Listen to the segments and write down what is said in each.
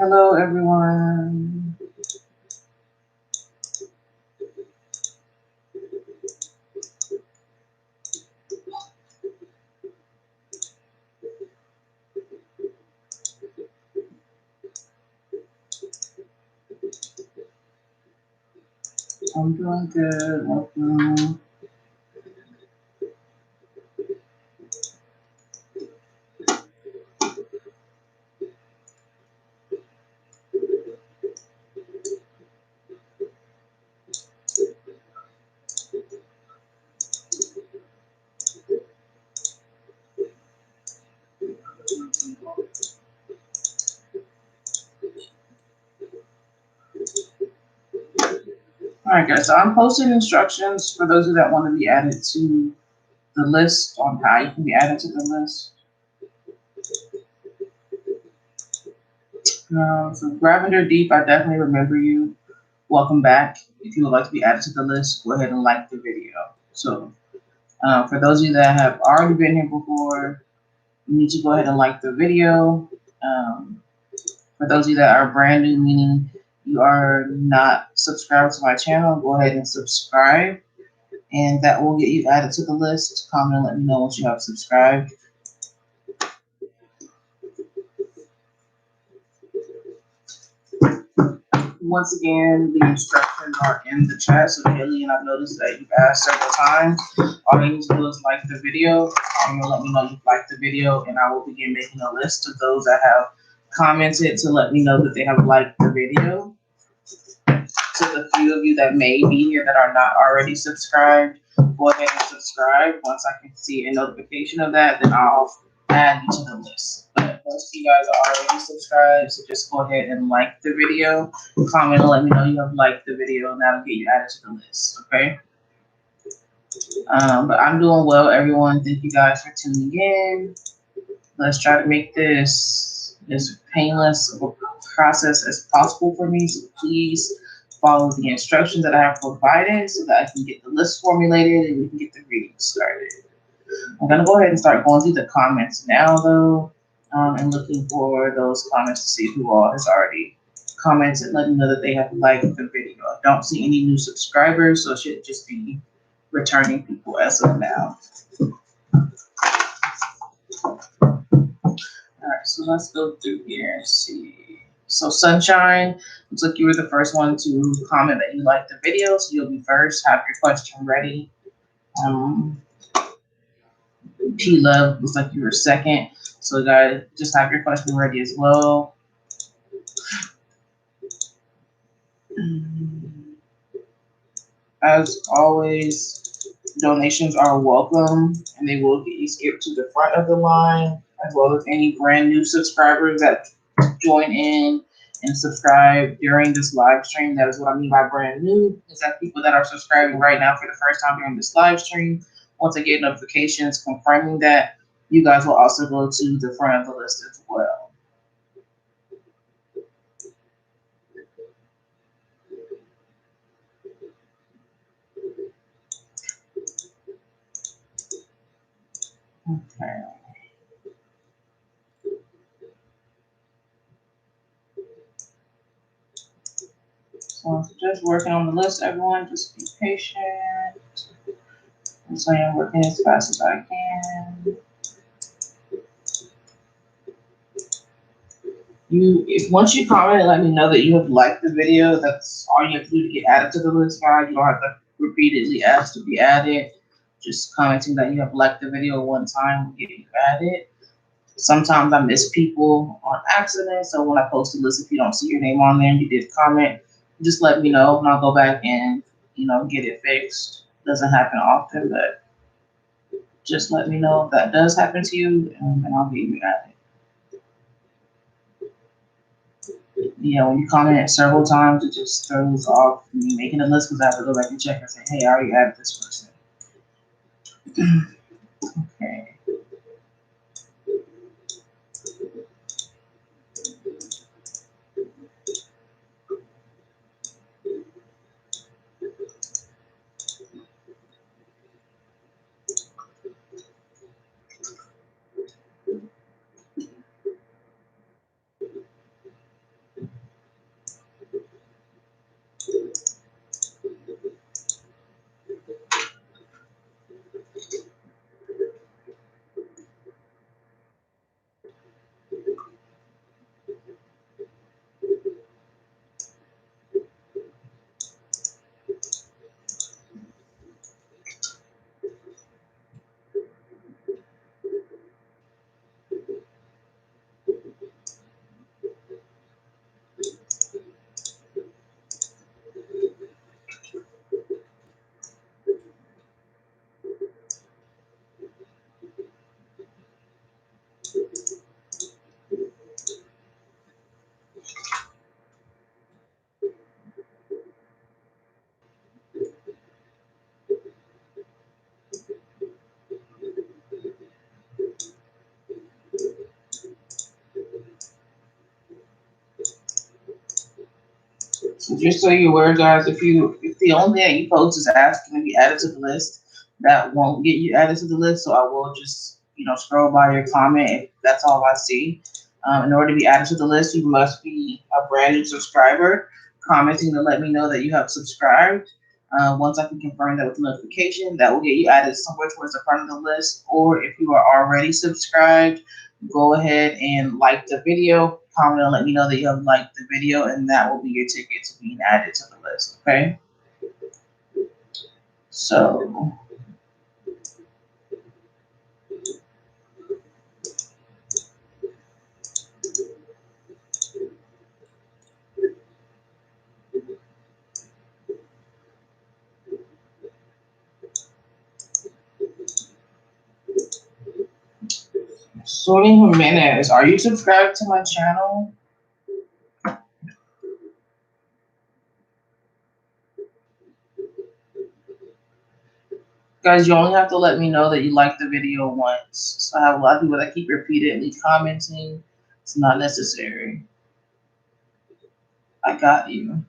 Hello, everyone. I'm doing good. Welcome. All right, guys. So I'm posting instructions for those of you that want to be added to the list on how you can be added to the list. So Lavender Deep, I definitely remember you. Welcome back. If you would like to be added to the list, go ahead and like the video. So for those of you that have already been here before, you need to go ahead and like the video. For those of you that are brand new, meaning you are not subscribed to my channel, go ahead and subscribe. And that will get you added to the list. Comment and let me know once you have subscribed. Once again, the instructions are in the chat. So Haley, and I've noticed that you've asked several times. All you need to do is like the video. Comment and let me know you've liked the video, and I will begin making a list of those that have commented to let me know that they have liked the video. To the few of you that may be here that are not already subscribed, go ahead and subscribe. Once I can see a notification of that, then I'll add you to the list. But most of you guys are already subscribed, so just go ahead and like the video, comment and let me know you have liked the video, and that'll get you added to the list, okay? But I'm doing well, everyone. Thank you guys for tuning in. Let's try to make this as painless of a process as possible for me, so please follow the instructions that I have provided so that I can get the list formulated and we can get the reading started. I'm going to go ahead and start going through the comments now, though, and looking for those comments to see who all has already commented and letting me know that they have liked the video. I don't see any new subscribers, so it should just be returning people as of now. All right, so let's go through here and see. So Sunshine, looks like you were the first one to comment that you liked the video, so you'll be first. Have your question ready. P-Love, looks like you were second, so guys, just have your question ready as well. As always, donations are welcome, and they will get you skipped to the front of the line, as well as any brand new subscribers that join in and subscribe during this live stream. That is what I mean by brand new, is that people that are subscribing right now for the first time during this live stream, once I get notifications confirming that, you guys will also go to the front of the list as well. Okay. So I'm just working on the list, everyone. Just be patient. And so I'm working as fast as I can. If once you comment and let me know that you have liked the video, that's all you have to do to get added to the list, guys. You don't have to repeatedly ask to be added. Just commenting that you have liked the video one time will get you added. Sometimes I miss people on accident, so when I post the list, if you don't see your name on there and you did comment, just let me know and I'll go back and get it fixed. Doesn't happen often, but just let me know if that does happen to you, and I'll get you added. When you comment several times, it just throws off me making a list because I have to go back and check and say, hey, I already added this person. Okay. So just so you're aware, guys, if the only thing that you post is asking to be added to the list, that won't get you added to the list. So I will just scroll by your comment if that's all I see. In order to be added to the list, you must be a brand new subscriber, commenting to let me know that you have subscribed. Once I can confirm that with notification, that will get you added somewhere towards the front of the list. Or if you are already subscribed, go ahead and like the video, comment and let me know that you have liked the video, and that will be your ticket to being added to the list. Okay. So Sorting Jimenez, are you subscribed to my channel? Guys, you only have to let me know that you like the video once. So I have a lot of people that keep repeatedly commenting. It's not necessary. I got you.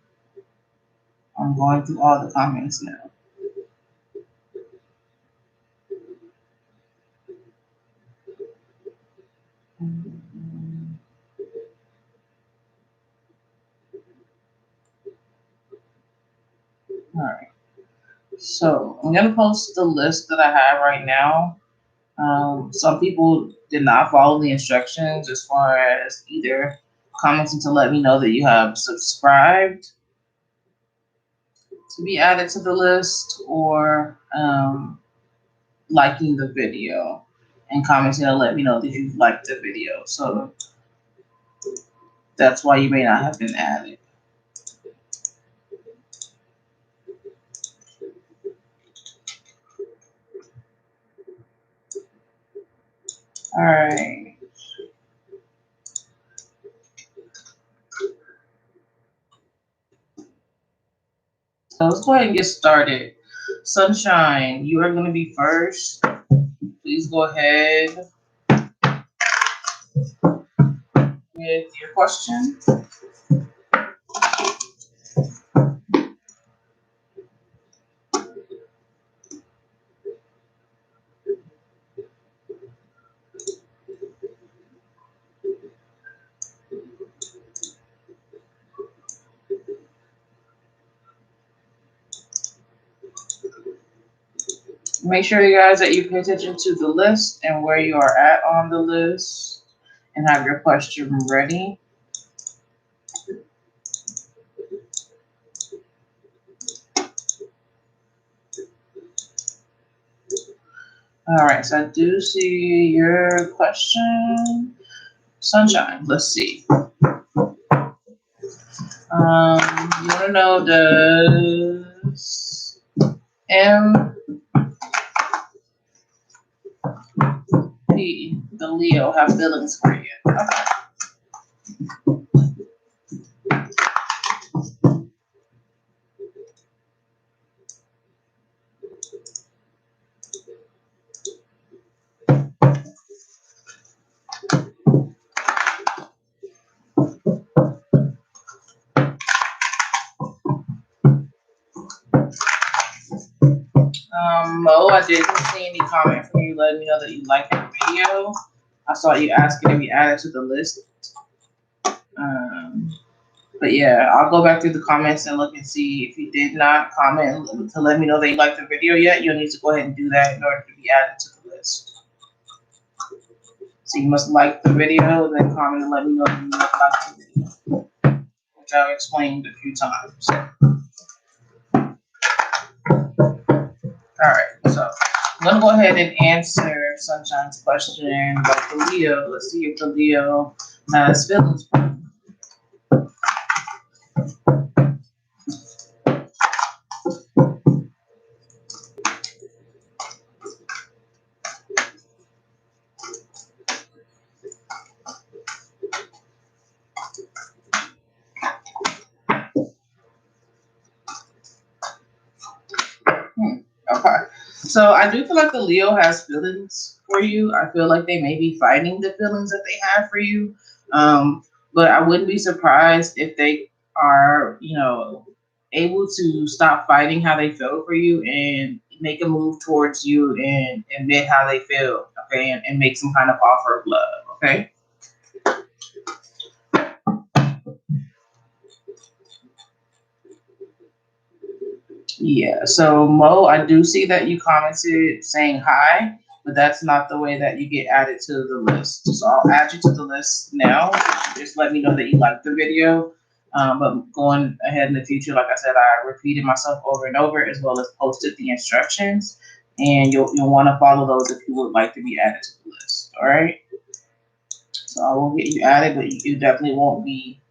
I'm going through all the comments now. All right. So I'm going to post the list that I have right now. Some people did not follow the instructions as far as either commenting to let me know that you have subscribed to be added to the list, or liking the video and commenting to let me know that you liked the video. So that's why you may not have been added. All right. So let's go ahead and get started. Sunshine, you are going to be first. Please go ahead with your question. Make sure, you guys, that you pay attention to the list and where you are at on the list and have your question ready. All right, so I do see your question. Sunshine, let's see. You want to know, does MP, the Leo, have feelings for you? Okay. Mo, I didn't see any comment from you letting me know that you liked the video. I saw you asking to be added to the list. But yeah, I'll go back through the comments and look and see if you did not comment to let me know that you liked the video yet. You'll need to go ahead and do that in order to be added to the list. So you must like the video, then comment and let me know that you liked the video, which I've explained a few times. All right, so I'm gonna go ahead and answer Sunshine's question about the Leo. Let's see if the Leo has feelings. Okay, so I do feel like the Leo has feelings for you. I feel like they may be fighting the feelings that they have for you. But I wouldn't be surprised if they are, you know, able to stop fighting how they feel for you and make a move towards you and admit how they feel, okay, and make some kind of offer of love, okay? Yeah, so Mo, I do see that you commented saying hi, but that's not the way that you get added to the list. So I'll add you to the list now. Just let me know that you liked the video. But going ahead in the future, like I said, I repeated myself over and over as well as posted the instructions. And you'll want to follow those if you would like to be added to the list. All right. So I will get you added, but you definitely won't be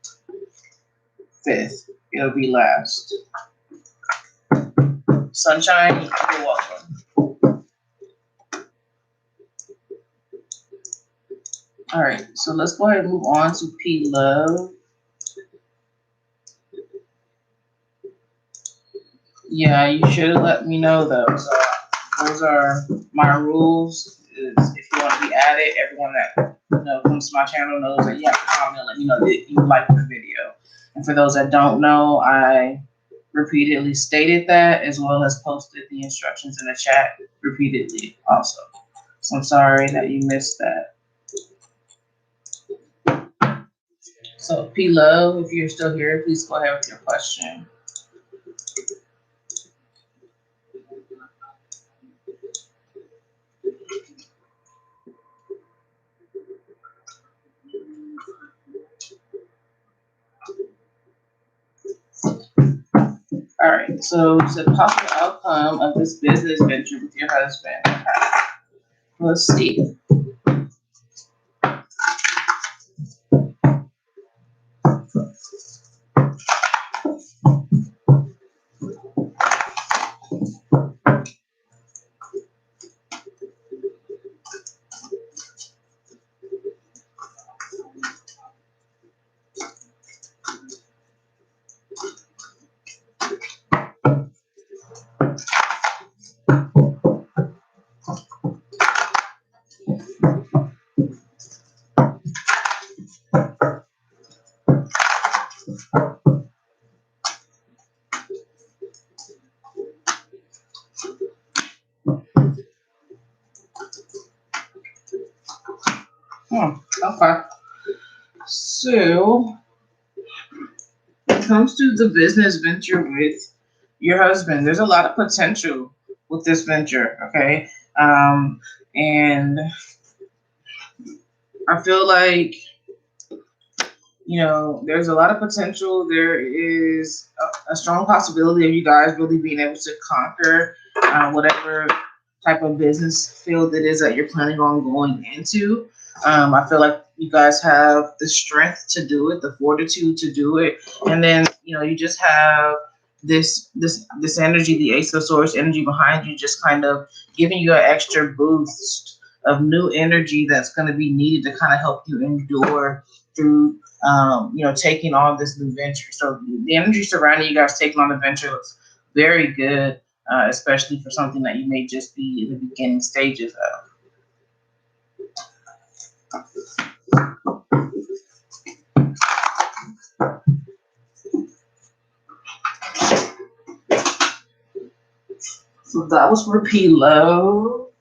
fifth. It'll be last. Sunshine, you're welcome. All right, so let's go ahead and move on to P Love. Yeah, you should have let me know those. Those are my rules. Is if you want to be added, everyone that comes to my channel knows that you have to comment and let me know that you like the video. And for those that don't know, I repeatedly stated that as well as posted the instructions in the chat repeatedly also. So I'm sorry that you missed that. So P Love, if you're still here, please go ahead with your question. All right, so the possible outcome of this business venture with your husband. Let's see. Okay. So, when it comes to the business venture with your husband, there's a lot of potential with this venture, okay? And I feel like, there's a lot of potential. There is a strong possibility of you guys really being able to conquer whatever type of business field it is that you're planning on going into. I feel like you guys have the strength to do it, the fortitude to do it, and then you just have this energy, the Ace of Swords energy behind you, just kind of giving you an extra boost of new energy that's going to be needed to kind of help you endure through taking on this new venture. So the energy surrounding you guys taking on the venture looks very good, especially for something that you may just be in the beginning stages of. So that was for P Low.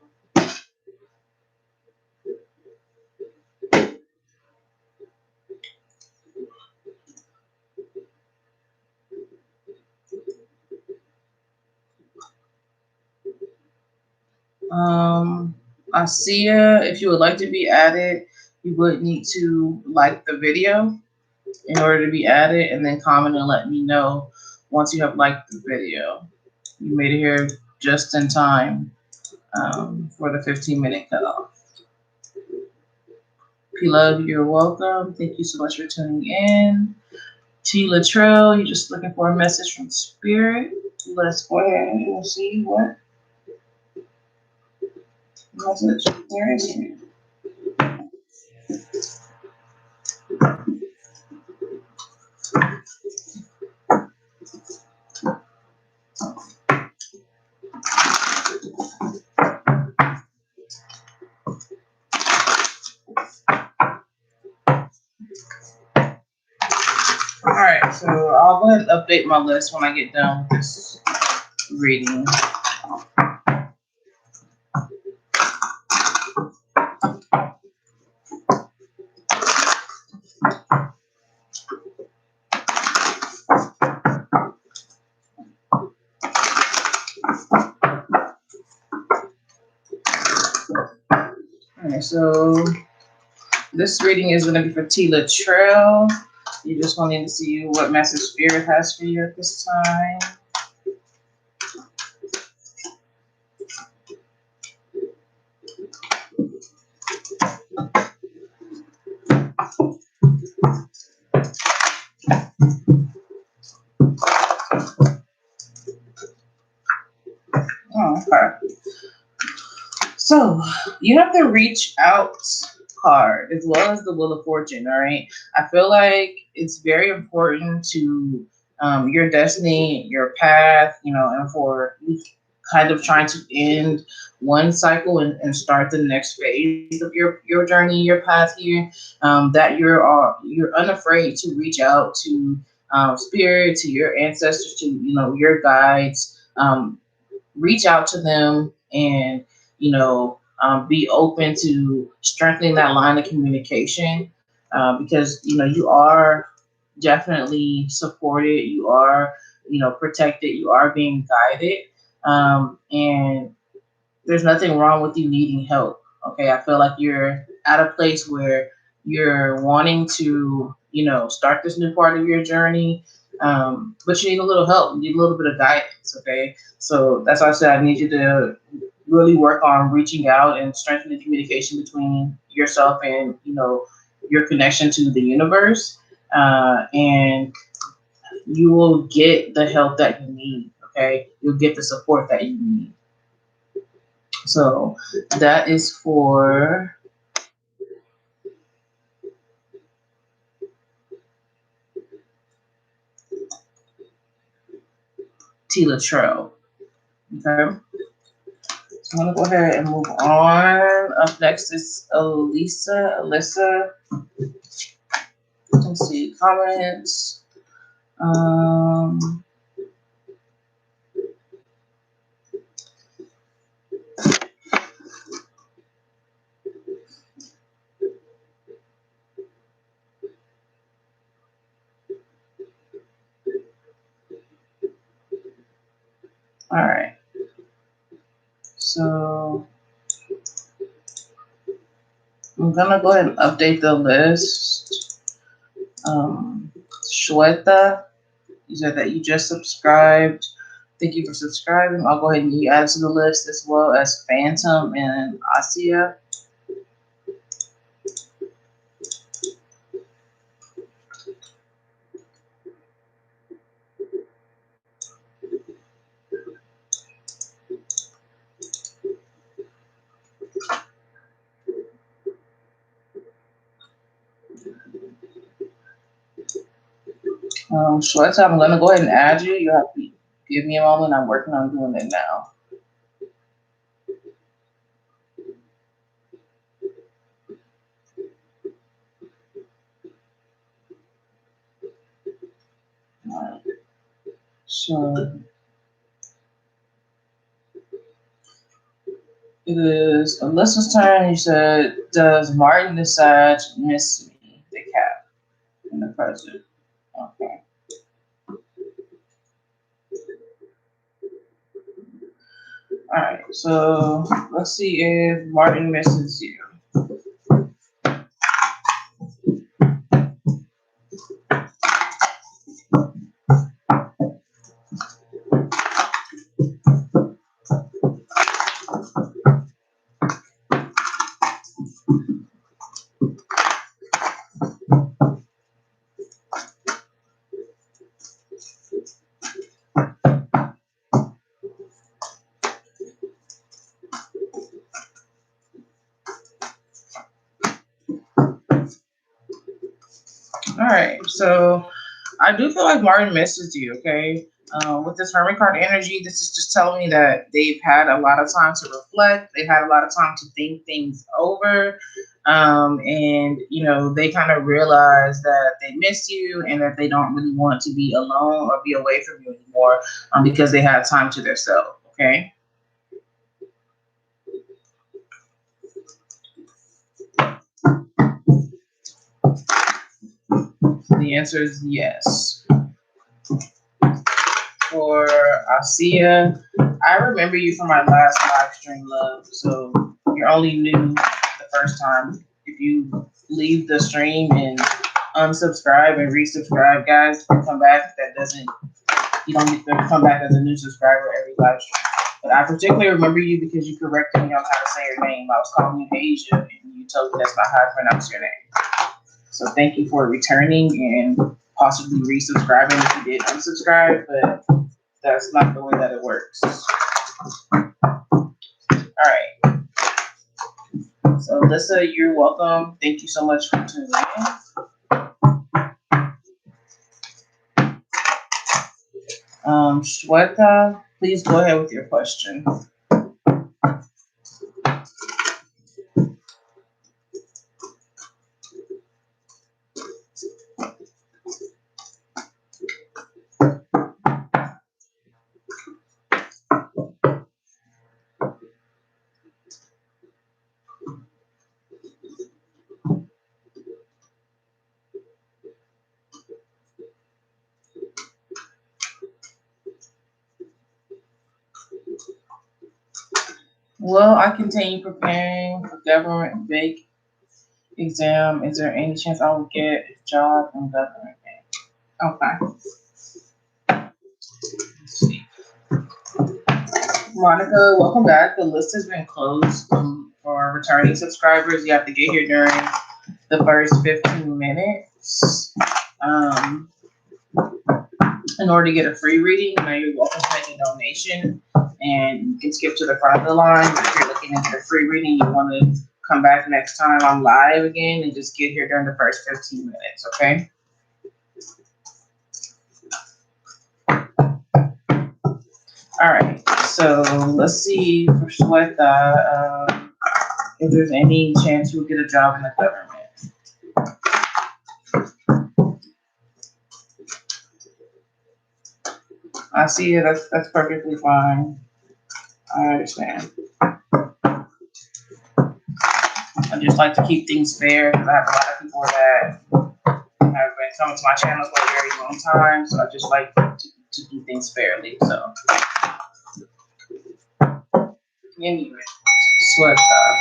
Asia, if you would like to be added, you would need to like the video in order to be added, and then comment and let me know once you have liked the video. You made it here just in time for the 15-minute cutoff. P-Love, you're welcome. Thank you so much for tuning in. T. Latrell, you're just looking for a message from Spirit. Let's go ahead and see what message there is here. All right, so I'll go ahead and update my list when I get done with this reading. Okay, so this reading is going to be for Tila Trail. You just wanting to see what message Spirit has for you at this time. Oh, okay. So you have the reach out card as well as the Wheel of Fortune. All right. I feel like it's very important to your destiny, your path, and for you kind of trying to end one cycle and start the next phase of your journey, your path here. That you're unafraid to reach out to spirit, to your ancestors, to your guides. Reach out to them and be open to strengthening that line of communication, because you are definitely supported, you are protected, you are being guided, and there's nothing wrong with you needing help. Okay, I feel like you're at a place where you're wanting to start this new part of your journey, but you need a little help, you need a little bit of guidance. Okay, so that's why I said I need you to really work on reaching out and strengthening communication between yourself and your connection to the universe, and you will get the help that you need. Okay, you'll get the support that you need. So that is for Tila Trail. Okay. So I'm gonna go ahead and move on. Up next is Alyssa. Let's see comments. All right. So I'm gonna go ahead and update the list. Shweta, you said that you just subscribed. Thank you for subscribing. I'll go ahead and get you added to the list, as well as Phantom and Asia. Shweta, I'm gonna go ahead and add you. You have to give me a moment. I'm working on doing it now. All right. So it is Alyssa's turn. You said, does Martin decide to miss me? The cat in the present. Okay. All right. So let's see if Martin misses you. All right. So I do feel like Martin misses you. Okay. With this Hermit card energy, this is just telling me that they've had a lot of time to reflect. They've had a lot of time to think things over. And, you know, they kind of realize that they miss you and that they don't really want to be alone or be away from you anymore because they had time to themselves. Okay. The answer is yes. For Asia, I remember you from my last live stream, love. So you're only new the first time. If you leave the stream and unsubscribe and resubscribe, guys, and come back, that doesn't, you don't get to come back as a new subscriber every live stream. But I particularly remember you because you corrected me on how to say your name. I was calling you Asia, and you told me that's not how to pronounce your name. So thank you for returning and possibly resubscribing if you did unsubscribe, but that's not the way that it works. All right. So Alyssa, you're welcome. Thank you so much for tuning in. Shweta, please go ahead with your question. Will I continue preparing for government bank exam? Is there any chance I will get a job in government bank? Okay. Let's see. Monica, welcome back. The list has been closed for returning subscribers. You have to get here during the first 15 minutes. In order to get a free reading, now you're welcome to make a donation and you can skip to the front of the line. If you're looking into the free reading, you want to come back next time I'm live again and just get here during the first 15 minutes, okay? All right, so let's see for Shweta if there's any chance you'll get a job in the government. I see it. That's perfectly fine. I understand. I just like to keep things fair because I have a lot of people that have been coming to my channel for a very long time, so I just like to do things fairly. So anyway, Shweta.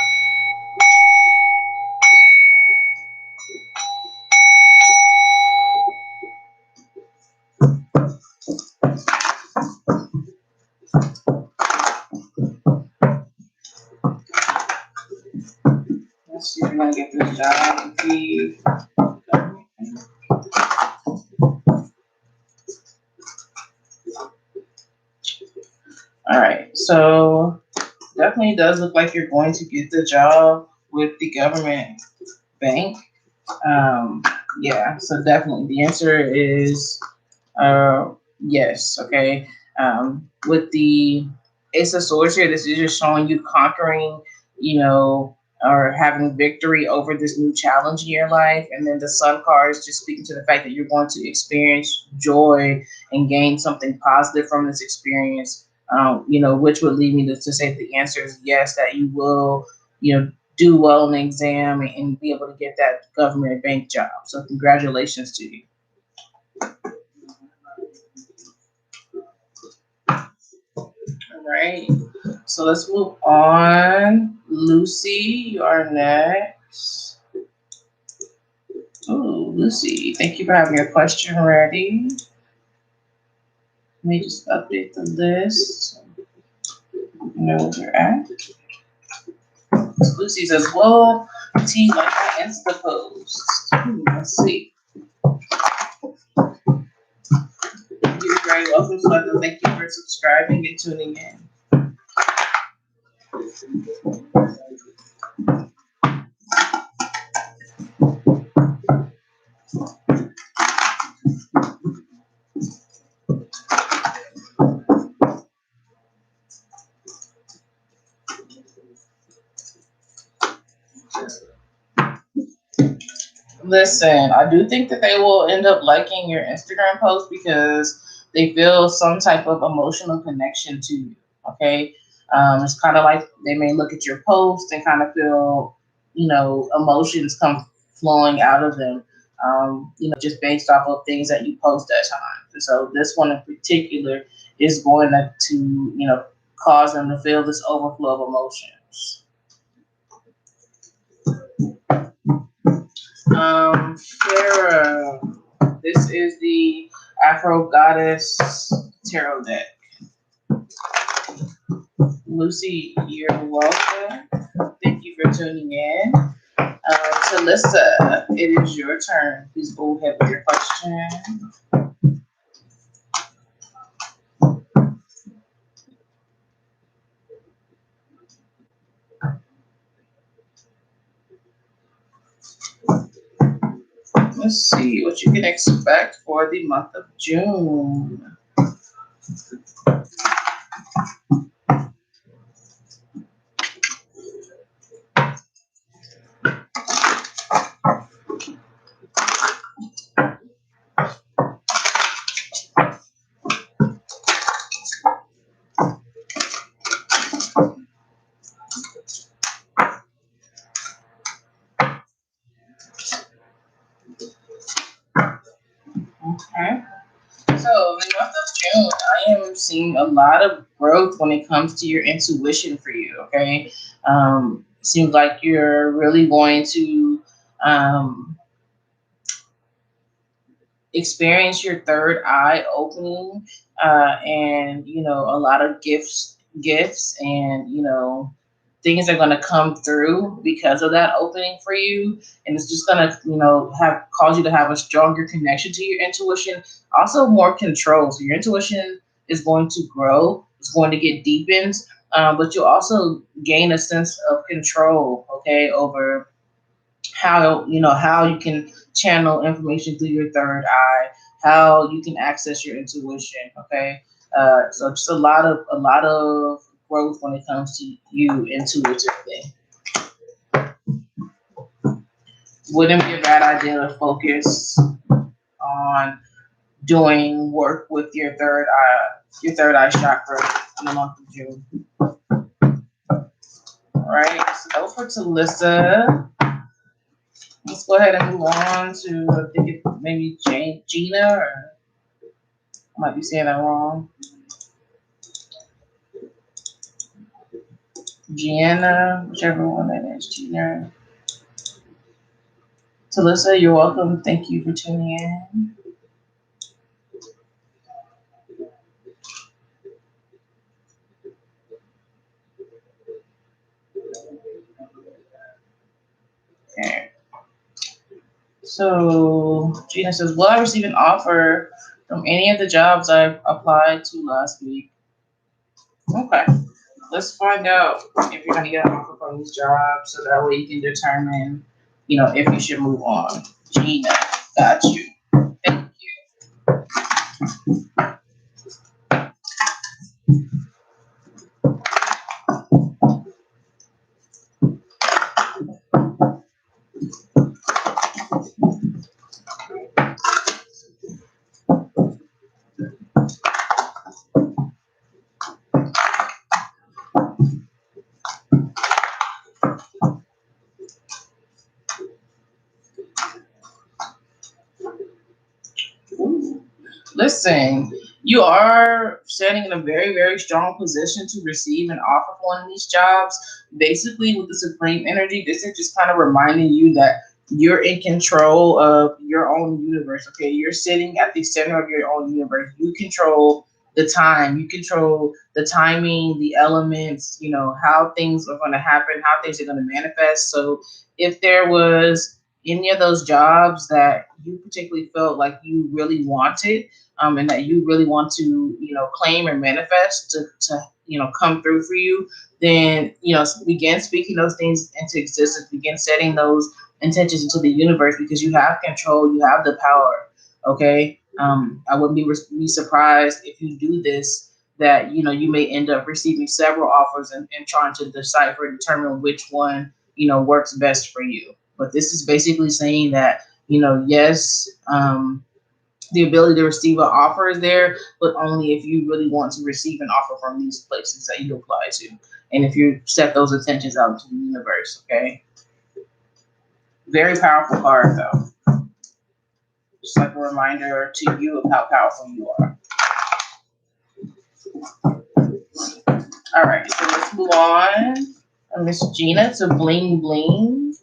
Let's see if we're gonna get this job. All right, so definitely does look like you're going to get the job with the government bank. Yeah, so definitely the answer is yes. Okay. With the Ace of Swords here, this is just showing you conquering, you know, or having victory over this new challenge in your life. And then the Sun card is just speaking to the fact that you're going to experience joy and gain something positive from this experience. You know, which would lead me to say that the answer is yes, that you will, you know, do well in the exam and be able to get that government bank job. So congratulations to you. All right. So let's move on. Lucy, you are next. Oh, Lucy, thank you for having your question ready. Let me just update the list. You know where you're at. So Lucy says, well, T like my Insta post. Let's see. You're very welcome. So thank you for subscribing and tuning in. Listen, I do think that they will end up liking your Instagram post because they feel some type of emotional connection to you. Okay. It's kind of like they may look at your post and kind of feel, emotions come flowing out of them, just based off of things that you post at times. And so this one in particular is going to cause them to feel this overflow of emotions. Sarah, this is the Afro Goddess Tarot deck. Lucy, you're welcome. Thank you for tuning in. Talissa, it is your turn. Please go ahead with your question. Let's see what you can expect for the month of June. Okay. So, the month of June, I am seeing a lot of growth when it comes to your intuition for you. Okay. Seems like you're really going to experience your third eye opening, and a lot of gifts and things are going to come through because of that opening for you, and it's just going to have cause you to have a stronger connection to your intuition, also more control. So your intuition is going to grow, it's going to get deepened, but you'll also gain a sense of control, okay, over how you can channel information through your third eye, how you can access your intuition. Okay, so just a lot of growth when it comes to you intuitively. Wouldn't be a bad idea to focus on doing work with your third eye chakra in the month of June. All right, so that was for Talissa. Let's go ahead and move on to, I think it maybe Gina, or I might be saying that wrong. Gianna, whichever one that is, Gina. Talissa, you're welcome. Thank you for tuning in. Okay. So Gina says, will I receive an offer from any of the jobs I applied to last week? Okay. Let's find out if you're going to get an offer from these jobs so that way you can determine, if you should move on. Gina, got you. Thank you. Listen, you are standing in a very, very strong position to receive an offer for one of these jobs. Basically, with the Supreme Energy, this is just kind of reminding you that you're in control of your own universe. Okay, you're sitting at the center of your own universe. You control the time, you control the timing, the elements, how things are going to happen, how things are going to manifest. So, if there was any of those jobs that you particularly felt like you really wanted, and that you really want to, claim and manifest to come through for you, then, begin speaking those things into existence, begin setting those intentions into the universe, because you have control, you have the power. Okay. I wouldn't be surprised if you do this, that, you may end up receiving several offers and trying to decipher and determine which one, works best for you. But this is basically saying that You know, yes, the ability to receive an offer is there, but only if you really want to receive an offer from these places that you apply to. And if you set those intentions out to the universe, okay? Very powerful card, though. Just like a reminder to you of how powerful you are. All right, so let's move on. Miss Gina to Bling Bling.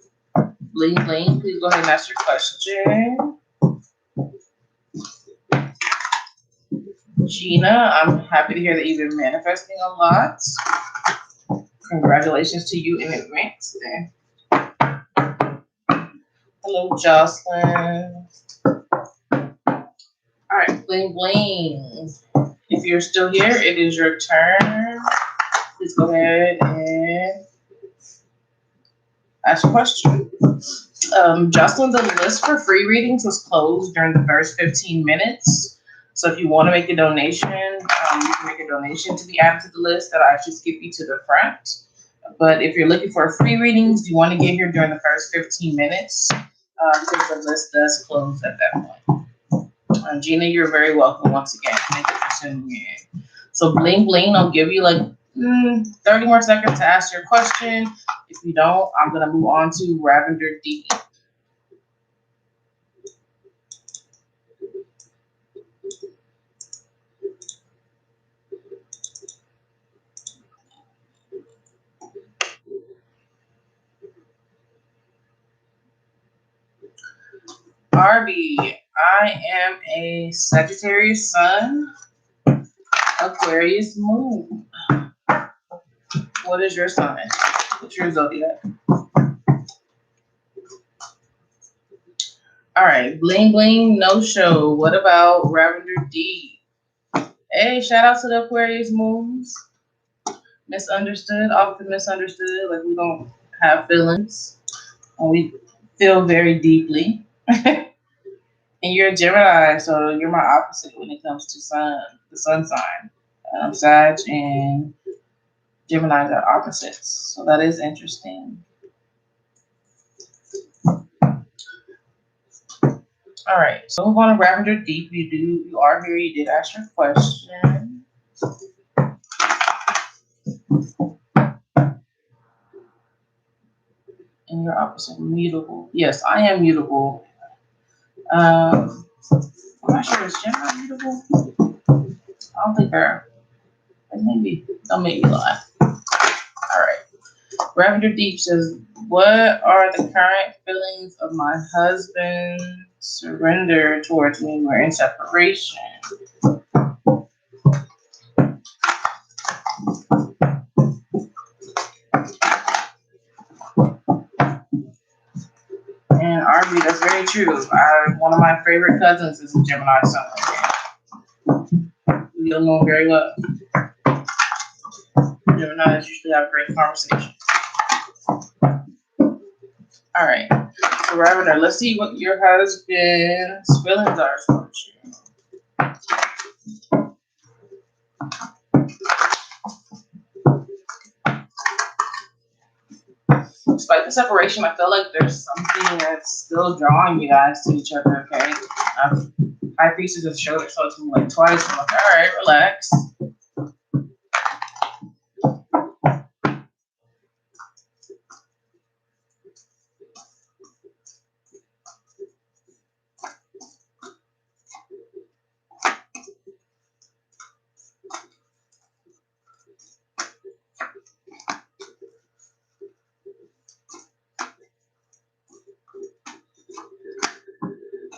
Bling Bling, please go ahead and ask your question. Gina, I'm happy to hear that you've been manifesting a lot. Congratulations to you in advance there. Hello, Jocelyn. All right, Bling Bling. If you're still here, it is your turn. Please go ahead and ask a question. Jocelyn, the list for free readings was closed during the first 15 minutes. So if you want to make a donation, you can make a donation to be added to the list. That'll actually skip you to the front. But if you're looking for free readings, you want to get here during the first 15 minutes because the list does close at that point. Gina, you're very welcome once again. Thank you for tuning in. So Bling Bling, I'll give you like 30 more seconds to ask your question. If you don't, I'm going to move on to Ravender D. Arby, I am a Sagittarius Sun, Aquarius Moon. What is your sign? What's your zodiac? All right, Bling Bling, no show. What about Ravender D? Hey, shout out to the Aquarius Moons. Misunderstood, often misunderstood. Like we don't have feelings, and we feel very deeply. And you're a Gemini, so you're my opposite when it comes to the sun sign. Sag and Geminis are opposites, so that is interesting. All right, so move on to Ravender Deep. You are here. You did ask your question. And you're opposite, mutable. Yes, I am mutable. I'm not sure, is Gemini mutable? I don't think they're. Maybe. Don't make me lie. All right. Ravender Deep says, what are the current feelings of my husband? Surrender towards me. We're in separation. And RB, that's very true. One of my favorite cousins is a Gemini sun. We don't know him very well. Geminis usually have great conversations. All right. So Ravender, let's see what your husband's feelings are towards you. Despite the separation, I feel like there's something that's still drawing you guys to each other, okay? High Priestess just showed it to me like twice. I'm like, all right, relax.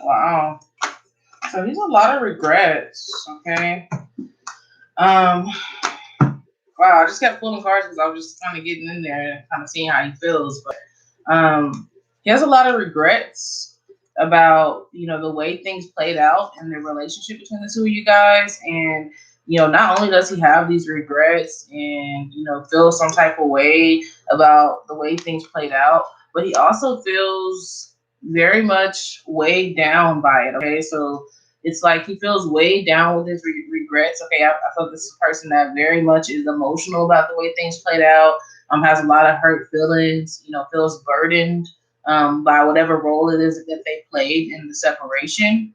Wow. So there's a lot of regrets, okay? Wow, I just kept pulling cards because I was just kind of getting in there and kind of seeing how he feels. But he has a lot of regrets about, the way things played out in the relationship between the two of you guys. And, not only does he have these regrets and, feel some type of way about the way things played out, but he also feels very much weighed down by it. Okay, so it's like he feels weighed down with his regrets. Okay, I feel this is a person that very much is emotional about the way things played out. Has a lot of hurt feelings. Feels burdened by whatever role it is that they played in the separation.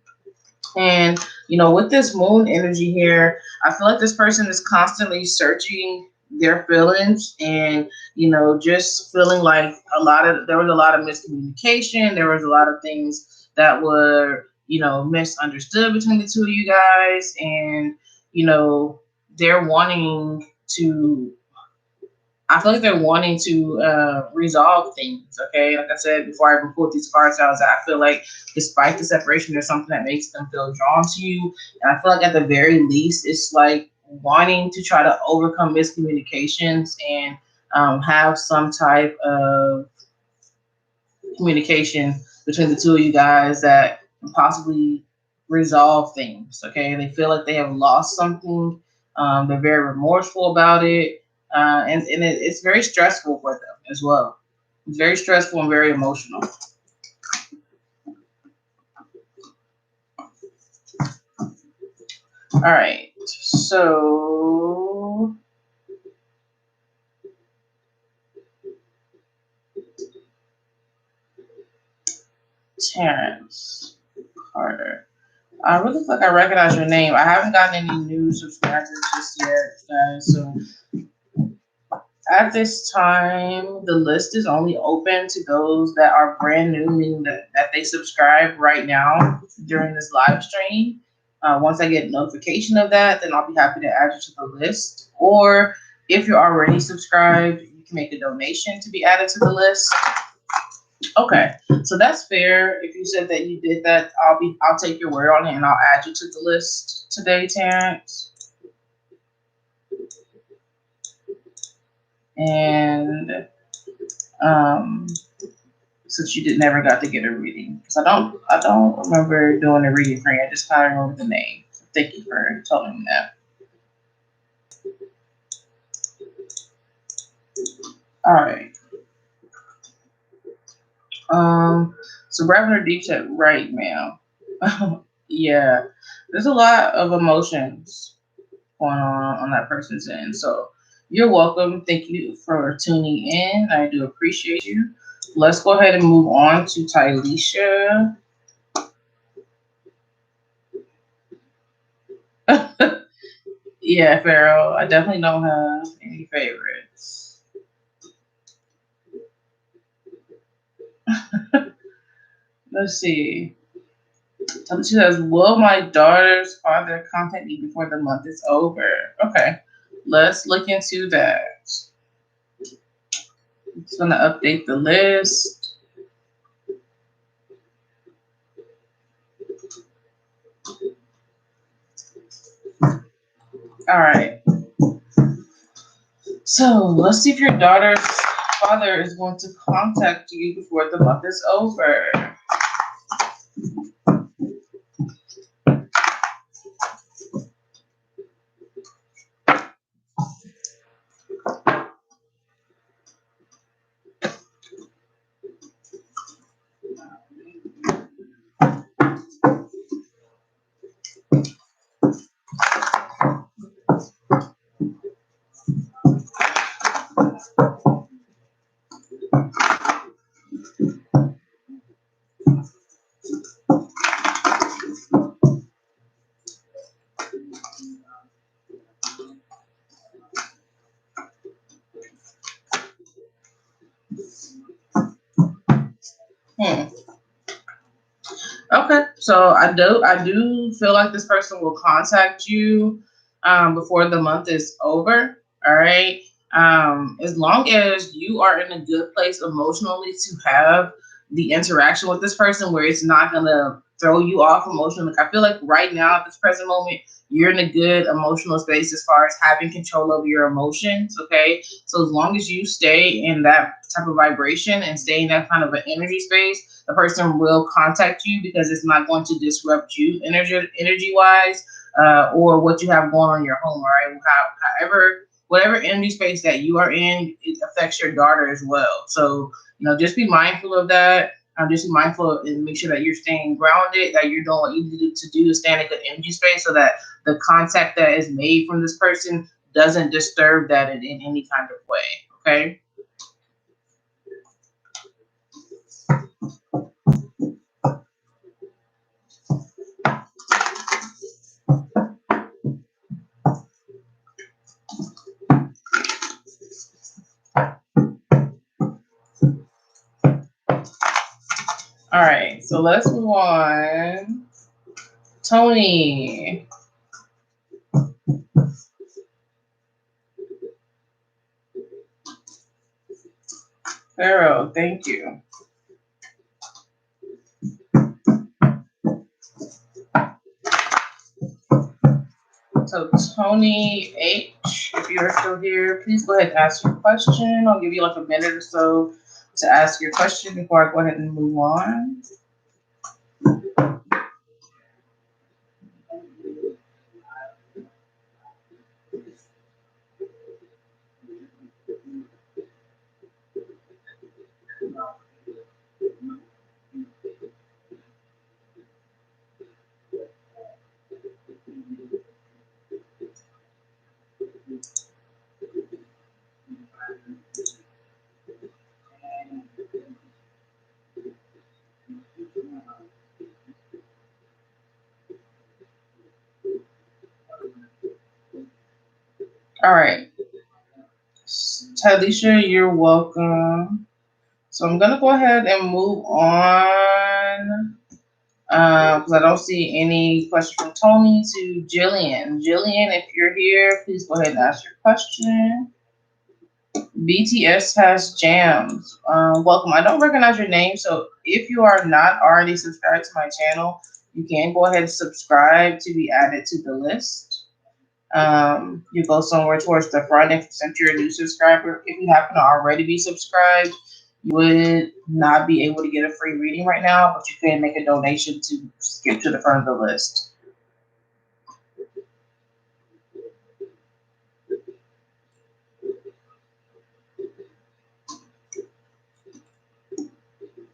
And, with this moon energy here, I feel like this person is constantly searching their feelings and, just feeling like there was a lot of miscommunication. There was a lot of things that were, misunderstood between the two of you guys. And, they're wanting to I feel like they're wanting to resolve things. Okay, like I said before, I even pulled these cards out, I feel like despite the separation, there's something that makes them feel drawn to you, and I feel like at the very least, it's like wanting to try to overcome miscommunications and have some type of communication between the two of you guys that can possibly resolve things. Okay, they feel like they have lost something. They're very remorseful about it, it's very stressful for them as well. It's very stressful and very emotional. All right, so Terrence Carter. I really feel like I recognize your name. I haven't gotten any new subscribers just yet, guys. So at this time, the list is only open to those that are brand new, meaning that they subscribe right now during this live stream. Once I get notification of that, then I'll be happy to add you to the list. Or if you're already subscribed, you can make a donation to be added to the list. Okay, so that's fair. If you said that you did that, I'll take your word on it and I'll add you to the list today, Terrence. And since you never got to get a reading, because I don't remember doing a reading for you. I just kind of remember the name. So thank you for telling me that. All right. So Reverend Deep said, right, ma'am. Yeah, there's a lot of emotions going on that person's end. So you're welcome. Thank you for tuning in. I do appreciate you. Let's go ahead and move on to Tylisha. Yeah, Pharaoh. I definitely don't have any favorites. Let's see. She says, will my daughter's father contact me before the month is over? Okay. Let's look into that. I'm just going to update the list. All right. So let's see if your daughter's father is going to contact you before the month is over. Okay, so I do feel like this person will contact you before the month is over. All right, as long as you are in a good place emotionally to have the interaction with this person, where it's not gonna throw you off emotionally. Like, I feel like right now at this present moment, you're in a good emotional space as far as having control over your emotions. Okay, so as long as you stay in that type of vibration and stay in that kind of an energy space, the person will contact you because it's not going to disrupt you energy wise, or what you have going on in your home. All right, however, whatever energy space that you are in, it affects your daughter as well. So just be mindful of that. Just be mindful and make sure that you're staying grounded, that you're doing what you need to do to stay in a good energy space, so that the contact that is made from this person doesn't disturb that in any kind of way. Okay. so let's move on. Tony. Pharaoh, thank you. So Tony H, if you are still here, please go ahead and ask your question. I'll give you like a minute or so to ask your question before I go ahead and move on. All right. Talisha, you're welcome. So I'm gonna go ahead and move on because I don't see any questions from Tony to Jillian. Jillian, if you're here, please go ahead and ask your question. BTS has jams. Welcome. I don't recognize your name, so if you are not already subscribed to my channel, you can go ahead and subscribe to be added to the list. You go somewhere towards the front if since you're a new subscriber. If you happen to already be subscribed, you would not be able to get a free reading right now, but you can make a donation to skip to the front of the list.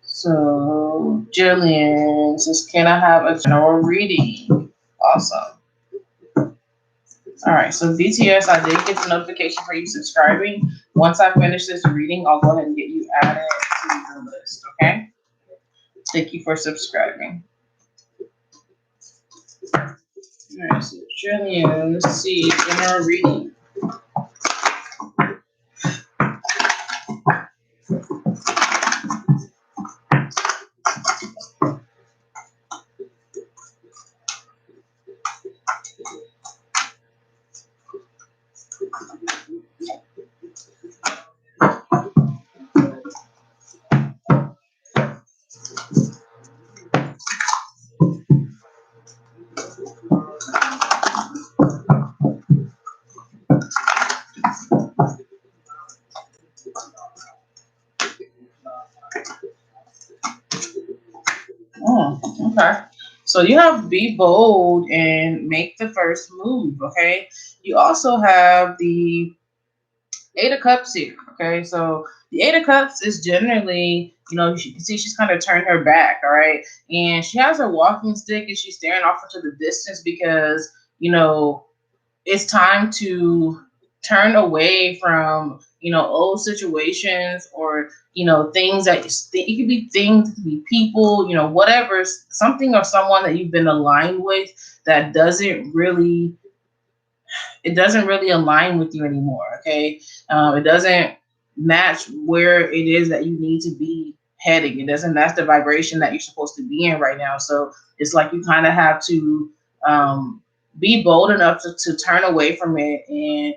So Jillian says, can I have a general reading? Awesome. All right, so BTS, I did get the notification for you subscribing. Once I finish this reading, I'll go ahead and get you added to the list, okay? Thank you for subscribing. All right, so Jillian, let's see, general reading. Okay. So you have be bold and make the first move, okay? You also have the Eight of Cups here, okay? So the Eight of Cups is generally, you can see she's kind of turned her back, all right? And she has her walking stick and she's staring off into the distance because, it's time to turn away from, old situations or, things that it could be things, it could be people, whatever, something or someone that you've been aligned with that doesn't really align with you anymore. Okay. It doesn't match where it is that you need to be heading. It doesn't match the vibration that you're supposed to be in right now. So it's like you kind of have to be bold enough to turn away from it and,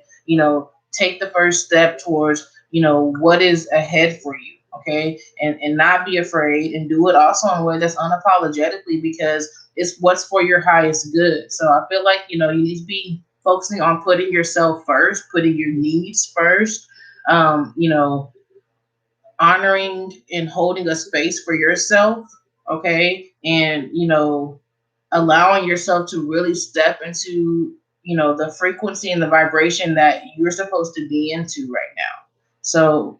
take the first step towards, what is ahead for you. Okay. And not be afraid and do it also in a way that's unapologetically because it's what's for your highest good. So I feel like, you need to be focusing on putting yourself first, putting your needs first, honoring and holding a space for yourself, okay? And, allowing yourself to really step into, the frequency and the vibration that you're supposed to be into right now. So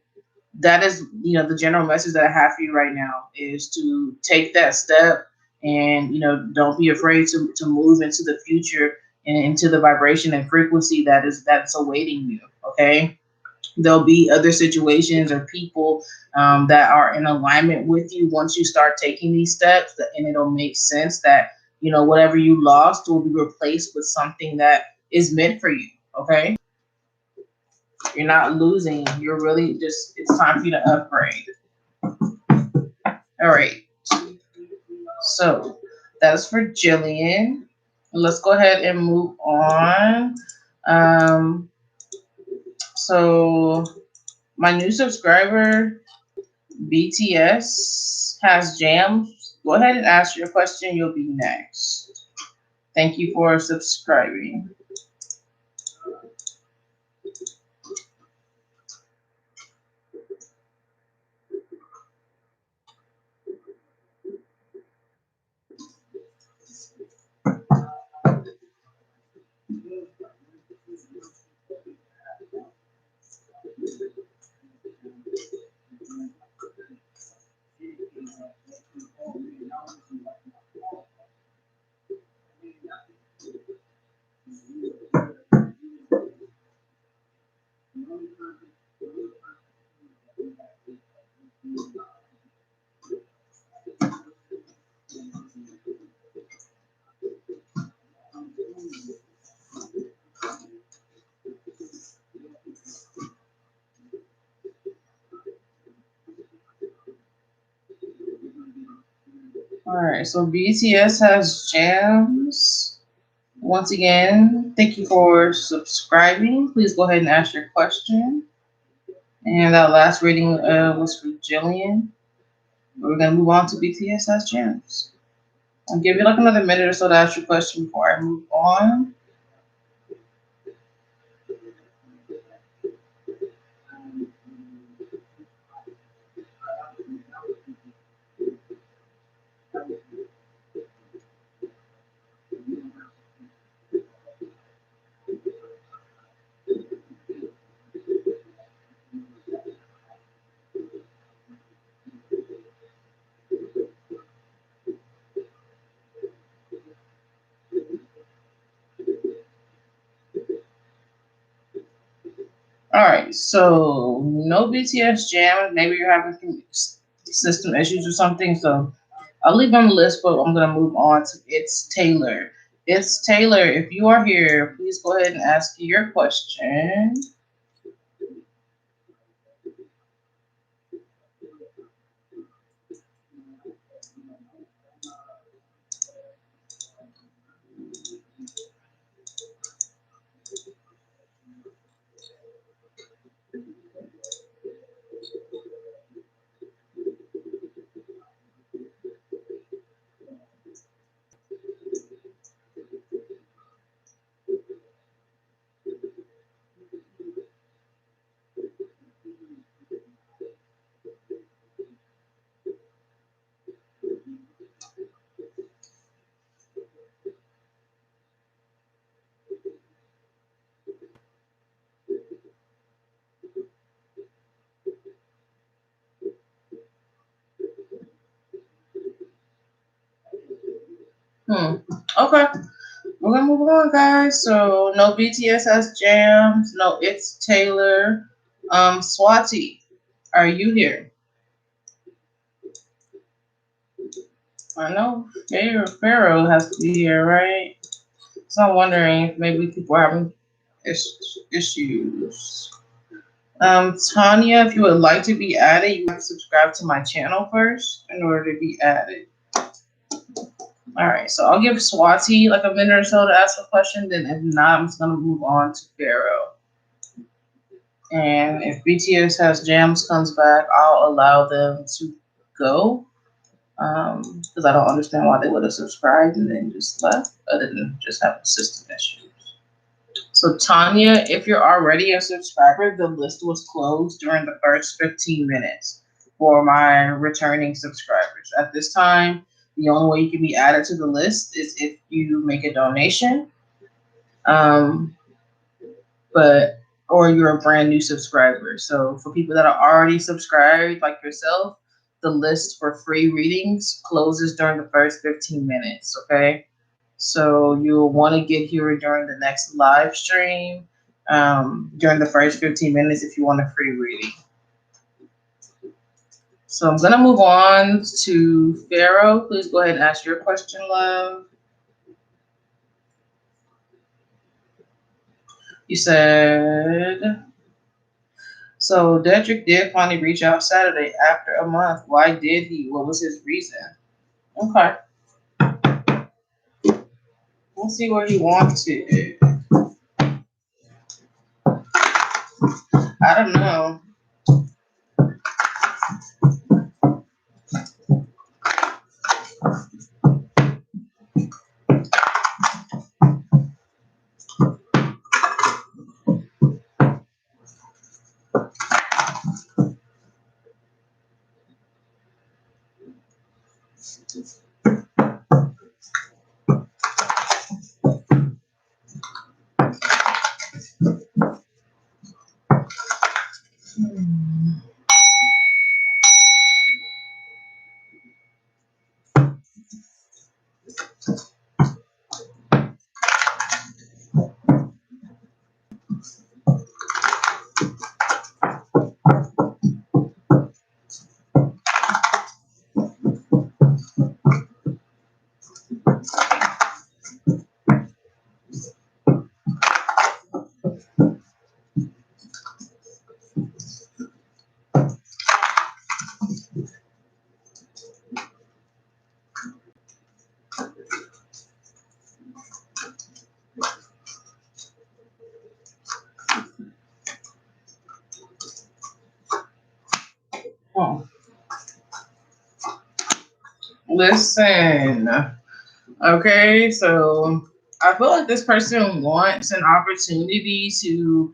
that is, the general message that I have for you right now is to take that step and, don't be afraid to move into the future and into the vibration and frequency that's awaiting you. Okay. There'll be other situations or people that are in alignment with you once you start taking these steps, and it'll make sense that, whatever you lost will be replaced with something that is meant for you. Okay. You're not losing. You're really it's time for you to upgrade. All right. So that's for Jillian. Let's go ahead and move on. Um, so my new subscriber, BTS, has jams. Go ahead and ask your question. You'll be next. Thank you for subscribing. All right, so BTS has jams. Once again, thank you for subscribing. Please go ahead and ask your question. And that last reading was for Jillian. We're gonna move on to BTS has jams. I'll give you like another minute or so to ask your question before I move on. All right, so no BTS jam. Maybe you're having some system issues or something. So I'll leave on the list, but I'm gonna move on to It's Taylor. It's Taylor. If you are here, please go ahead and ask your question. Okay. We're gonna move on, guys. So no BTS has jams. No, It's Taylor. Swati, are you here? I know Pharaoh has to be here, right? So I'm wondering if maybe people are having issues. Tanya, if you would like to be added, you have to subscribe to my channel first in order to be added. All right, so I'll give Swati like a minute or so to ask a question. Then if not, I'm just gonna move on to Pharaoh. And if BTS has jams comes back, I'll allow them to go. Because I don't understand why they would have subscribed and then just left, other than just having system issues. So Tanya, if you're already a subscriber, the list was closed during the first 15 minutes for my returning subscribers. At this time, the only way you can be added to the list is if you make a donation. But or you're a brand new subscriber. So for people that are already subscribed, like yourself, the list for free readings closes during the first 15 minutes. Okay, so you'll want to get here during the next live stream during the first 15 minutes if you want a free reading. So I'm gonna move on to Pharaoh. Please go ahead and ask your question, love. You said. So Dedrick did finally reach out Saturday after a month. Why did he? What was his reason? Okay. Let's see where he wants it. I don't know. Oh, listen. Okay, so I feel like this person wants an opportunity to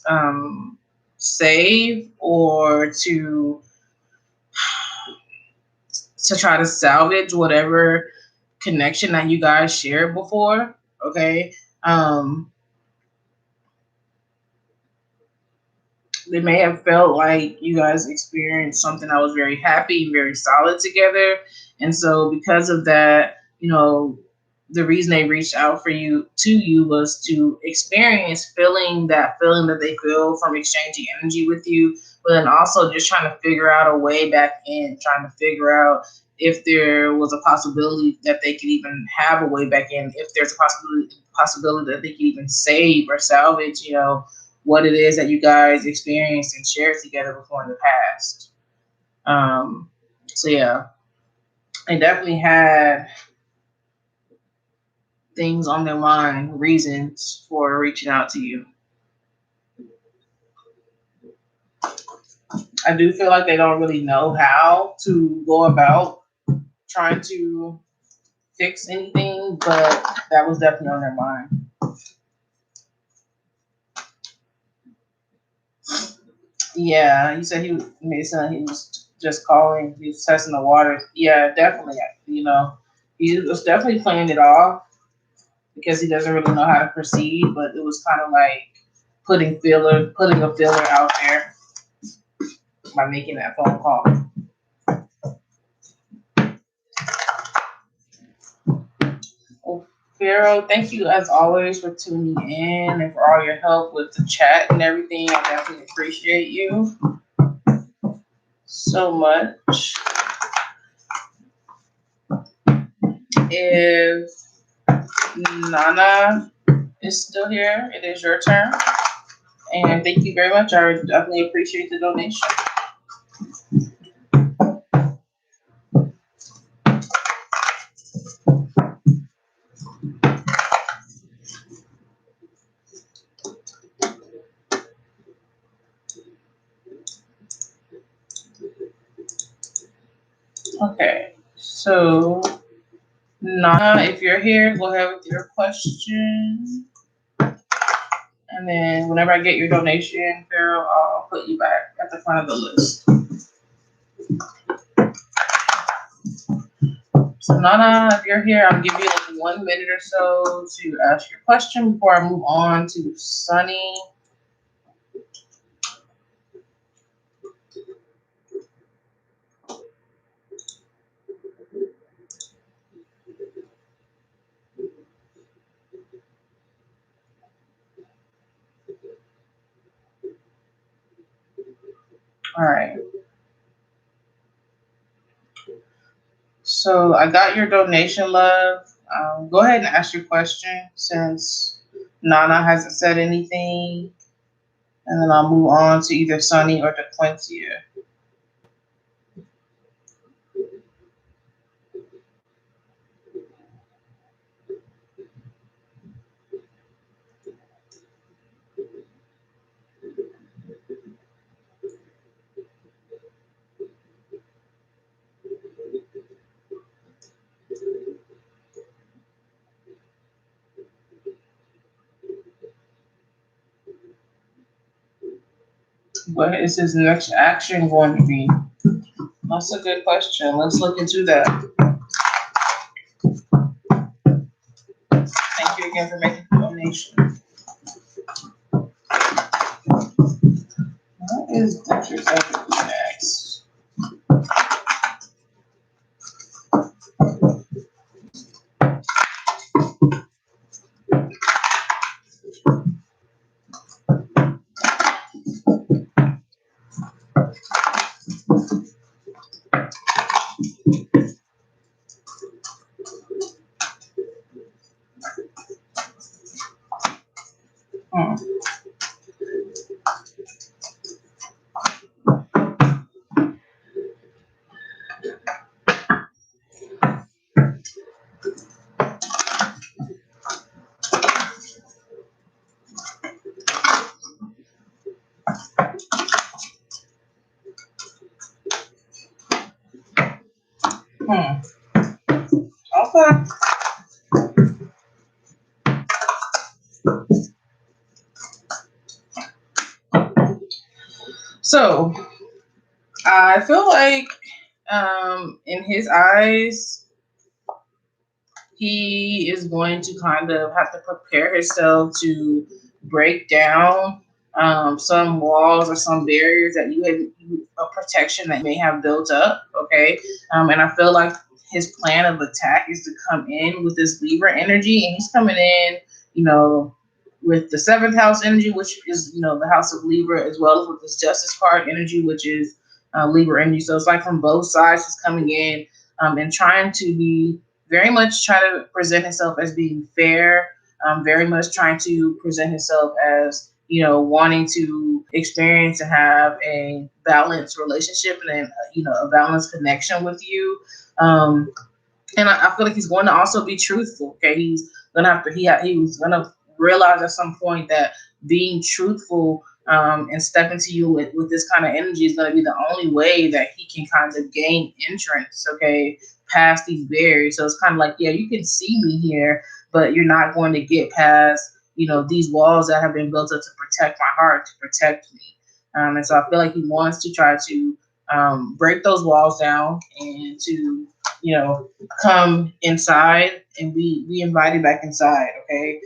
um, save or to try to salvage whatever connection that you guys shared before. Okay. Um, they may have felt like you guys experienced something that was very happy, very solid together. And so because of that, the reason they reached out for you to you was to experience feeling that they feel from exchanging energy with you, but then also just trying to figure out a way back in, trying to figure out if there was a possibility that they could even have a way back in, if there's a possibility that they could even save or salvage, what it is that you guys experienced and shared together before in the past. So yeah, they definitely had things on their mind, reasons for reaching out to you. I do feel like they don't really know how to go about trying to fix anything, but that was definitely on their mind. Yeah, you said he made it sound like he was just calling, he was testing the waters. Yeah, definitely. He was definitely playing it off because he doesn't really know how to proceed, but it was kind of like putting a filler out there by making that phone call. Well, Pharaoh, thank you as always for tuning in and for all your help with the chat and everything. I definitely appreciate you so much. If Nana is still here, it is your turn. And thank you very much. I definitely appreciate the donation. Okay, so Nana, if you're here, go ahead with your question. And then whenever I get your donation, Pharaoh, I'll put you back at the front of the list. So Nana, if you're here, I'll give you like 1 minute or so to ask your question before I move on to Sunny. All right. So I got your donation, love. Go ahead and ask your question since Nana hasn't said anything. And then I'll move on to either Sunny or DeQuincia. What is his next action going to be? That's a good question. Let's look into that. Thank you again for making the donation. What is Dexter's next? Hmm. Hmm. Okay. So I feel like in his eyes, he is going to kind of have to prepare himself to break down some walls or some barriers that a protection that you may have built up. Okay. And I feel like his plan of attack is to come in with this Libra energy, and he's coming in, you know, with the seventh house energy, which is, you know, the house of Libra, as well as with this justice card energy, which is Libra energy. So it's like from both sides, he's coming in and trying to be very much try to present himself as being fair, very much trying to present himself as, you know, wanting to experience and have a balanced relationship and, you know, a balanced connection with you. And I feel like he's going to also be truthful. Okay, he's gonna have to. He was gonna realize at some point that being truthful and stepping to you with this kind of energy is gonna be the only way that he can kind of gain entrance. Okay, past these barriers. So it's kind of like, yeah, you can see me here, but you're not going to get past, you know, these walls that have been built up to protect my heart, to protect me. And so I feel like he wants to try to break those walls down and to, you know, come inside and be invited back inside. Okay.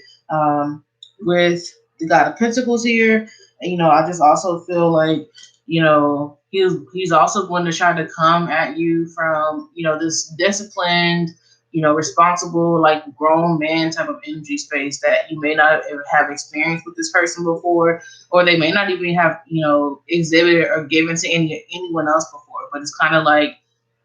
With the God of Pentacles here, you know, I just also feel like, you know, he's also going to try to come at you from, you know, this disciplined, you know, responsible, like grown man type of energy space that you may not have experienced with this person before, or they may not even have, you know, exhibited or given to anyone else before. But it's kind of like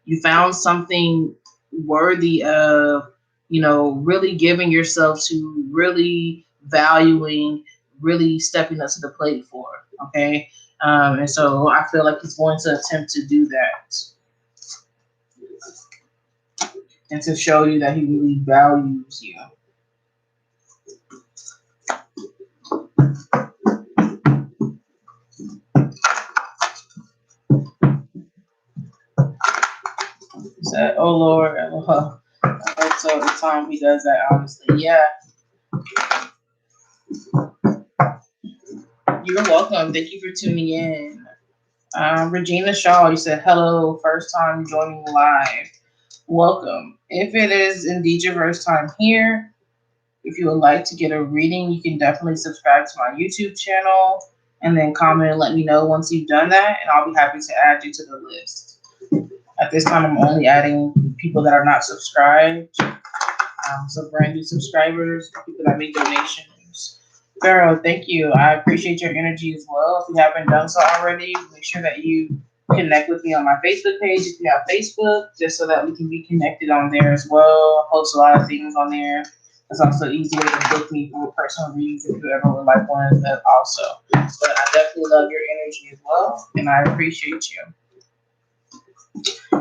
you found something worthy of, you know, really giving yourself to, really valuing, really stepping up to the plate for. Okay. And so I feel like he's going to attempt to do that and to show you that he really values you. Said, oh Lord, I hope so. The time he does that, honestly. Yeah. You're welcome. Thank you for tuning in. Regina Shaw, you said, hello, first time joining live. Welcome. If it is indeed your first time here, if you would like to get a reading, you can definitely subscribe to my YouTube channel and then comment and let me know once you've done that, and I'll be happy to add you to the list. At this time, I'm only adding people that are not subscribed. So brand new subscribers, people that make donations. Pharaoh, thank you. I appreciate your energy as well. If you haven't done so already, make sure that you connect with me on my Facebook page if you have Facebook, just so that we can be connected on there as well. I post a lot of things on there. It's also easier to book me for personal readings if you ever would like one of that also. But I definitely love your energy as well, and I appreciate you.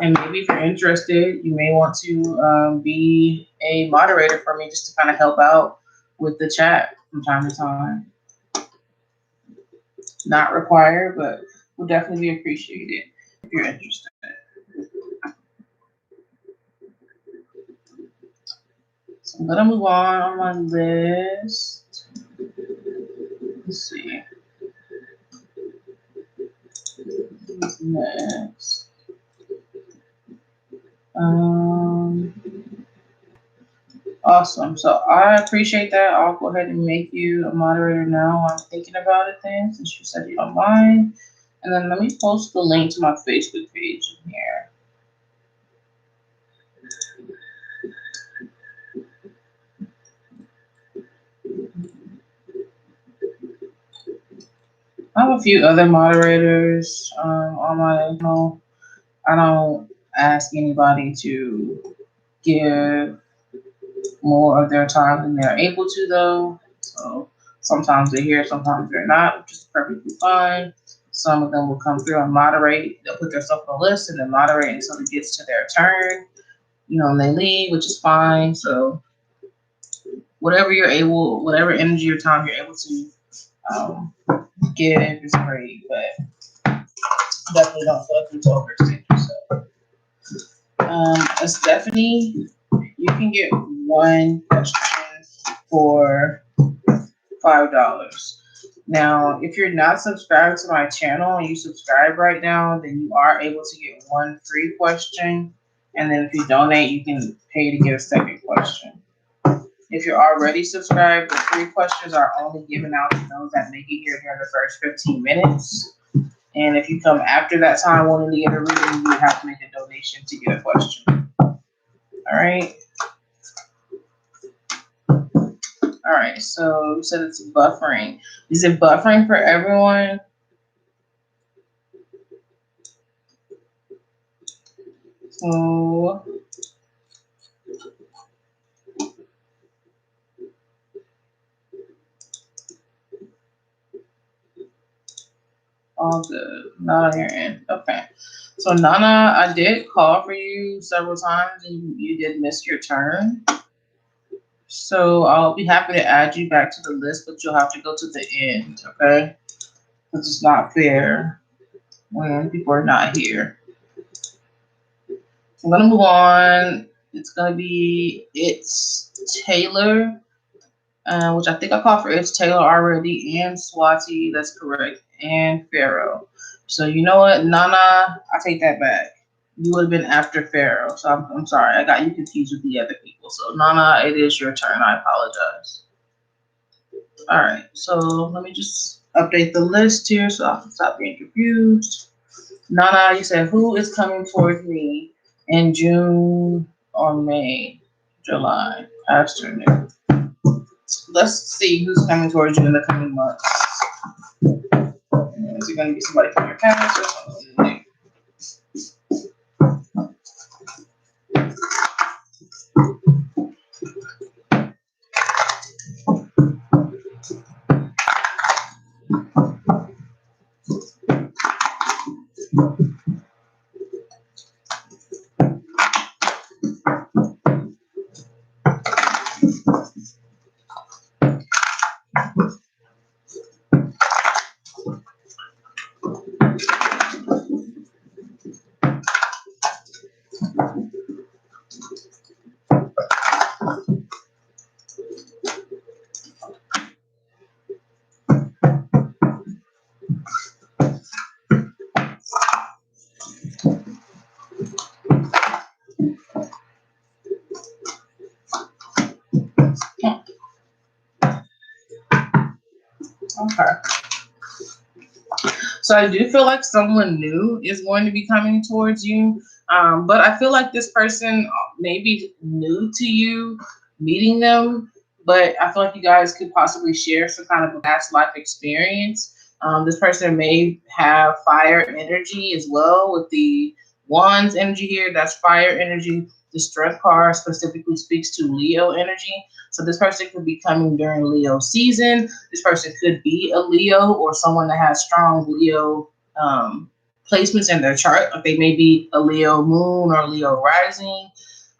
And maybe if you're interested, you may want to be a moderator for me just to kind of help out with the chat from time to time. Not required, but will definitely be appreciated if you're interested. So I'm gonna move on my list. Let's see. Next. Awesome. So I appreciate that. I'll go ahead and make you a moderator now. I'm thinking about it then, since you said you don't mind. And then let me post the link to my Facebook page in here. I have a few other moderators on my channel. I don't ask anybody to give more of their time than they're able to, though. So sometimes they're here, sometimes they're not, which is perfectly fine. Some of them will come through and moderate. They'll put themselves on the list and then moderate until it gets to their turn, and they leave, which is fine. So whatever you're able, whatever energy or time you're able to give is great, but definitely don't feel like you to overextend yourself. Stephanie, you can get one question for $5. Now, if you're not subscribed to my channel and you subscribe right now, then you are able to get one free question. And then if you donate, you can pay to get a second question. If you're already subscribed, the free questions are only given out to those that make it here during the first 15 minutes. And if you come after that time wanting to get a reading, you have to make a donation to get a question. All right. All right. So you said it's buffering. Is it buffering for everyone? So all good. Not on your end. Okay. So Nana, I did call for you several times and you did miss your turn. So I'll be happy to add you back to the list, but you'll have to go to the end, okay? Because it's not fair when people are not here. I'm gonna move on. It's gonna be Taylor, which I think I called for Taylor already, and Swati, that's correct, and Pharaoh. So you know what, Nana, I take that back. You would have been after Pharaoh, so I'm sorry, I got you confused with the other people. So Nana, it is your turn. I apologize. All right, so let me just update the list here so I can stop being confused. Nana, you said who is coming towards me in June or May, July, afternoon. Let's see who's coming towards you in the coming months. Is it going to be somebody from your past or something new? Okay. So I do feel like someone new is going to be coming towards you. But I feel like this person may be new to you, meeting them, but I feel like you guys could possibly share some kind of a past life experience. This person may have fire energy as well with the wands energy here. That's fire energy. The strength card specifically speaks to Leo energy. So this person could be coming during Leo season. This person could be a Leo or someone that has strong Leo placements in their chart. Like they may be a Leo moon or Leo rising,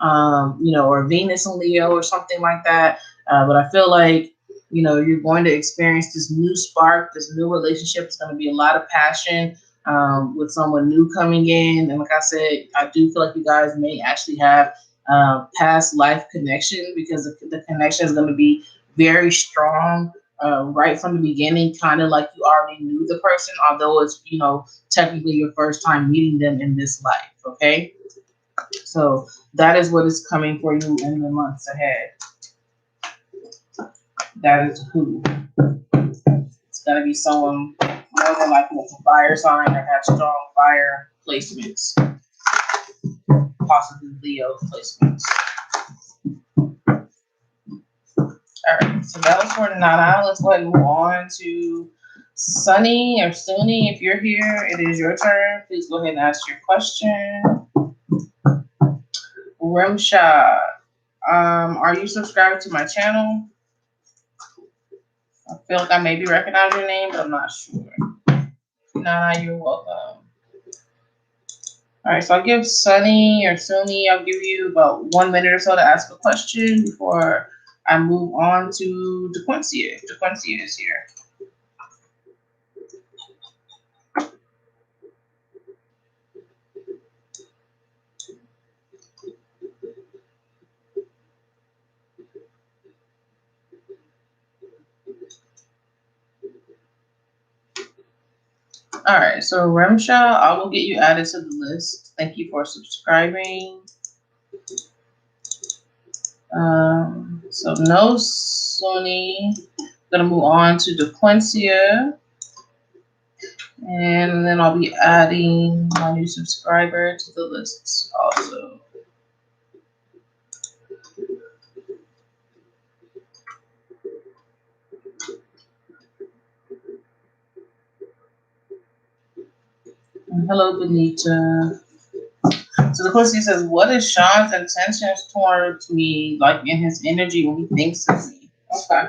or Venus in Leo or something like that. But I feel like, you're going to experience this new spark, this new relationship. It's going to be a lot of passion with someone new coming in. And like I said, I do feel like you guys may actually have past life connection because the connection is going to be very strong right from the beginning, kind of like you already knew the person, although it's, you know, technically your first time meeting them in this life, okay? So that is what is coming for you in the months ahead. That is who. It's going to be someone more than likely with a fire sign or have strong fire placements, possibly Leo placements. All right, so that was for the Nana. Let's go ahead and move on to Sunny or Suni. If you're here, it is your turn. Please go ahead and ask your question. Rimsha, are you subscribed to my channel? I feel like I maybe recognize your name, but I'm not sure. Nana, you're welcome. All right, so I'll give Sunny or Suni, I'll give you about 1 minute or so to ask a question before I move on to DeQuincia. DeQuincia is here. All right, so Remsha, I will get you added to the list. Thank you for subscribing. So no Sony. Gonna move on to DeQuincia, and then I'll be adding my new subscriber to the list also. And hello, Benita. So the question says, what is Sean's intentions towards me, like in his energy when he thinks of me? Okay.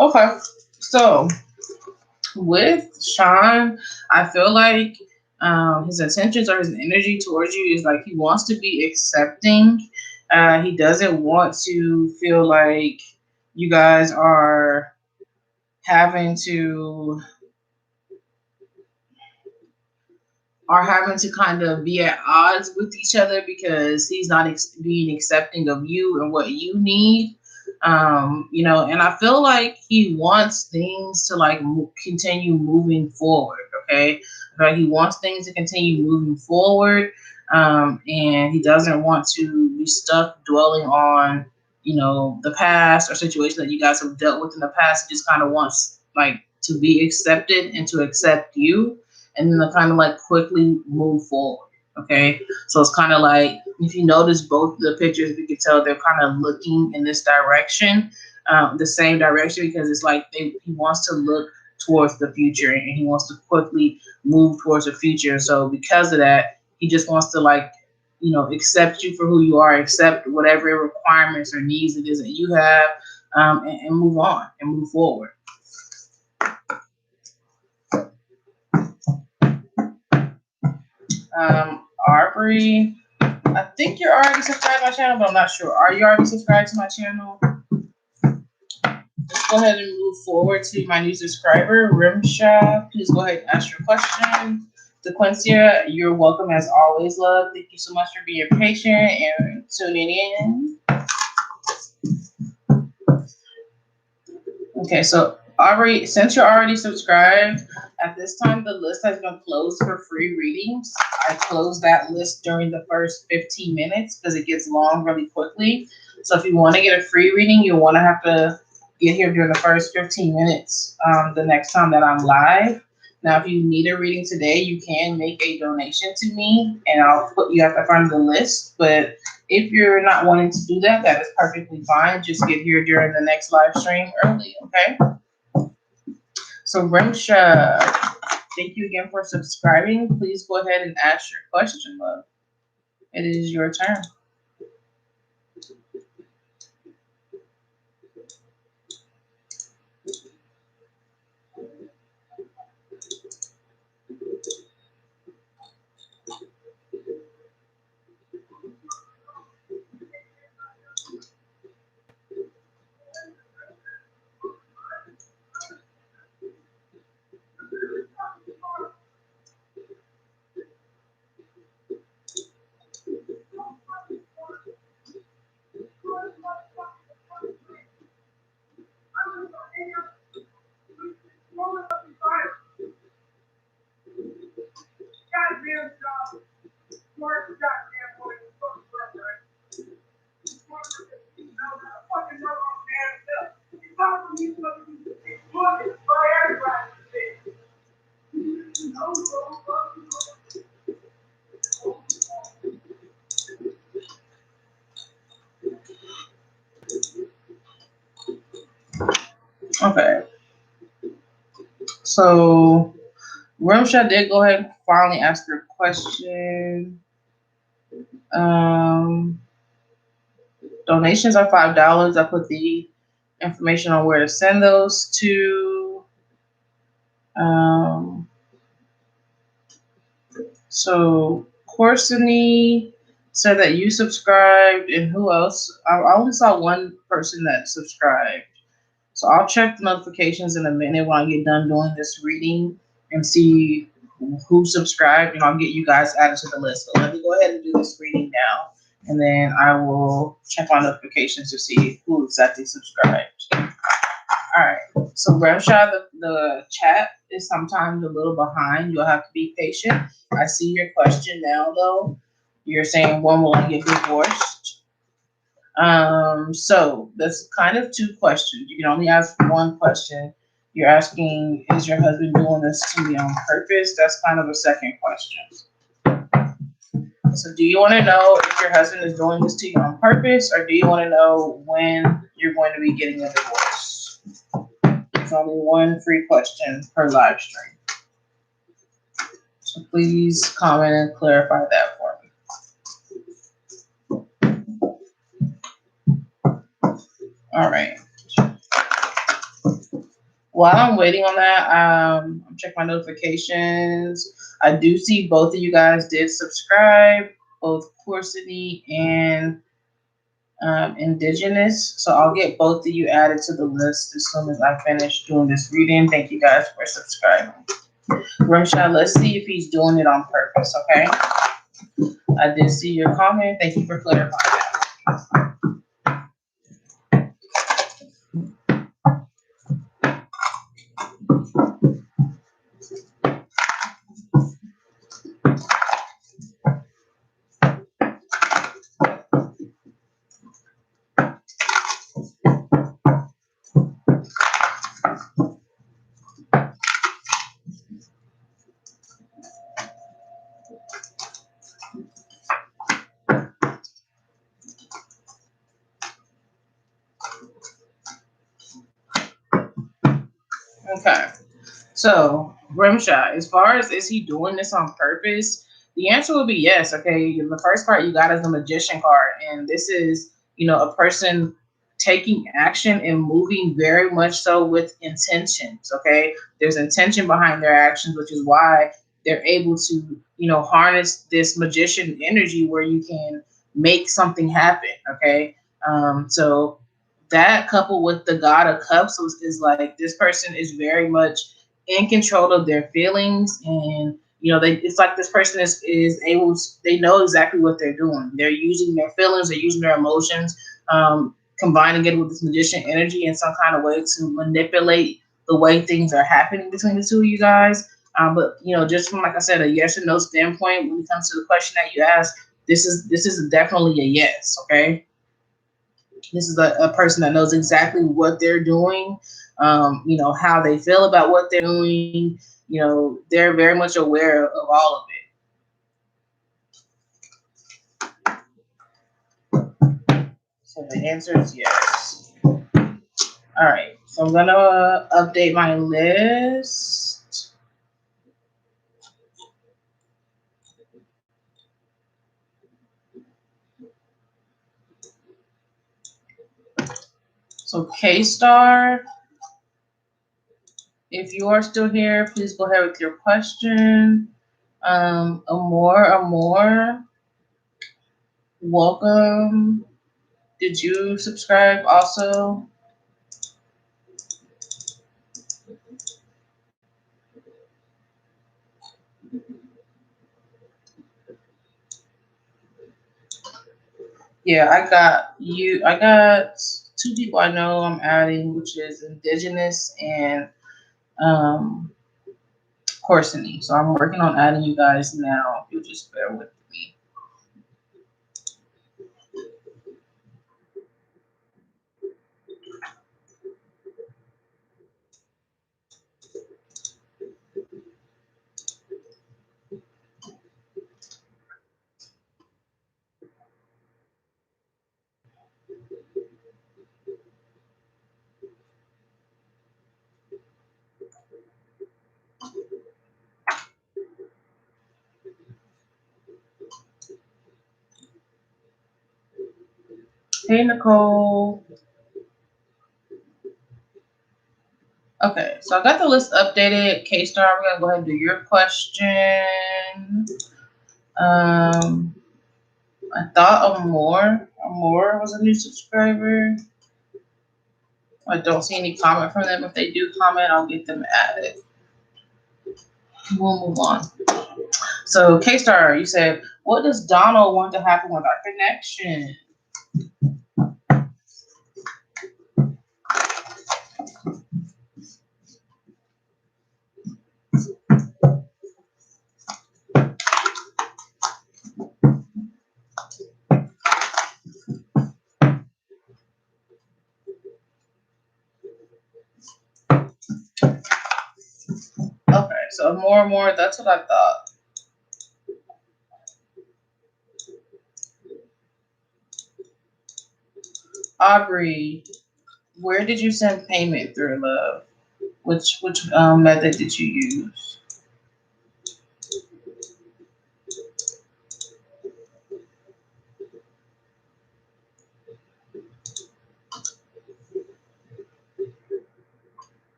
Okay. So with Sean, I feel like his intentions or his energy towards you is like he wants to be accepting. He doesn't want to feel like you guys are having to kind of be at odds with each other because he's not being accepting of you and what you need. You know, and I feel like he wants things to like continue moving forward. Okay, but he wants things to continue moving forward, and he doesn't want to be stuck dwelling on, you know, the past or situation that you guys have dealt with in the past. He just kind of wants like to be accepted and to accept you, and then to kind of like quickly move forward. Okay, so it's kind of like if you notice both the pictures, we can tell they're kind of looking in this direction, the same direction, because it's like he wants to look towards the future and he wants to quickly move towards the future. So because of that, he just wants to like, you know, accept you for who you are, accept whatever requirements or needs it is that you have, and move on and move forward. Aubrey, I think you're already subscribed to my channel, but I'm not sure. Are you already subscribed to my channel? Let's go ahead and move forward to my new subscriber, Rimsha. Please go ahead and ask your question. DeQuincia, you're welcome as always, love. Thank you so much for being patient and tuning in. Okay, so Aubrey, since you're already subscribed, at this time the list has been closed for free readings. I closed that list during the first 15 minutes because it gets long really quickly. So if you want to get a free reading, you'll want to have to get here during the first 15 minutes the next time that I'm live. Now, if you need a reading today, you can make a donation to me, and I'll put you at the front of the list. But if you're not wanting to do that, that is perfectly fine. Just get here during the next live stream early, okay? So, Rimsha, thank you again for subscribing. Please go ahead and ask your question, love. It is your turn. Okay. So, Rimsha did go ahead and finally ask her question. Donations are $5. I put the information on where to send those to. So Corsini said that you subscribed, and who else? I only saw one person that subscribed. So I'll check the notifications in a minute when I get done doing this reading and see who subscribed, and I'll get you guys added to the list. But let me go ahead and do this reading now, and then I will check my notifications to see who exactly subscribed. All right. So Ramsha, the chat is sometimes a little behind. You'll have to be patient. I see your question now, though. You're saying, when will I get divorced? So that's kind of two questions. You can only ask one question. You're asking, is your husband doing this to me on purpose? That's kind of a second question. So do you want to know if your husband is doing this to you on purpose, or do you want to know when you're going to be getting a divorce? There's only one free question per live stream. So please comment and clarify that for me. All right. While I'm waiting on that, I'm checking my notifications. I do see both of you guys did subscribe, both Corsini and Indigenous. So I'll get both of you added to the list as soon as I finish doing this reading. Thank you guys for subscribing. Rimsha, let's see if he's doing it on purpose, okay? I did see your comment. Thank you for clarifying that. Okay. So, Rimsha, as far as is he doing this on purpose, the answer would be yes. Okay. The first card you got is the Magician card. And this is, a person taking action and moving very much so with intentions. Okay. There's intention behind their actions, which is why they're able to, harness this magician energy where you can make something happen. Okay. So that coupled with the God of Cups is like this person is very much in control of their feelings, and it's like this person is able to, they know exactly what they're doing. They're using their feelings, they're using their emotions, combining it with this magician energy in some kind of way to manipulate the way things are happening between the two of you guys. But just from, like I said, a yes or no standpoint, when it comes to the question that you asked, this is definitely a yes. Okay. This is a person that knows exactly what they're doing, you know, how they feel about what they're doing. You know, they're very much aware of all of it. So the answer is yes. All right. So I'm going to update my list. So K-Star, if you are still here, please go ahead with your question. Amor, welcome. Did you subscribe also? Yeah, I got two people I know I'm adding, which is Indigenous and um Corsini. So I'm working on adding you guys now. If you just bear with me. Hey Nicole. Okay, so I got the list updated. K-Star, we're gonna go ahead and do your question. I thought Amor was a new subscriber. I don't see any comment from them. If they do comment, I'll get them added. We'll move on. So, K-Star, you said, what does Donald want to happen with our connection? Okay, so more and more, that's what I thought. Aubrey, where did you send payment through, love? Which method did you use?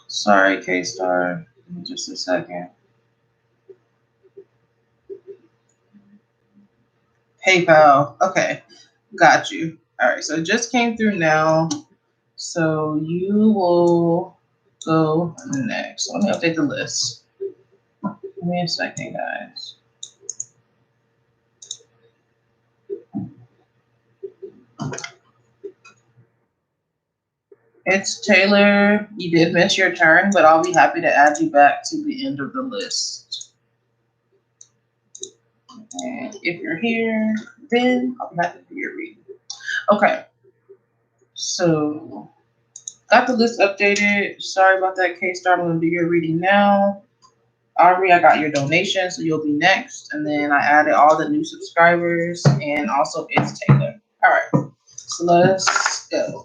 Sorry, K-Star. Just a second. PayPal. Okay, got you. All right, so it just came through now. So you will go next. Let me update the list. Give me a second, guys. It's Taylor. You did miss your turn, but I'll be happy to add you back to the end of the list. And if you're here, then I'll be happy to do your reading. Okay. So, got the list updated. Sorry about that, K-Star. I'm going to do your reading now. Aubrey, I got your donation, so you'll be next. And then I added all the new subscribers, and also it's Taylor. All right. So, let's go.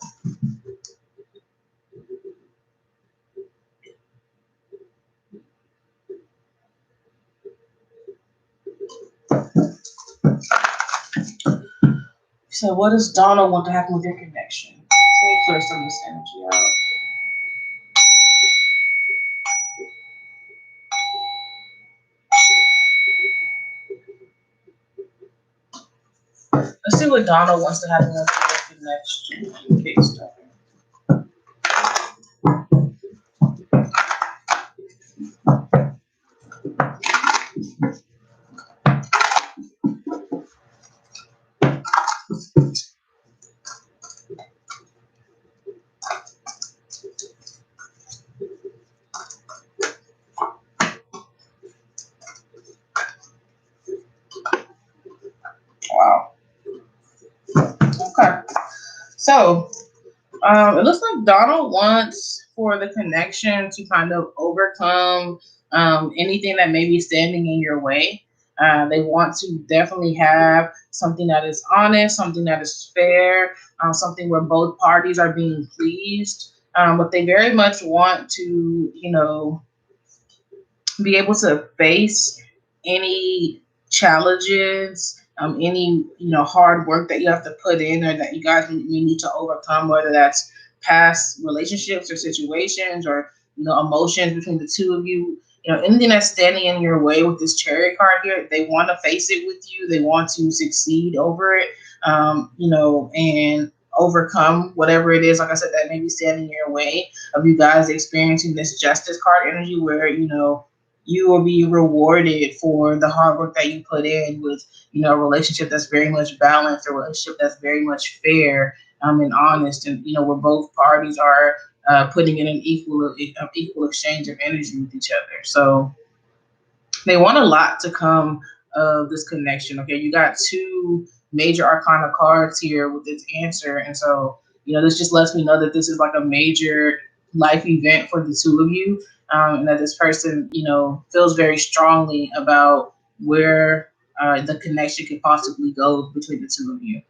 So, what does Donna want to happen with your connection? Let me clear some of this energy out. Let's see what Donna wants to happen with your connection in case stuff. Okay. So it looks like Donald wants for the connection to kind of overcome anything that may be standing in your way. They want to definitely have something that is honest, something that is fair, something where both parties are being pleased. But they very much want to, be able to face any challenges, any hard work that you have to put in or that you guys need to overcome, whether that's past relationships or situations or emotions between the two of you. Anything that's standing in your way with this Chariot card here, they want to face it with you. They want to succeed over it, and overcome whatever it is, like I said, that may be standing in your way of you guys experiencing this Justice card energy where, you will be rewarded for the hard work that you put in with, a relationship that's very much balanced, a relationship that's very much fair and honest, and where both parties are putting in an equal exchange of energy with each other. So they want a lot to come of this connection. Okay, you got two major arcana cards here with this answer, and so this just lets me know that this is like a major life event for the two of you, and that this person feels very strongly about where the connection could possibly go between the two of you.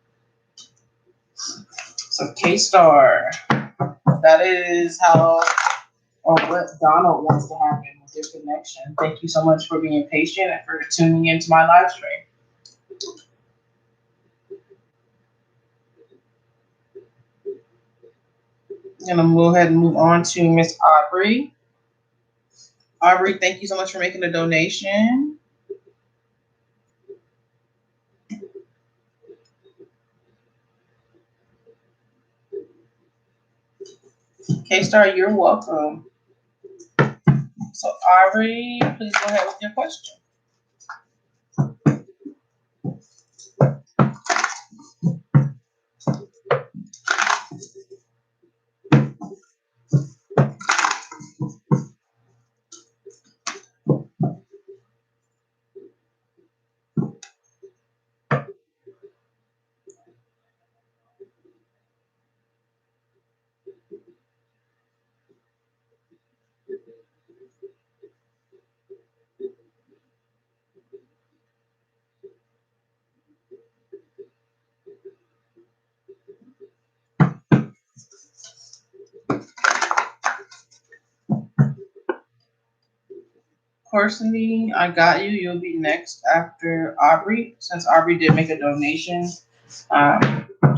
So K-Star, that is how or what Donald wants to happen with this connection. Thank you so much for being patient and for tuning into my live stream. And I'm going to go ahead and move on to Miss Aubrey. Aubrey, thank you so much for making a donation. K-Star, you're welcome. So Aubrey, please go ahead with your question. Courtney, I got you. You'll be next after Aubrey. Since Aubrey did make a donation,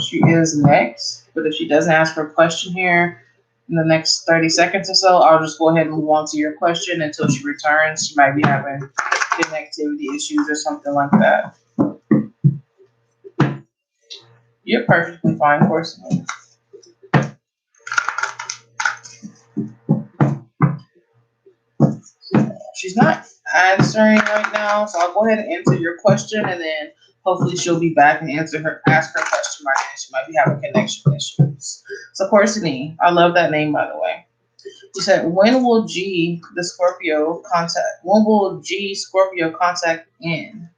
she is next. But if she doesn't ask for a question here in the next 30 seconds or so, I'll just go ahead and move on to your question until she returns. She might be having connectivity issues or something like that. You're perfectly fine, Courtney. She's not answering right now, so I'll go ahead and answer your question, and then hopefully she'll be back and ask her question by then. She might be having connection issues. So Courtney, I love that name, by the way. You said, when will G Scorpio contact in?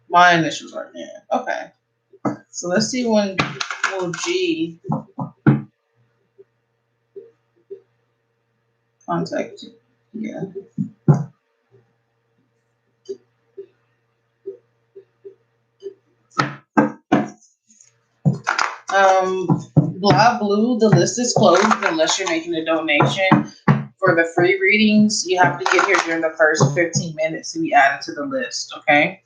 My initials are in. Okay. So let's see when will G contact you. Yeah. Blah Blue, the list is closed unless you're making a donation. For the free readings, you have to get here during the first 15 minutes to be added to the list, okay?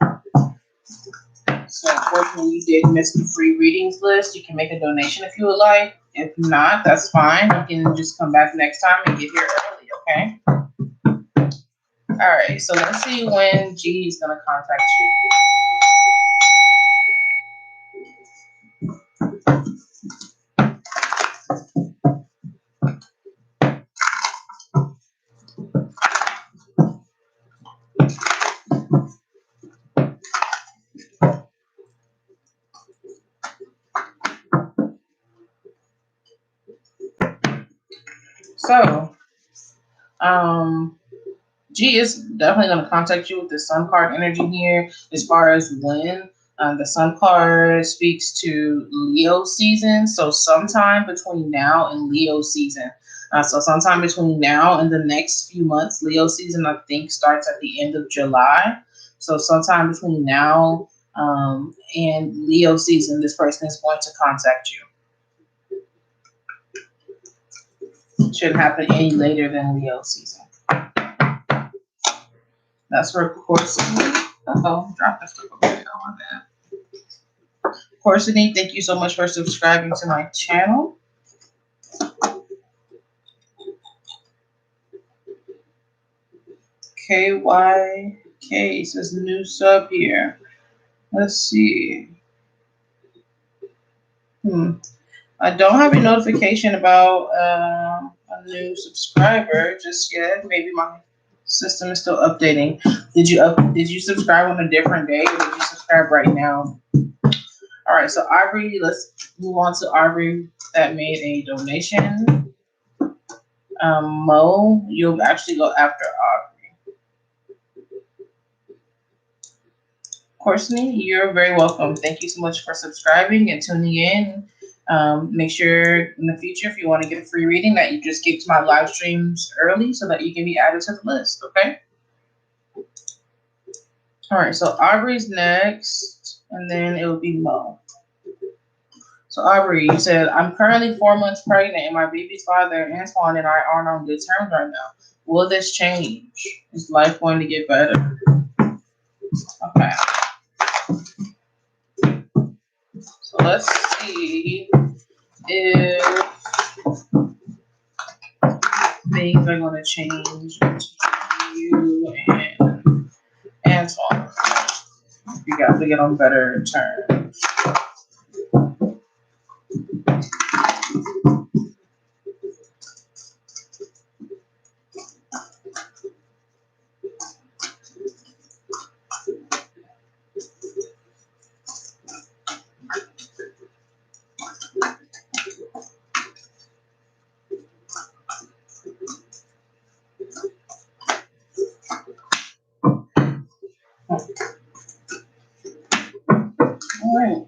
So unfortunately, you did miss the free readings list. You can make a donation if you would like. If not, that's fine. You can just come back next time and get here early, okay? All right, so let's see when G is going to contact you. So, G is definitely going to contact you with the Sun card energy here as far as when. The Sun card speaks to Leo season, so sometime between now and Leo season. So sometime between now and the next few months, Leo season I think starts at the end of July. So sometime between now and Leo season, this person is going to contact you. It shouldn't happen any later than Leo season. That's for Corsini. Oh, drop that stuff over there on that. Corsini, thank you so much for subscribing to my channel. KYK says new sub here. Let's see. I don't have a notification about a new subscriber just yet. Maybe my system is still updating. Did you subscribe on a different day, or did you subscribe right now? All right, so Aubrey, let's move on to Aubrey that made a donation. Mo, you'll actually go after Aubrey. Courtney, you're very welcome. Thank you so much for subscribing and tuning in. Make sure in the future, if you want to get a free reading, that you just get to my live streams early so that you can be added to the list, okay? All right, so Aubrey's next, and then it will be Mo. So Aubrey, you said, I'm currently 4 months pregnant, and my baby's father, Antoine, and I aren't on good terms right now. Will this change? Is life going to get better? Okay. So let's see if things are going to change between you and Antoine. You got to get on better terms. All right.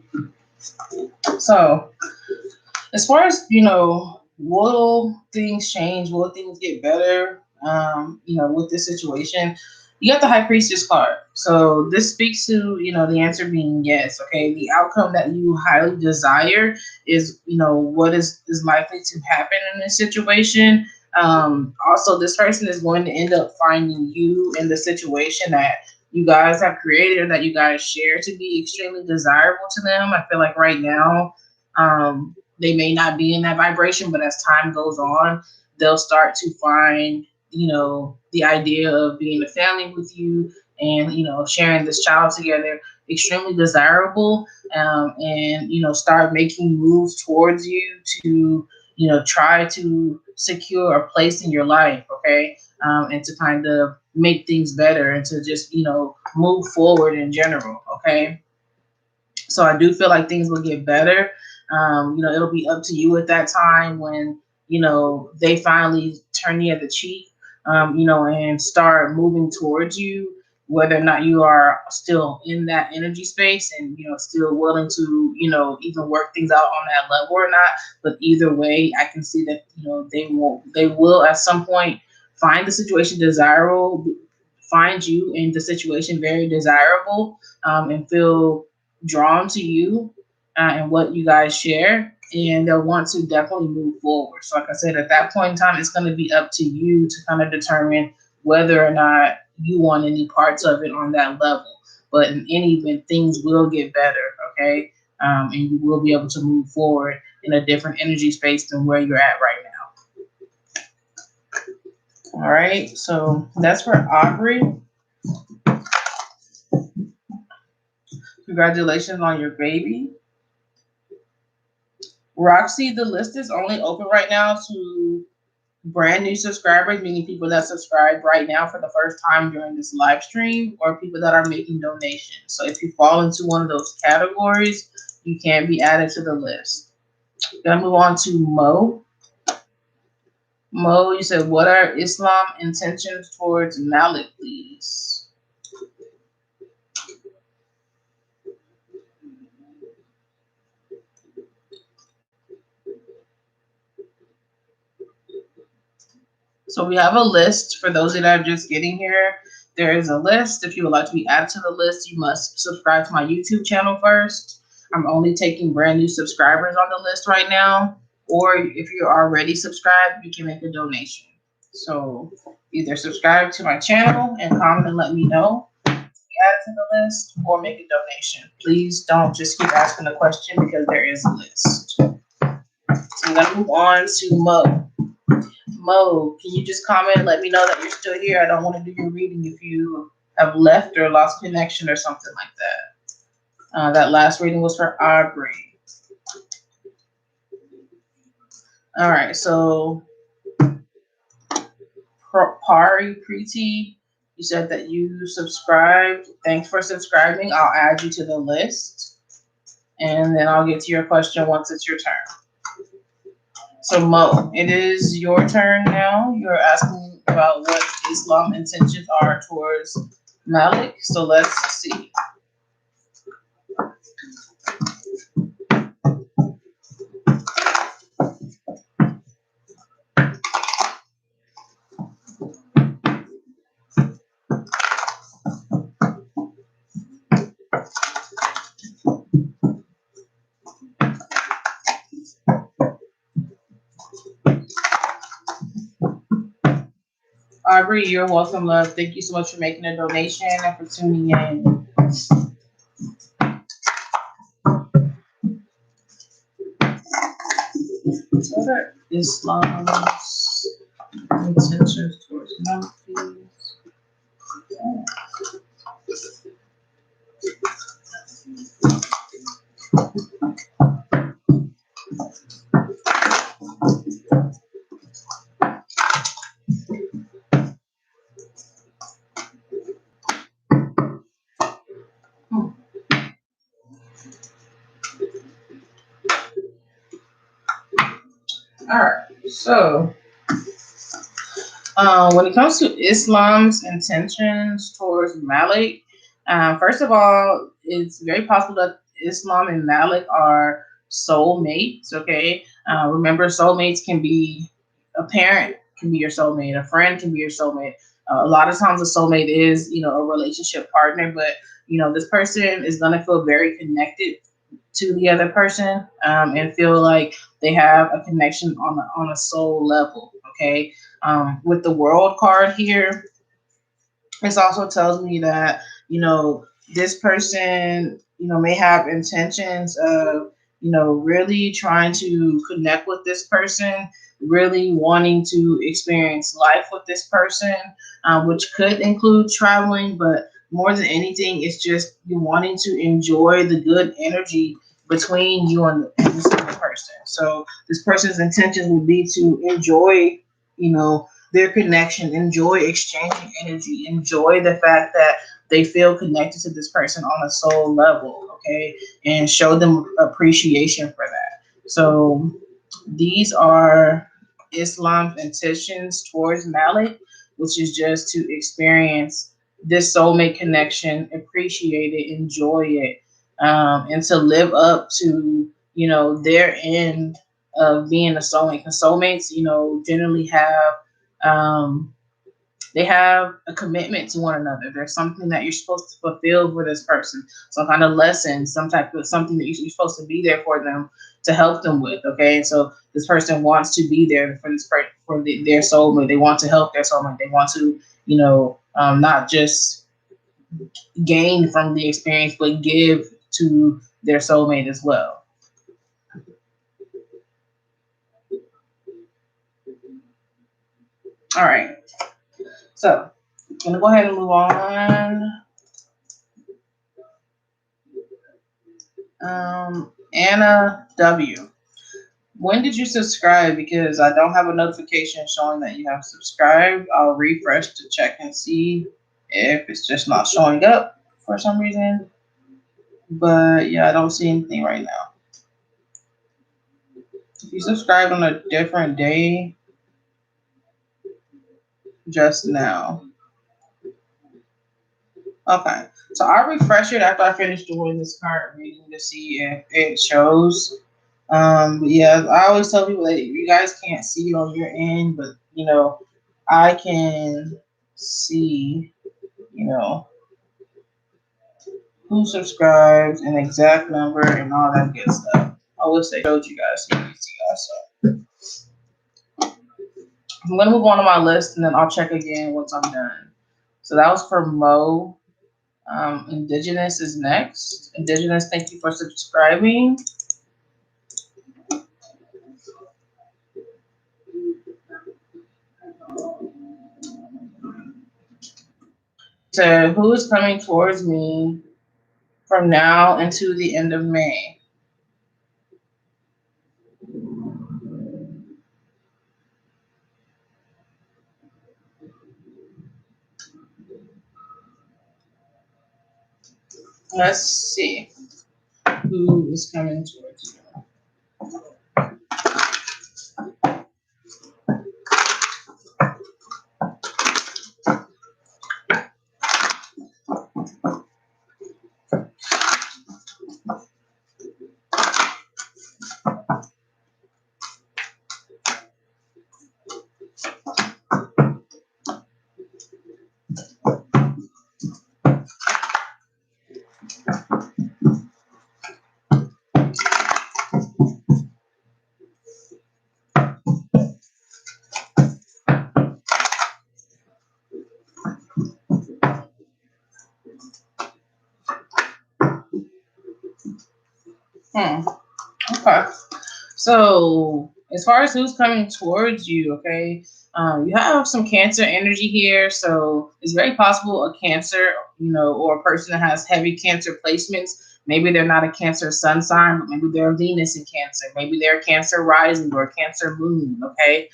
So, as far as, will things change? Will things get better? With this situation, you got the High Priestess card. So this speaks to, the answer being yes. Okay. The outcome that you highly desire is, what is likely to happen in this situation. Also, this person is going to end up finding you in the situation that you guys have created or that you guys share to be extremely desirable to them. I feel like right now, they may not be in that vibration, but as time goes on, they'll start to find, the idea of being a family with you and, sharing this child together extremely desirable, and, start making moves towards you to, try to secure a place in your life, okay? And to kind of make things better and to just, move forward in general, okay? So I do feel like things will get better. It'll be up to you at that time when, they finally turn the other cheek, and start moving towards you, whether or not you are still in that energy space and, still willing to, even work things out on that level or not. But either way, I can see that, they will at some point find the situation desirable, find you in the situation very desirable, and feel drawn to you and what you guys share, and they'll want to definitely move forward. So like I said, at that point in time, it's going to be up to you to kind of determine whether or not you want any parts of it on that level. But in any event, things will get better, okay? And you will be able to move forward in a different energy space than where you're at right now. All right, so that's for Aubrey. Congratulations on your baby. Roxy, the list is only open right now to brand new subscribers, meaning people that subscribe right now for the first time during this live stream, or people that are making donations. So if you fall into one of those categories, you can be added to the list. Gonna move on to Mo. Mo, you said, what are Islam intentions towards Malik, please? So we have a list for those that are just getting here. There is a list. If you would like to be added to the list, you must subscribe to my YouTube channel first. I'm only taking brand new subscribers on the list right now. Or if you're already subscribed, you can make a donation. So either subscribe to my channel and comment and let me know, add to the list, or make a donation. Please don't just keep asking the question because there is a list. So I'm gonna move on to Mo. Mo, can you just comment and let me know that you're still here? I don't want to do your reading if you have left or lost connection or something like that. That last reading was for Aubrey. All right, so Pari Preeti, you said that you subscribed. Thanks for subscribing. I'll add you to the list, and then I'll get to your question once it's your turn. So Mo, it is your turn now. You're asking about what Islam intentions are towards Malik. So let's see. Aubrey, you're welcome, love. Thank you so much for making a donation and for tuning in. What are Islam's intentions towards Malik? All right, so when it comes to Islam's intentions towards Malik, first of all, it's very possible that Islam and Malik are soulmates. Okay, remember, soulmates can be a parent, can be your soulmate, a friend can be your soulmate. A lot of times, a soulmate is, a relationship partner, but this person is gonna feel very connected to the other person, and feel like they have a connection on a soul level. Okay, with the world card here, this also tells me that this person may have intentions of really trying to connect with this person, really wanting to experience life with this person, which could include traveling, but more than anything, it's just you wanting to enjoy the good energy between you and this other person. So this person's intentions would be to enjoy, their connection, enjoy exchanging energy, enjoy the fact that they feel connected to this person on a soul level, okay, and show them appreciation for that. So these are Islam's intentions towards Malik, which is just to experience this soulmate connection, appreciate it, enjoy it, and to live up to their end of being a soulmate. Because soulmates, generally have they have a commitment to one another. There's something that you're supposed to fulfill for this person, some kind of lesson, some type of something that you're supposed to be there for them to help them with. Okay, so this person wants to be there for this their soulmate. They want to help their soulmate. They want to, not just gain from the experience, but give to their soulmate as well. All right. So I'm gonna go ahead and move on. Anna W. When did you subscribe? Because I don't have a notification showing that you have subscribed. I'll refresh to check and see if it's just not showing up for some reason. But yeah, I don't see anything right now. If you subscribe on a different day, just now. Okay, so I'll refresh it after I finish doing this current reading to see if it shows. But yeah, I always tell people that you guys can't see it on your end, but I can see, you know, who subscribes, an exact number, and all that good stuff. I wish they showed you guys so you can see also. I'm gonna move on to my list and then I'll check again once I'm done. So that was for Mo. Indigenous is next. Indigenous, thank you for subscribing. So who is coming towards me from now into the end of May? Let's see who is coming towards you. Okay. So as far as who's coming towards you, okay, you have some Cancer energy here. So it's very possible a Cancer, or a person that has heavy Cancer placements. Maybe they're not a Cancer sun sign, but maybe they're a Venus in Cancer. Maybe they're a Cancer rising or a Cancer moon, okay?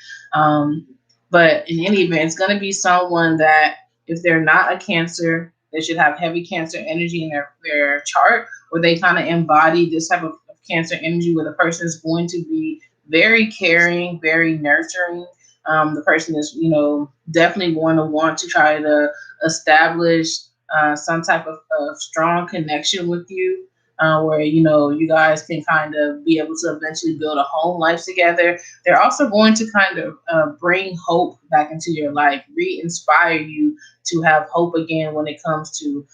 But in any event, it's going to be someone that if they're not a Cancer, they should have heavy Cancer energy in their chart, or they kind of embody this type of Cancer energy where the person is going to be very caring, very nurturing. The person is, definitely going to want to try to establish some type of strong connection with you, where, you guys can kind of be able to eventually build a home life together. They're also going to kind of bring hope back into your life, re-inspire you to have hope again when it comes to,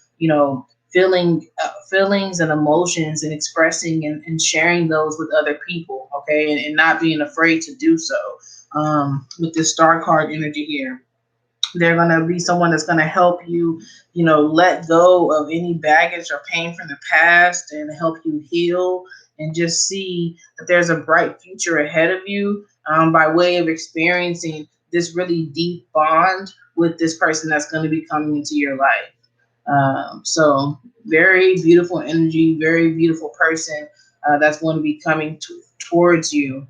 feelings and emotions and expressing and sharing those with other people, okay, and not being afraid to do so. With this star card energy here, they're going to be someone that's going to help you, let go of any baggage or pain from the past and help you heal and just see that there's a bright future ahead of you, by way of experiencing this really deep bond with this person that's going to be coming into your life. So very beautiful energy, very beautiful person that's going to be coming towards you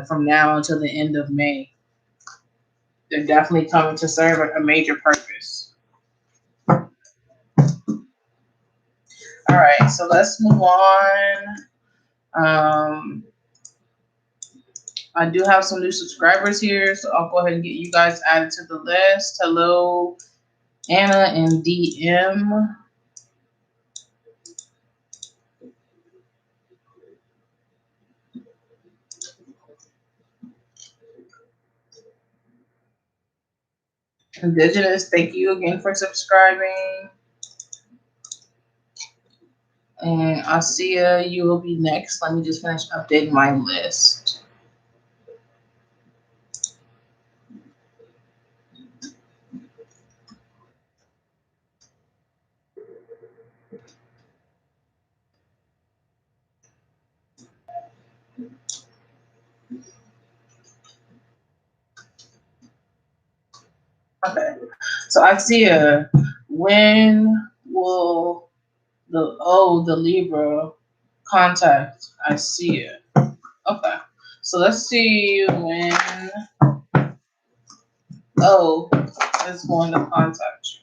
from now until the end of May. They're definitely coming to serve a major purpose. All right, so let's move on. I do have some new subscribers here, so I'll go ahead and get you guys added to the list. Hello, Anna and DM. Indigenous, thank you again for subscribing. And Asia, you will be next. Let me just finish updating my list. Okay. So Asia, when will the Libra contact Asia? Okay. So let's see when is going to contact you.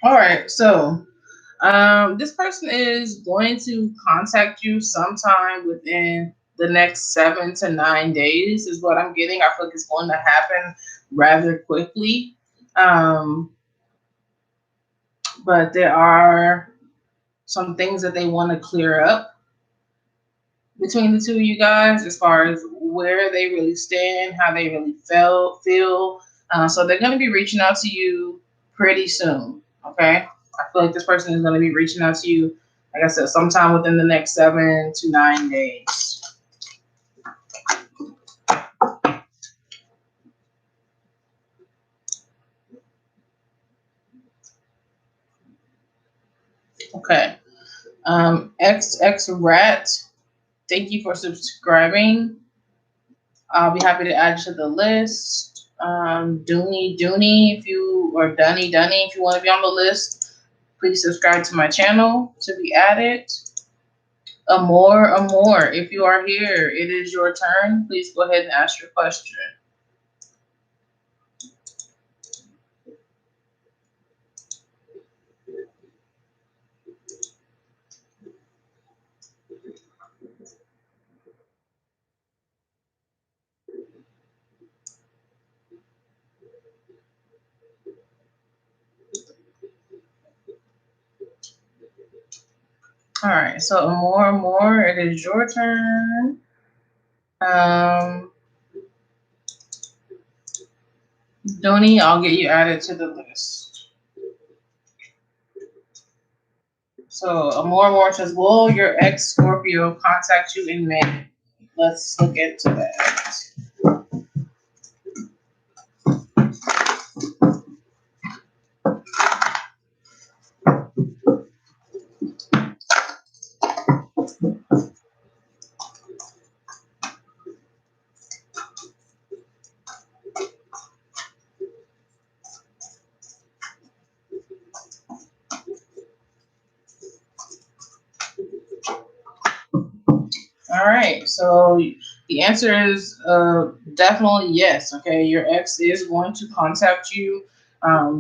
All right, so this person is going to contact you sometime within the next 7 to 9 days, is what I'm getting. I feel like it's going to happen rather quickly. Um, but there are some things that they want to clear up between the two of you guys as far as where they really stand, how they really feel. So they're going to be reaching out to you pretty soon. Okay. I feel like this person is going to be reaching out to you, like I said, sometime within the next 7 to 9 days. Okay. XX Rat, thank you for subscribing. I'll be happy to add you to the list. Dooney, if you, or Dunny, if you want to be on the list, please subscribe to my channel to be added. Amor, if you are here, it is your turn. Please go ahead and ask your question. All right, so Amor, it is your turn. Donnie, I'll get you added to the list. So Amor says, will your ex Scorpio contact you in May? Let's look into that. All right, so the answer is definitely yes. Okay, your ex is going to contact you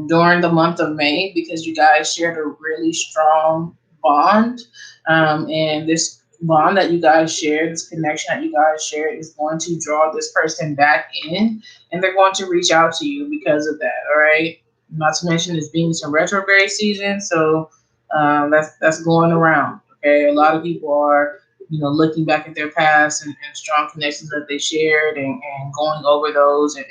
during the month of May because you guys shared a really strong bond, and this bond that you guys shared, this connection that you guys shared, is going to draw this person back in, and they're going to reach out to you because of that. All right, not to mention it's being some retrograde season, so that's going around. Okay, a lot of people are looking back at their past and strong connections that they shared and going over those and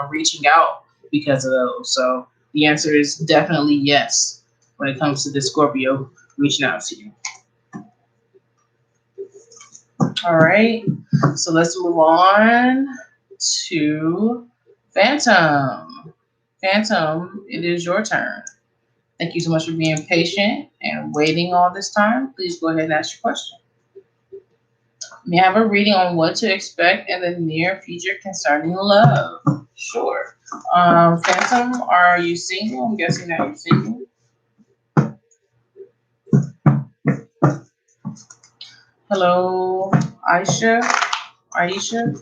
reaching out because of those. So the answer is definitely yes when it comes to the Scorpio reaching out to you. All right. So let's move on to Phantom. Phantom, it is your turn. Thank you so much for being patient and waiting all this time. Please go ahead and ask your question. May I have a reading on what to expect in the near future concerning love? Sure. Phantom, are you single? I'm guessing that you're single. Hello, Aisha. Aisha.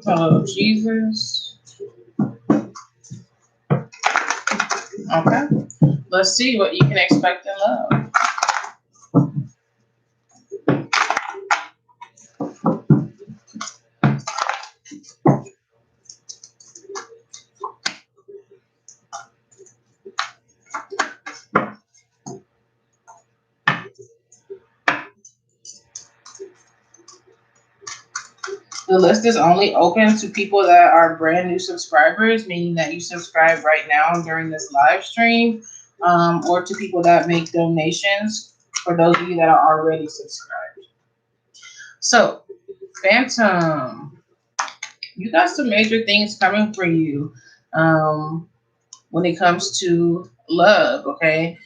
Hello, Jesus. Okay. Let's see what you can expect in love. The list is only open to people that are brand new subscribers, meaning that you subscribe right now during this live stream, or to people that make donations for those of you that are already subscribed. So, Phantom, you got some major things coming for you when it comes to love, okay?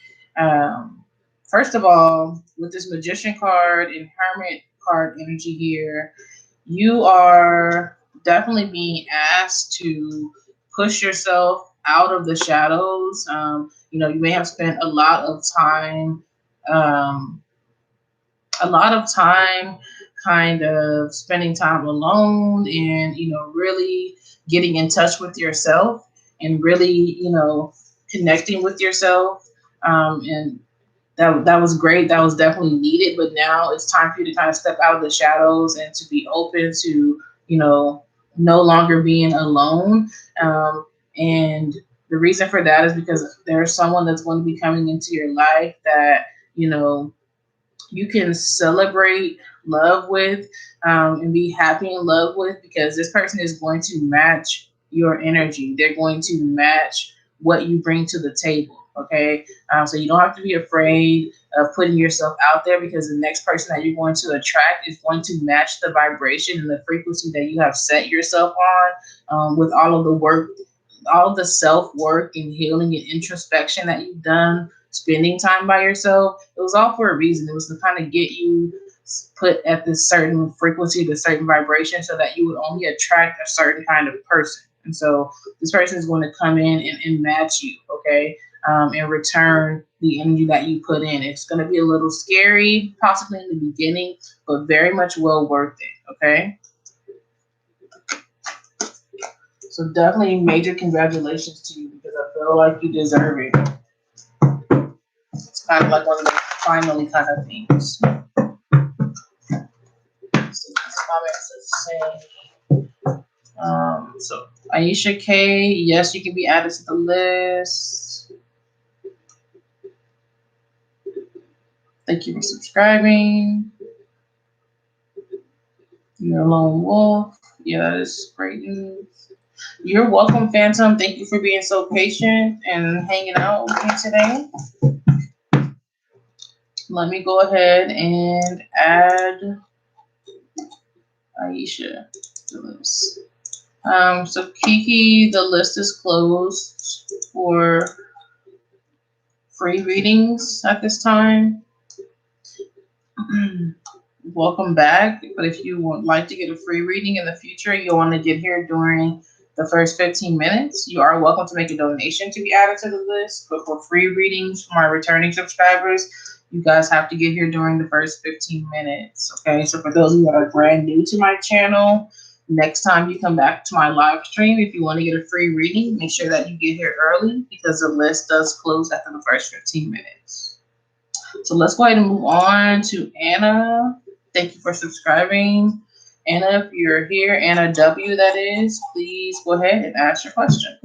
First of all, with this Magician card and Hermit card energy here, you are definitely being asked to push yourself out of the shadows. You may have spent a lot of time um, kind of spending time alone and, really getting in touch with yourself and really, connecting with yourself. And that was great. That was definitely needed. But now it's time for you to kind of step out of the shadows and to be open to, no longer being alone. And the reason for that is because there's someone that's going to be coming into your life that, you can celebrate love with, and be happy in love with, because this person is going to match your energy. They're going to match what you bring to the table. Okay. So you don't have to be afraid of putting yourself out there, because the next person that you're going to attract is going to match the vibration and the frequency that you have set yourself on, with all of the work, all the self-work and healing and introspection that you've done, spending time by yourself. It was all for a reason. It was to kind of get you put at this certain frequency, this certain vibration, so that you would only attract a certain kind of person. And so this person is going to come in and match you, okay, and return the energy that you put in. It's going to be a little scary, possibly in the beginning, but very much well worth it, okay? So definitely major congratulations to you, because I feel like you deserve it. It's kind of like one of the finally kind of things. So Aisha K, yes, you can be added to the list. Thank you for subscribing. You're a lone wolf. Yeah, that is great news. You're welcome, Phantom. Thank you for being so patient and hanging out with me today. Let me go ahead and add Aisha to the list. So Kiki, the list is closed for free readings at this time. Welcome back. But if you would like to get a free reading in the future, you'll want to get here during the first 15 minutes. You are welcome to make a donation to be added to the list. But for free readings from our returning subscribers, you guys have to get here during the first 15 minutes. Okay, so for those of you that are brand new to my channel, next time you come back to my live stream, if you want to get a free reading, make sure that you get here early, because the list does close after the first 15 minutes. So let's go ahead and move on to Anna. Thank you for subscribing. Anna, if you're here, Anna W, that is, please go ahead and ask your question.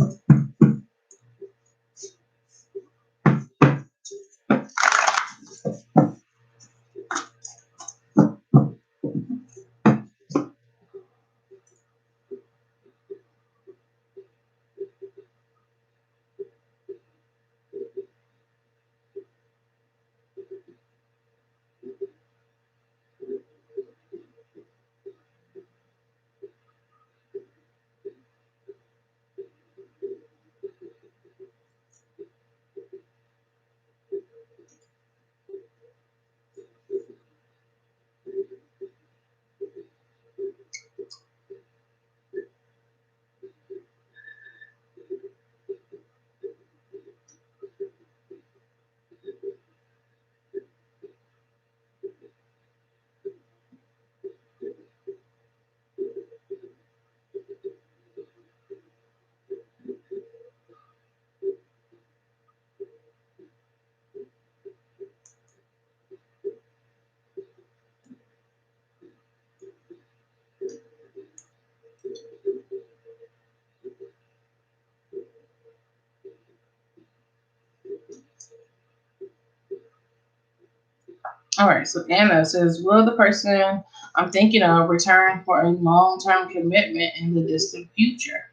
All right, so Anna says, will the person I'm thinking of return for a long-term commitment in the distant future?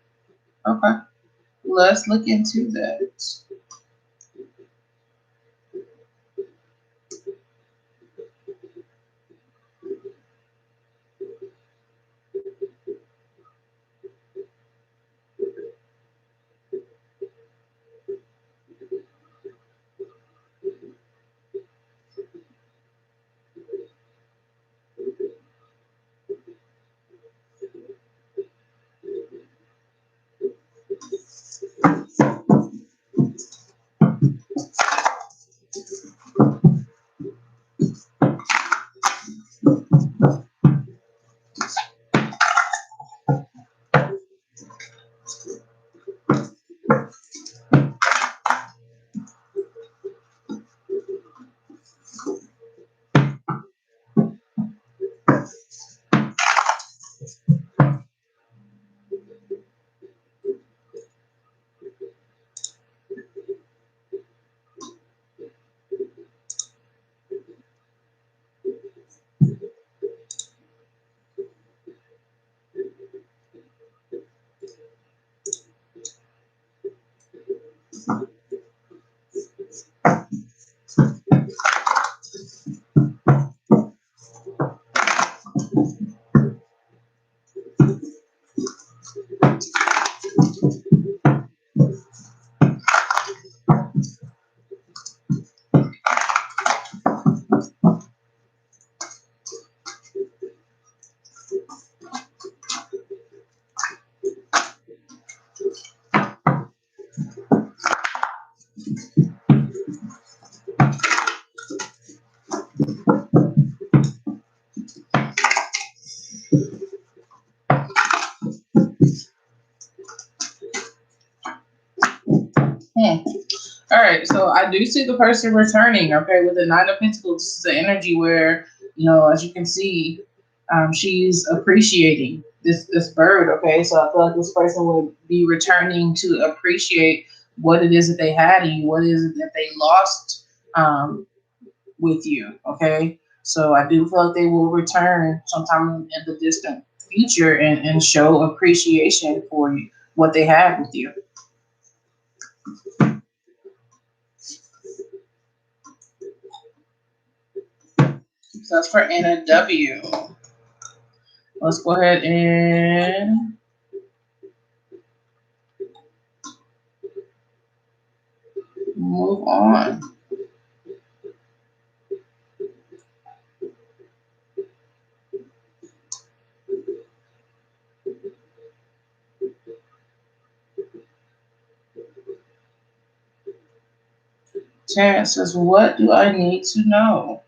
Okay, let's look into that. All right, so I do see the person returning. Okay, with the Nine of Pentacles, this is the energy where, you know, as you can see, she's appreciating this bird. Okay, so I feel like this person would be returning to appreciate what it is that they had and what it is that they lost with you. Okay, so I do feel like they will return sometime in the distant future and show appreciation for you, what they had with you. So that's for Anna W. Let's go ahead and move on. Terrence says, what do I need to know?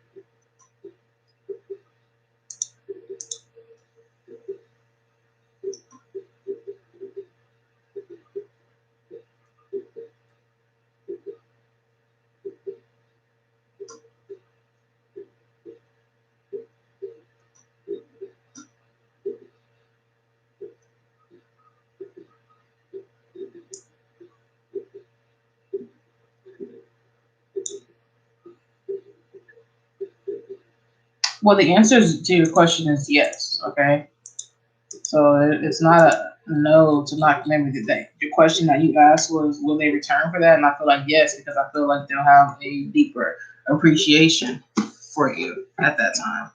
Well, the answer to your question is yes, okay? So it's not a no to not remember that. Your question that you asked was, will they return for that? And I feel like yes, because I feel like they'll have a deeper appreciation for you at that time.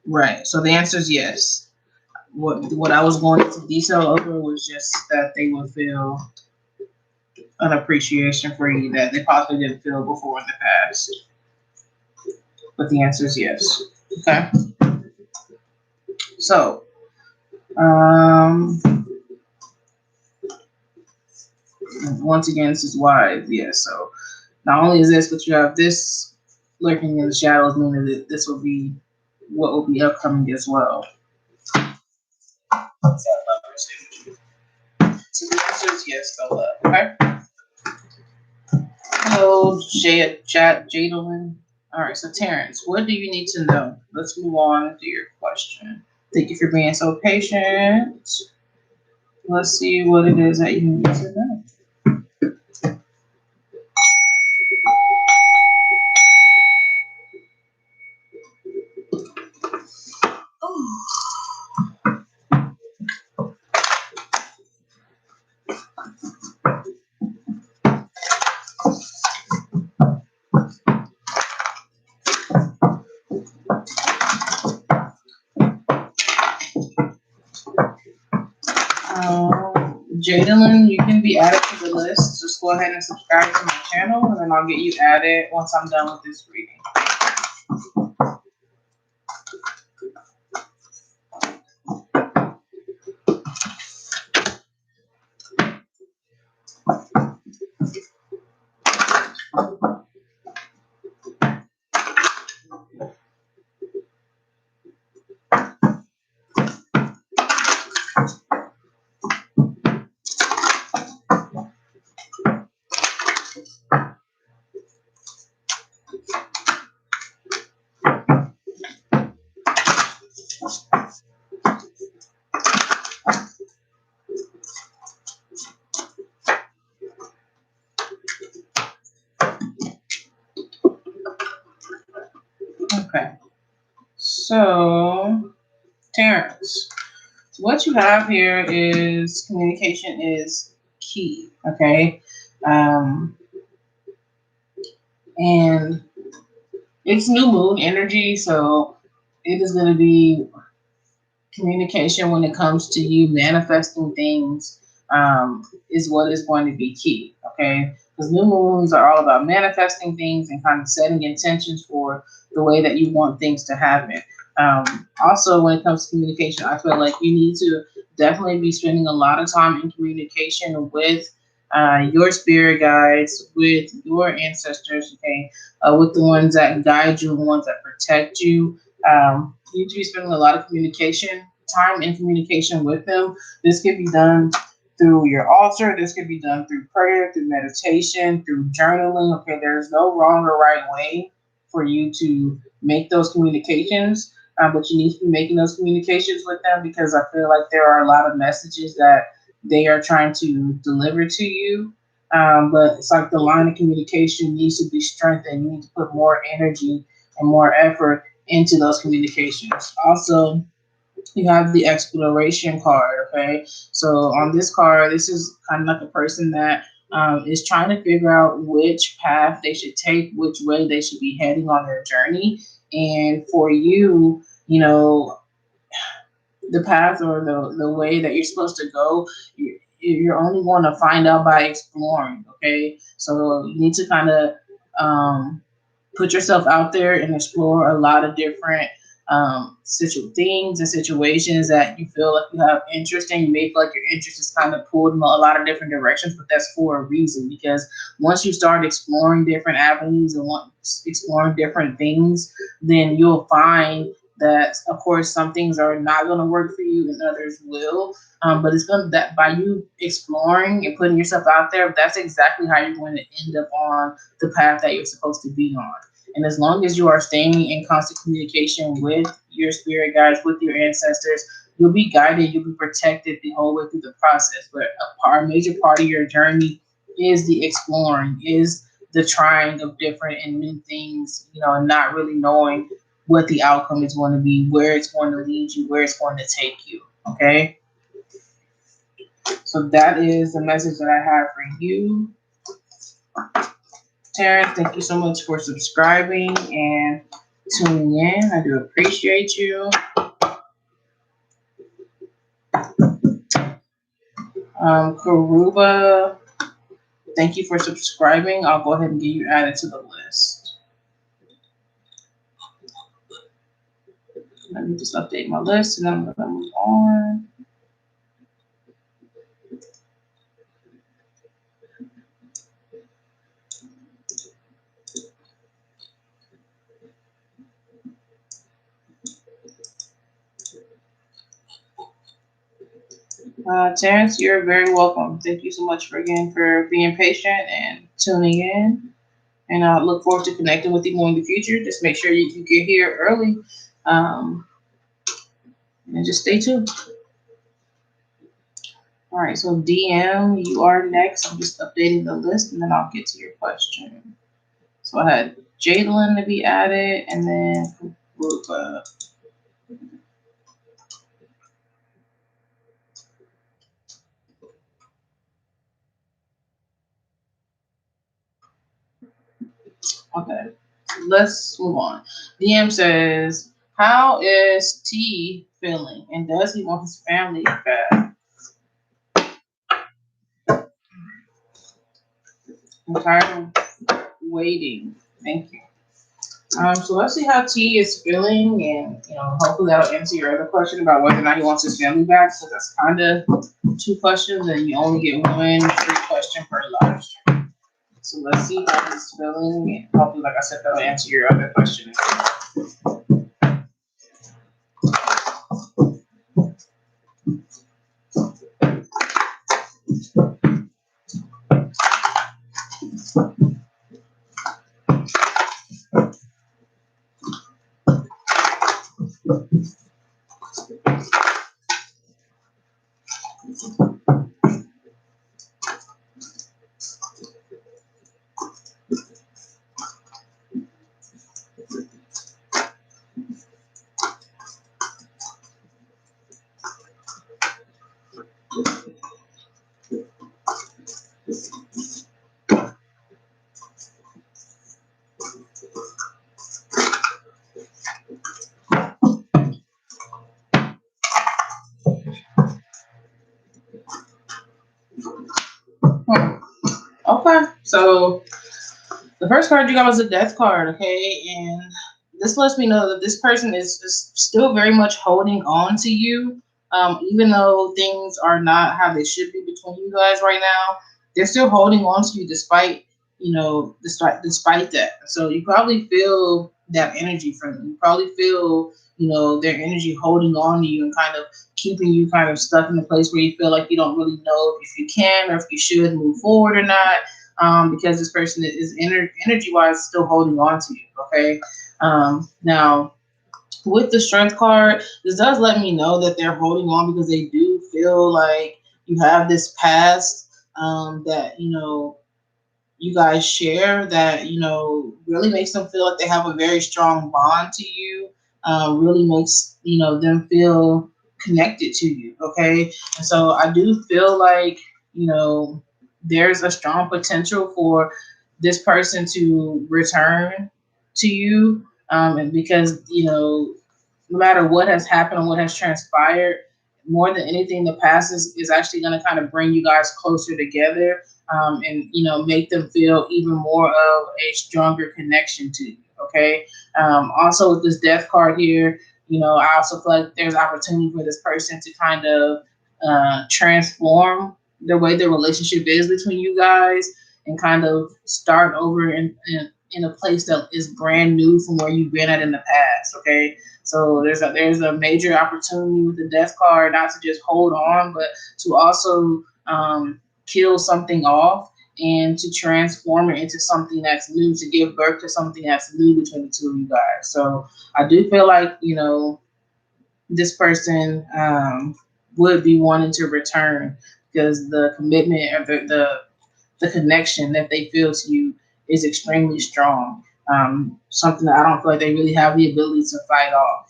Right. So the answer is yes. What I was going into detail over was just that they would feel an appreciation for you that they possibly didn't feel before in the past. But the answer is yes. Okay. So, once again, this is why, yes. So, not only is this, but you have this lurking in the shadows, meaning that this will be what will be upcoming as well. So the answer is yes, though, love. Okay. Hello, Jadalyn. All right, so Terrence, what do you need to know? Let's move on to your question. Thank you for being so patient. Let's see what it is that you need to know. Jadalyn, you can be added to the list. Just go ahead and subscribe to my channel, and then I'll get you added once I'm done with this reading. Okay. So, Terrence, what you have here is communication is key. Okay. And it's new moon energy, so it is going to be communication when it comes to you manifesting things, is what is going to be key. Okay, because new moons are all about manifesting things and kind of setting intentions for the way that you want things to happen. Also, when it comes to communication, I feel like you need to definitely be spending a lot of time in communication with your spirit guides, with your ancestors, okay, with the ones that guide you, the ones that protect you. You need to be spending a lot of communication time in communication with them. This could be done through your altar. This could be done through prayer, through meditation, through journaling. Okay, there's no wrong or right way for you to make those communications, but you need to be making those communications with them because I feel like there are a lot of messages that they are trying to deliver to you. But it's like the line of communication needs to be strengthened. You need to put more energy and more effort into those communications. Also, you have the exploration card. Okay, so on this card, this is kind of like a person that is trying to figure out which path they should take, which way they should be heading on their journey. And for you, you know, the path or the way that you're supposed to go, you're only going to find out by exploring. Okay, so you need to kind of um, put yourself out there and explore a lot of different things and situations that you feel like you have interest in. You may feel like your interest is kind of pulled in a lot of different directions, but that's for a reason. Because once you start exploring different avenues and exploring different things, then you'll find that, of course, some things are not going to work for you and others will. But it's going to, that by you exploring and putting yourself out there, that's exactly how you're going to end up on the path that you're supposed to be on. And as long as you are staying in constant communication with your spirit guides, with your ancestors, you'll be guided, you'll be protected the whole way through the process. But a major part of your journey is the exploring, is the trying of different and new things, you know, and not really knowing what the outcome is going to be, where it's going to lead you, where it's going to take you. Okay. So that is the message that I have for you, Terrence. Thank you so much for subscribing and tuning in. I do appreciate you. Karuba, thank you for subscribing. I'll go ahead and get you added to the list. Let me just update my list and then I'm going to move on. Terrence, you're very welcome. Thank you so much for being patient and tuning in. And I look forward to connecting with you more in the future. Just make sure you get here early, um, and just stay tuned. All right, so DM, you are next. I'm just updating the list, and then I'll get to your question. So I had Jadlyn to be added, and then Rupa. Okay, let's move on. DM says, "How is T feeling, and does he want his family back?" I'm tired of waiting. Thank you. So let's see how T is feeling, and hopefully that'll answer your other question about whether or not he wants his family back. So that's kind of two questions, and you only get one free question per live stream. So let's see how he's feeling, and hopefully, like I said, that'll answer your other question. Okay, so the first card you got was a death card, okay? And this lets me know that this person is still very much holding on to you. Even though things are not how they should be between you guys right now, they're still holding on to you despite, despite that. So you probably feel that energy from them. You probably feel, their energy holding on to you and kind of keeping you kind of stuck in a place where you feel like you don't really know if you can or if you should move forward or not, because this person is energy wise still holding on to you. Okay. Now, with the strength card, this does let me know that they're holding on because they do feel like you have this past, that you guys share that really makes them feel like they have a very strong bond to you. Really makes them feel connected to you. Okay, and so I do feel like there's a strong potential for this person to return to you, and because no matter what has happened and what has transpired, more than anything, the past is actually going to kind of bring you guys closer together, and make them feel even more of a stronger connection to you. Okay. Also with this death card here, I also feel like there's opportunity for this person to kind of transform the way the relationship is between you guys and kind of start over in a place that is brand new from where you've been at in the past. Okay. So there's a major opportunity with the death card, not to just hold on, but to also kill something off and to transform it into something that's new, to give birth to something that's new between the two of you guys. So I do feel like this person would be wanting to return because the commitment or the connection that they feel to you is extremely strong. Something that I don't feel like they really have the ability to fight off.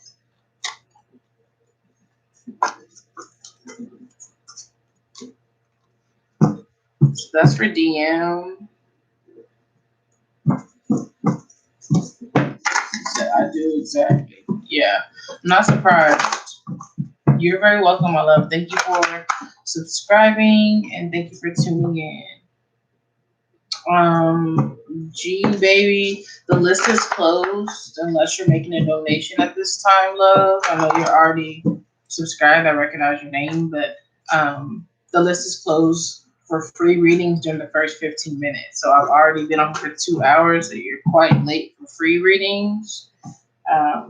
So that's for DM. I do exactly. Yeah, I'm not surprised. You're very welcome, my love. Thank you for subscribing and thank you for tuning in. G baby, the list is closed unless you're making a donation at this time, love. I know you're already subscribed. I recognize your name, but the list is closed for free readings during the first 15 minutes. So I've already been on for 2 hours, so you're quite late for free readings.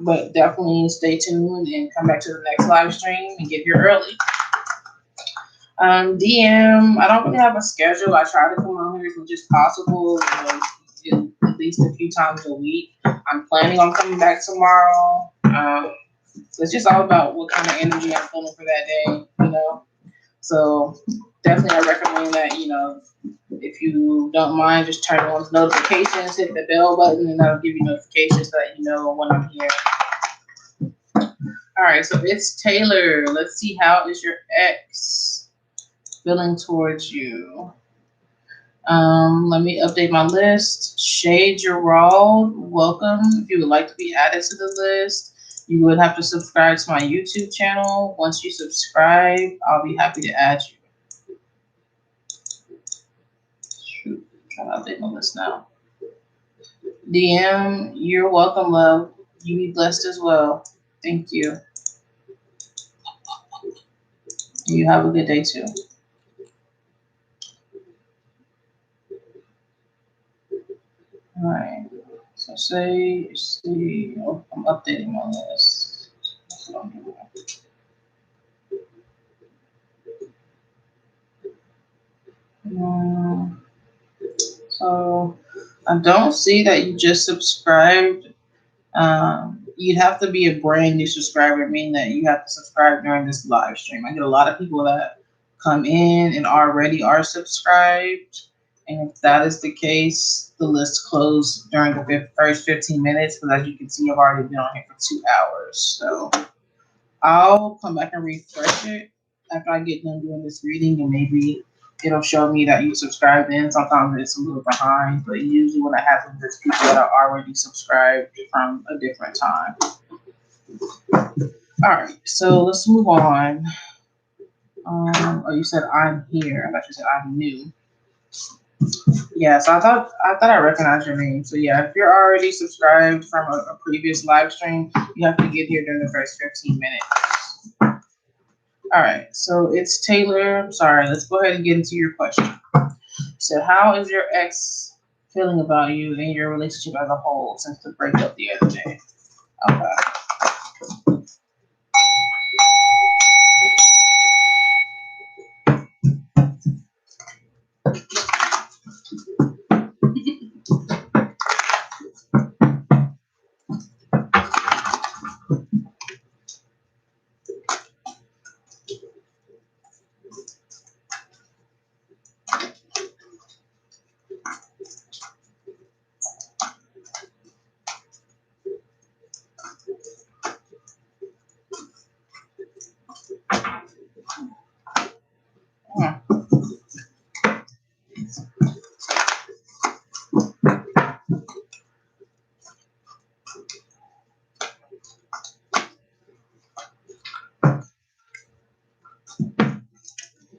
But definitely stay tuned and come back to the next live stream and get here early. DM, I don't really have a schedule. I try to come on here as much as possible, at least a few times a week. I'm planning on coming back tomorrow. It's just all about what kind of energy I'm feeling for that day, So definitely I recommend that, if you don't mind, just turn on notifications, hit the bell button, and that'll give you notifications so that you know when I'm here. All right, so it's Taylor. Let's see, how is your ex feeling towards you? Let me update my list. Shay Gerald, welcome. If you would like to be added to the list, you would have to subscribe to my YouTube channel. Once you subscribe, I'll be happy to add you. Shoot, I'm trying to update my list now. DM, you're welcome, love. You be blessed as well. Thank you. You have a good day too. All right. So see. Oh, I'm updating my list. That's what I'm doing. So I don't see that you just subscribed. You'd have to be a brand new subscriber, meaning that you have to subscribe during this live stream. I get a lot of people that come in and already are subscribed. And if that is the case, the list closed during the first 15 minutes. Because as you can see, I've already been on here for 2 hours. So I'll come back and refresh it after I get done doing this reading, and maybe it'll show me that you subscribed in. Sometimes it's a little behind, but usually when it happens, it's people that are already subscribed from a different time. All right, so let's move on. Oh, you said I'm here. I thought you said I'm new. Yeah, so I recognized your name. So yeah, if you're already subscribed from a previous live stream, you have to get here during the first 15 minutes. All right, so it's Taylor. I'm sorry, let's go ahead and get into your question. So how is your ex feeling about you and your relationship as a whole since the breakup the other day? Okay. Hmm.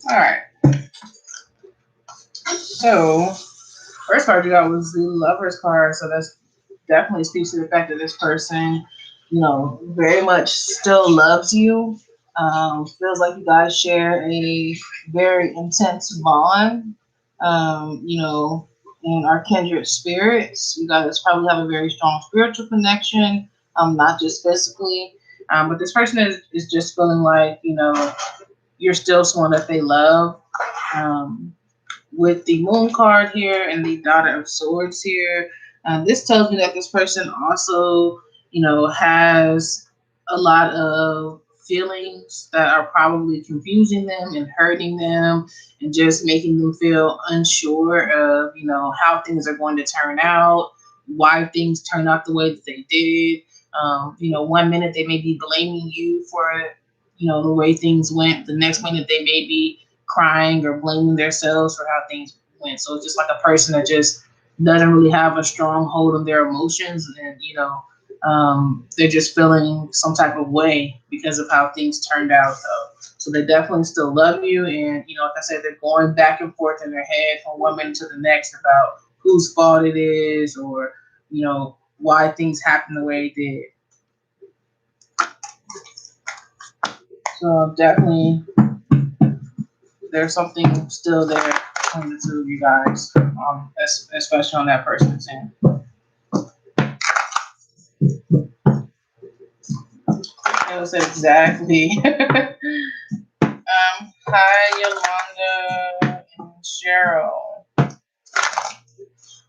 All right. So first card you got was the Lover's card. So that's definitely speaks to the fact that this person, very much still loves you. Feels like you guys share a very intense bond. And are kindred spirits. You guys probably have a very strong spiritual connection, not just physically. But this person is just feeling like, you're still someone that they love. Um, with the moon card here and the daughter of swords here, this tells me that this person also, has a lot of feelings that are probably confusing them and hurting them and just making them feel unsure of, how things are going to turn out, why things turned out the way that they did. One minute they may be blaming you for, the way things went. The next minute they may be crying or blaming themselves for how things went. So it's just like a person that just doesn't really have a strong hold on their emotions, and they're just feeling some type of way because of how things turned out, though. So they definitely still love you, and like I said, they're going back and forth in their head from one minute to the next about whose fault it is, or why things happened the way they did. So definitely there's something still there between the two of you guys, especially on that person's end. It was exactly. Hi, Yolanda and Cheryl.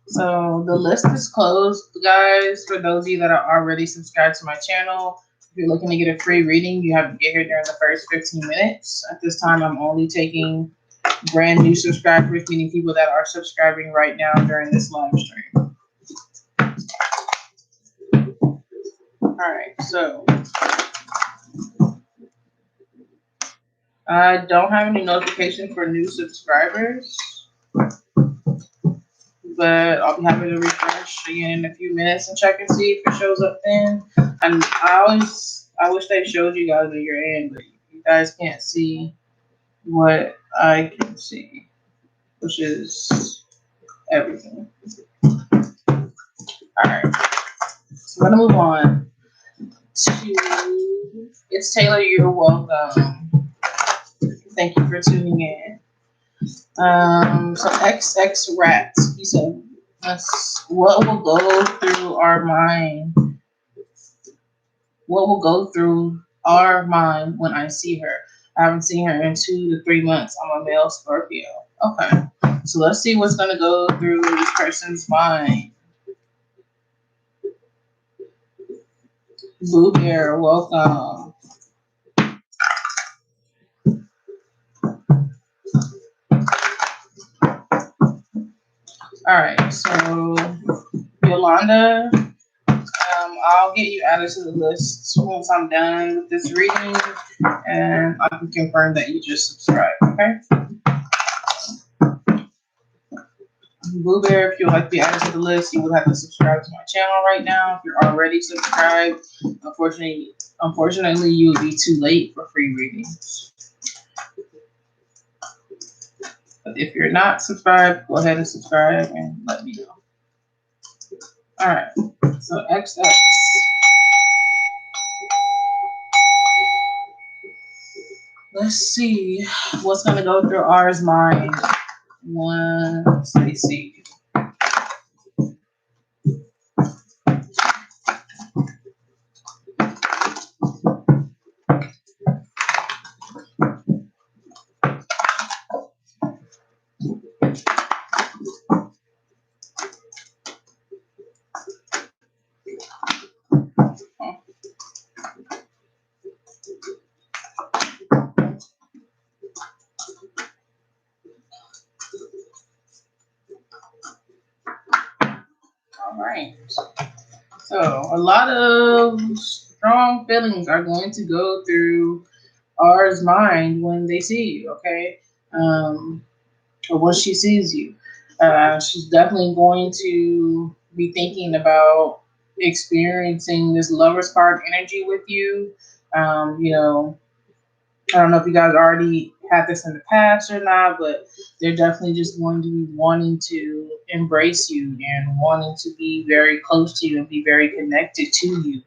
So the list is closed, guys. For those of you that are already subscribed to my channel, if you're looking to get a free reading, you have to get here during the first 15 minutes. At this time, I'm only taking brand new subscribers, meaning people that are subscribing right now during this live stream. All right, so I don't have any notification for new subscribers, but I'll be happy to refresh again in a few minutes and check and see if it shows up then. And I wish they showed you guys at your end, but you guys can't see what I can see, which is everything. All right, so I'm gonna move on to it's Taylor. You're welcome. Thank you for tuning in. So XX Rats, he said, what will go through our mind? What will go through our mind when I see her? I haven't seen her in 2 to 3 months. I'm a male Scorpio. Okay. So let's see what's going to go through this person's mind. Blue Bear, welcome. All right. So, Yolanda, I'll get you added to the list once I'm done with this reading, and I can confirm that you just subscribed, okay? Blue Bear, if you'd like to be added to the list, you would have to subscribe to my channel right now. If you're already subscribed, unfortunately, you would be too late for free readings. But if you're not subscribed, go ahead and subscribe and let me know. All right. So XX. Let's see what's gonna go through R's mind once they see you. All right. So a lot of strong feelings are going to go through R's mind when they see you. Okay. Or when she sees you. She's definitely going to be thinking about experiencing this lover's card energy with you. You know, I don't know if you guys already had this in the past or not, but they're definitely just going to be wanting to embrace you and wanting to be very close to you and be very connected to you.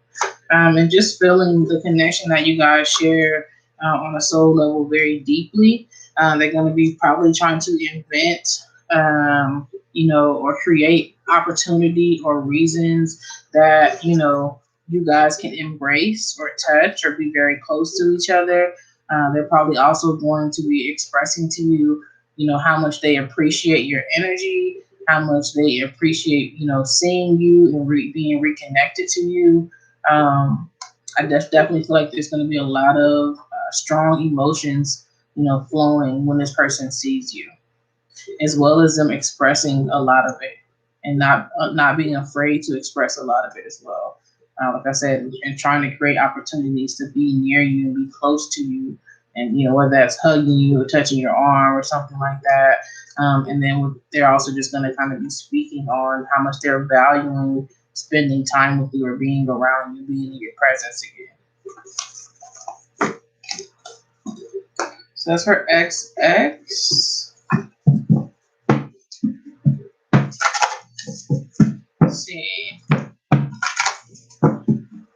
And just feeling the connection that you guys share on a soul level very deeply. They're going to be probably trying to invent, or create opportunity or reasons that, you guys can embrace or touch or be very close to each other. They're probably also going to be expressing to you, how much they appreciate your energy, how much they appreciate, seeing you and being reconnected to you. I definitely feel like there's going to be a lot of strong emotions, flowing when this person sees you, as well as them expressing a lot of it and not being afraid to express a lot of it as well. Like I said, and trying to create opportunities to be near you and be close to you, and whether that's hugging you or touching your arm or something like that. And then they're also just going to kind of be speaking on how much they're valuing spending time with you or being around you, being in your presence again. So that's for XX. Let's see.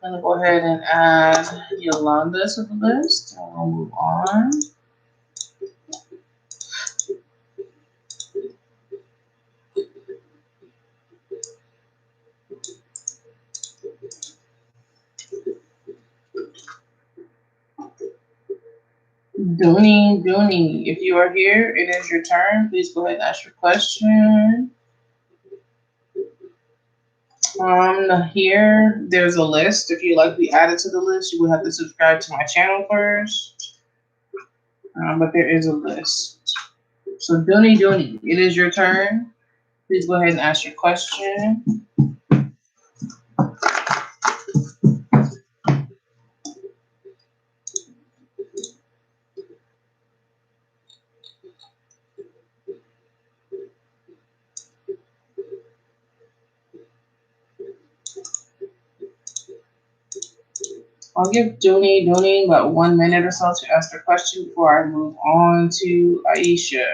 I'm gonna go ahead and add Yolanda to the list. And we'll move on. Dooney, if you are here, it is your turn. Please go ahead and ask your question. Here, there's a list. If you'd like to be added to the list, you will have to subscribe to my channel first. But there is a list. So Dooney, it is your turn. Please go ahead and ask your question. I'll give Dooney about 1 minute or so to ask their question before I move on to Aisha.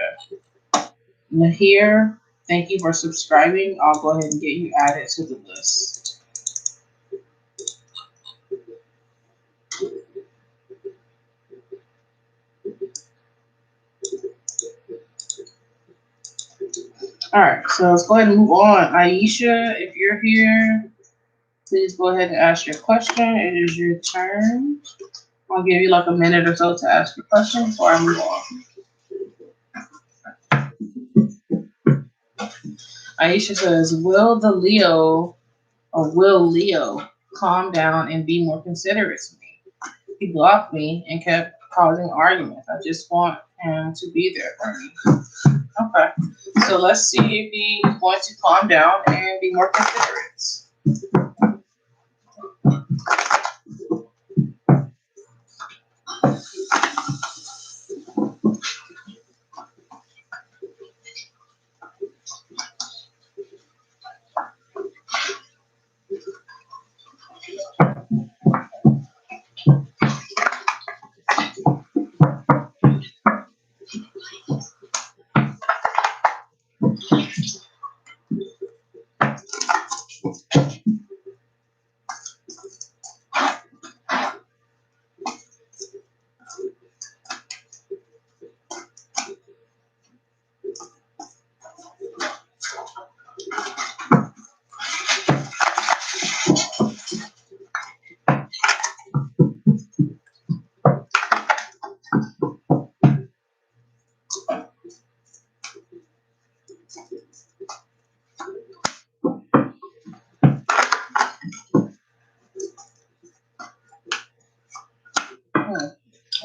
Nahir, thank you for subscribing. I'll go ahead and get you added to the list. All right, so let's go ahead and move on. Aisha, if you're here, please go ahead and ask your question. It is your turn. I'll give you like a minute or so to ask your question before I move on. Aisha says, will Leo calm down and be more considerate to me? He blocked me and kept causing arguments. I just want him to be there for me. Okay, so let's see if he's going to calm down and be more considerate.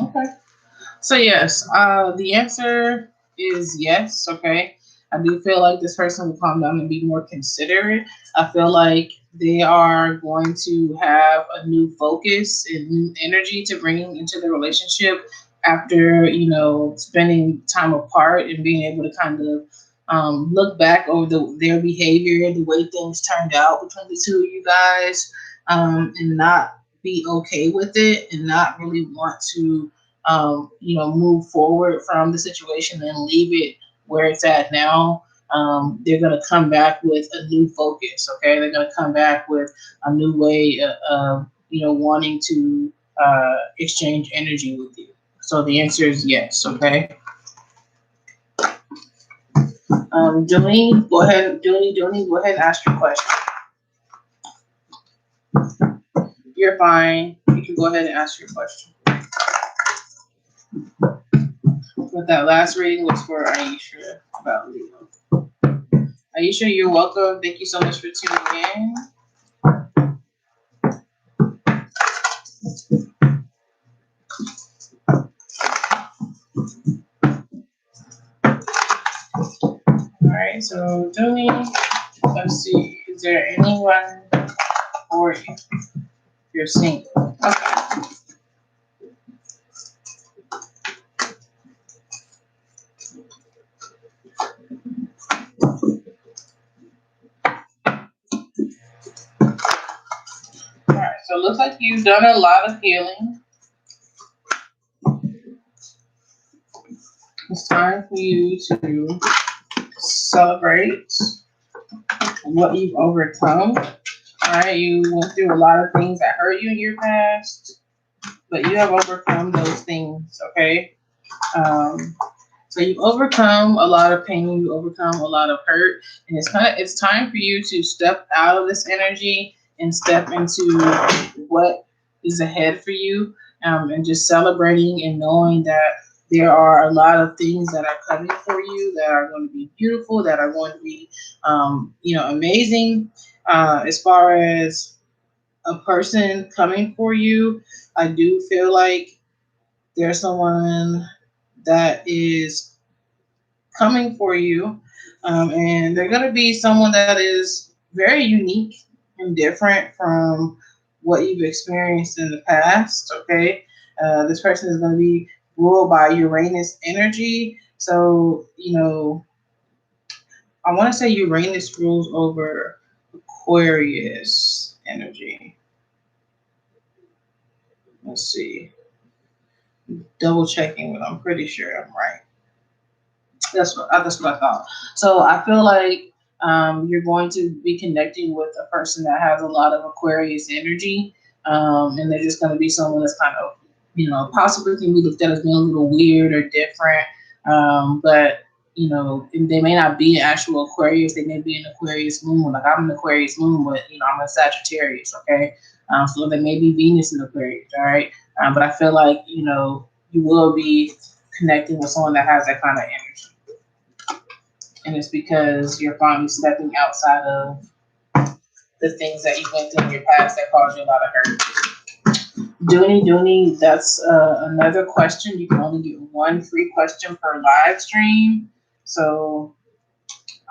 Okay. So yes, the answer is yes. Okay, I do feel like this person will calm down and be more considerate. I feel like they are going to have a new focus and new energy to bring into the relationship after spending time apart and being able to kind of look back over their behavior, the way things turned out between the two of you guys, and not be okay with it and not really want to move forward from the situation and leave it where it's at now. They're going to come back with a new focus. Okay, they're going to come back with a new way of wanting to exchange energy with you. So the answer is yes. Okay. Dooney, go ahead. Dooney, go ahead and ask your question. You're fine. You can go ahead and ask your question. But that last reading was for Aisha about Leo. Aisha, you're welcome. Thank you so much for tuning in. All right, so Dooney, let's see. Is there anyone for you? You're single. Okay. All right, so it looks like you've done a lot of healing. It's time for you to celebrate what you've overcome. All right, you went through a lot of things that hurt you in your past, but you have overcome those things, okay? So you've overcome a lot of pain, you overcome a lot of hurt, and it's time for you to step out of this energy and step into what is ahead for you, and just celebrating and knowing that there are a lot of things that are coming for you that are going to be beautiful, that are going to be, amazing. As far as a person coming for you, I do feel like there's someone that is coming for you, and they're going to be someone that is very unique and different from what you've experienced in the past. Okay, this person is going to be ruled by Uranus energy, so I want to say Uranus rules over Aquarius energy. Let's see, double checking, but I'm pretty sure I'm right. That's what I thought. So I feel like you're going to be connecting with a person that has a lot of Aquarius energy, and they're just going to be someone that's kind of, possibly can be looked at as being a little weird or different, but they may not be an actual Aquarius. They may be an Aquarius moon. Like I'm an Aquarius moon, but I'm a Sagittarius. Okay, so they may be Venus in Aquarius. All right, but I feel like you will be connecting with someone that has that kind of energy. And it's because you're finally stepping outside of the things that you went through in your past that caused you a lot of hurt. Dooney, that's another question. You can only get one free question per live stream. So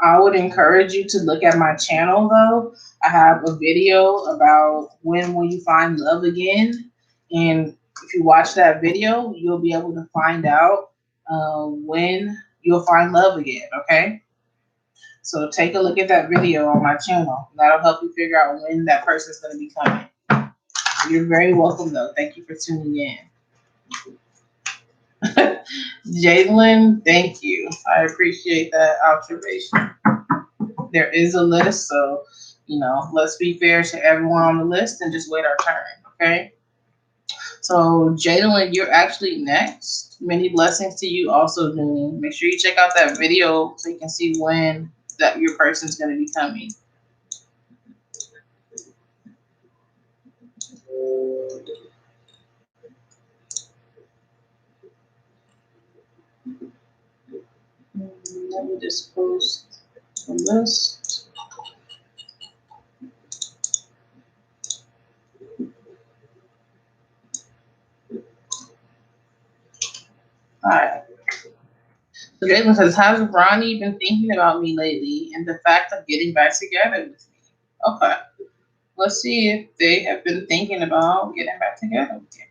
I would encourage you to look at my channel, though. I have a video about when will you find love again. And if you watch that video, you'll be able to find out when you'll find love again, okay? So take a look at that video on my channel. That'll help you figure out when that person's going to be coming. You're very welcome, though. Thank you for tuning in. Jalen, thank you. I appreciate that observation. There is a list, so, let's be fair to everyone on the list and just wait our turn, okay? So, Jalen, you're actually next. Many blessings to you also, Dooney. Make sure you check out that video so you can see when that your person's going to be coming. Let me just post the list. All right. So Jalen says, has Ronnie been thinking about me lately and the fact of getting back together with me? Okay. Let's see if they have been thinking about getting back together with you.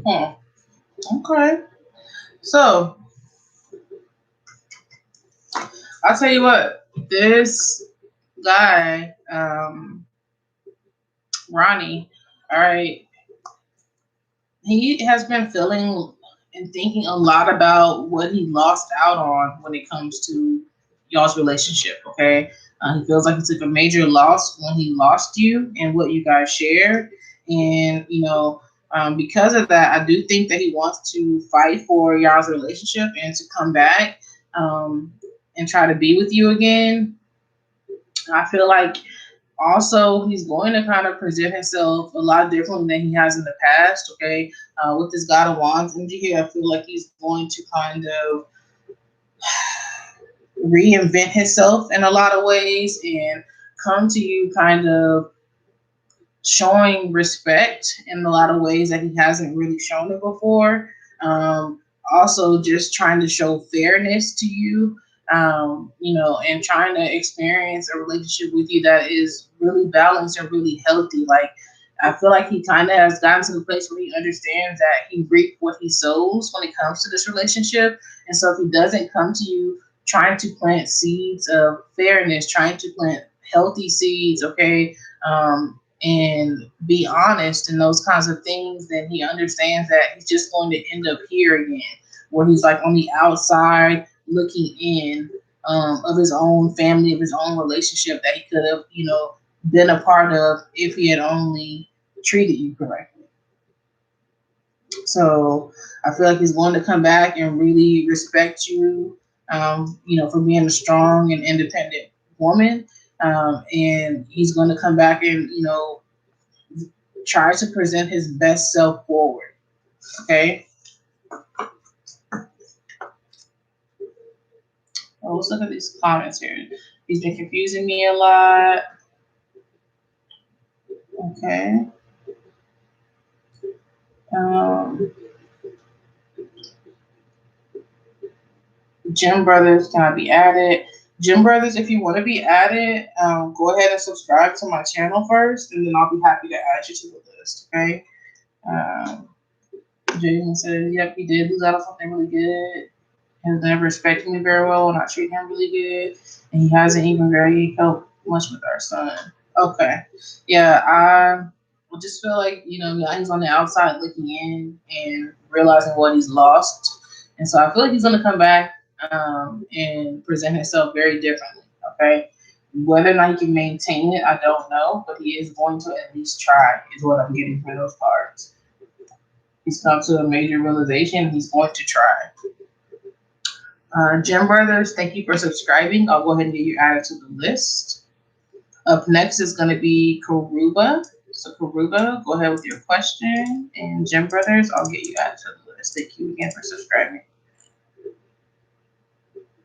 Hmm. Okay. So I'll tell you what, this guy, Ronnie, all right, he has been feeling and thinking a lot about what he lost out on when it comes to y'all's relationship. Okay, he feels like he took a major loss when he lost you and what you guys shared, and because of that, I do think that he wants to fight for y'all's relationship and to come back um, and try to be with you again. I feel like also he's going to kind of present himself a lot differently than he has in the past. Okay, with this God of Wands energy here, I feel like he's going to kind of reinvent himself in a lot of ways and come to you kind of showing respect in a lot of ways that he hasn't really shown it before. Um, Also, just trying to show fairness to you, and trying to experience a relationship with you that is really balanced and really healthy. Like, I feel like he kind of has gotten to the place where he understands that he reaps what he sows when it comes to this relationship. And so, if he doesn't come to you trying to plant seeds of fairness, trying to plant healthy seeds, okay, and be honest and those kinds of things, then he understands that he's just going to end up here again, where he's like on the outside looking in of his own family, of his own relationship that he could have, been a part of if he had only treated you correctly. So I feel like he's going to come back and really respect you, for being a strong and independent woman. And he's going to come back and, try to present his best self forward. Okay. Well, let's look at these comments here. He's been confusing me a lot. Okay. Gym Brothers, can I be added? Gym Brothers, if you want to be added, go ahead and subscribe to my channel first, and then I'll be happy to add you to the list. Okay. Jason says, "Yep, he did lose out on something really good. He was never respecting me very well, and I treat him really good, and he hasn't even very helped much with our son." Okay, yeah, I just feel like now he's on the outside looking in and realizing what he's lost, and so I feel like he's gonna come back and present himself very differently. Okay, whether or not he can maintain it, I don't know, but he is going to at least try. Is what I'm getting for those cards. He's come to a major realization. He's going to try. Gem Brothers, thank you for subscribing. I'll go ahead and get you added to the list. Up next is going to be Karuba. So Karuba, go ahead with your question. And Gem Brothers, I'll get you added to the list. Thank you again for subscribing.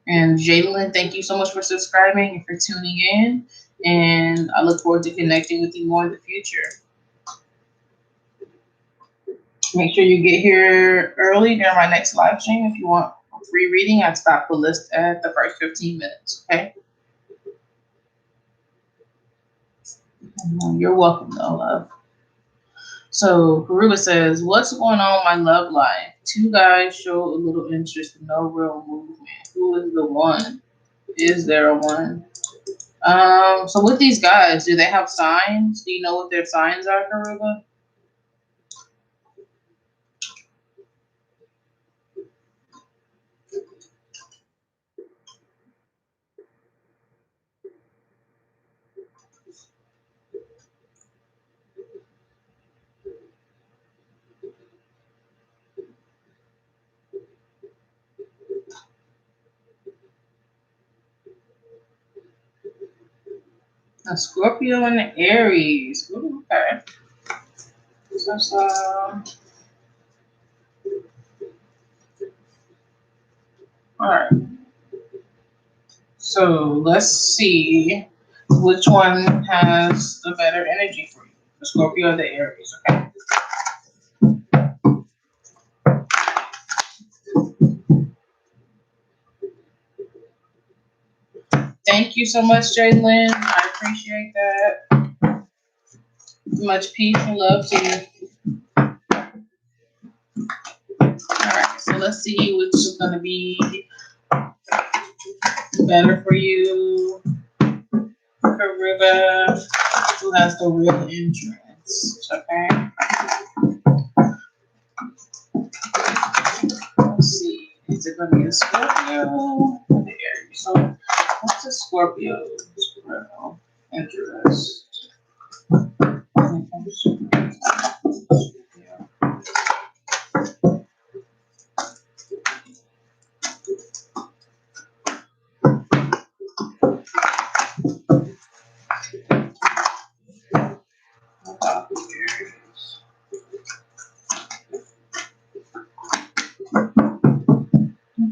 And Jalen, thank you so much for subscribing and for tuning in. And I look forward to connecting with you more in the future. Make sure you get here early during my next live stream if you want free reading. I stop the list at the first 15 minutes. Okay. You're welcome, though, love. So Karuba says, "What's going on in my love life? Two guys show a little interest, no real movement. Who is the one? Is there a one?" So with these guys, do they have signs? Do you know what their signs are, Karuba? A Scorpio and the Aries. Ooh, okay. So, all right. So let's see which one has the better energy for you, the Scorpio or the Aries. Okay. Thank you so much, Jalen. I appreciate that. Much peace and love to you. All right. So let's see which is going to be better for you. Karuba, who has the real interest. Okay. Let's see. Is it going to be a Scorpio or the Aries? So, what's a Scorpio's real interest?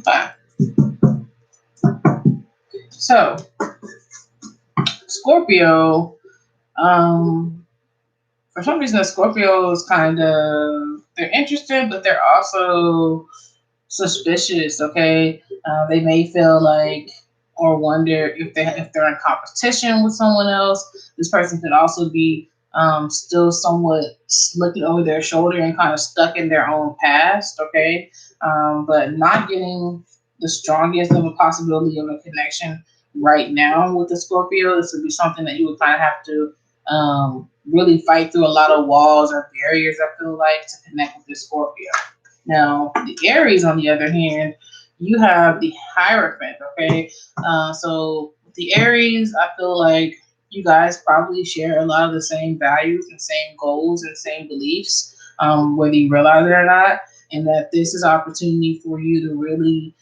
Okay. So, Scorpio, for some reason, the Scorpio is kind of, they're interested, but they're also suspicious. Okay, they may feel like or wonder if they're in competition with someone else. This person could also be still somewhat looking over their shoulder and kind of stuck in their own past. Okay, but not getting the strongest of a possibility of a connection right now with the Scorpio. This would be something that you would kind of have to really fight through a lot of walls or barriers, I feel like, to connect with this Scorpio. Now, the Aries, on the other hand, you have the Hierophant, okay? So with the Aries, I feel like you guys probably share a lot of the same values and same goals and same beliefs, whether you realize it or not, and that this is opportunity for you to really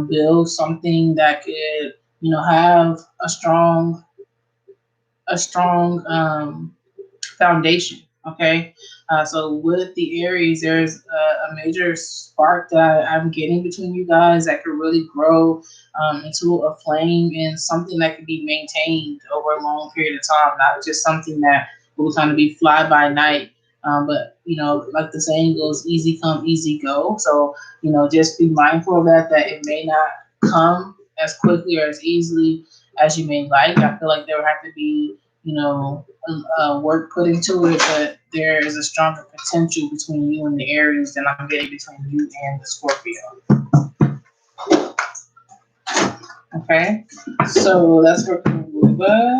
build something that could, have a strong foundation. Okay, so with the Aries, there's a major spark that I'm getting between you guys that could really grow into a flame and something that could be maintained over a long period of time, not just something that will kind of be fly by night. But like the saying goes, easy come, easy go. So just be mindful of that it may not come as quickly or as easily as you may like. I feel like there would have to be work put into it, but there is a stronger potential between you and the Aries than I'm getting between you and the Scorpio. Okay, so that's for Karuba.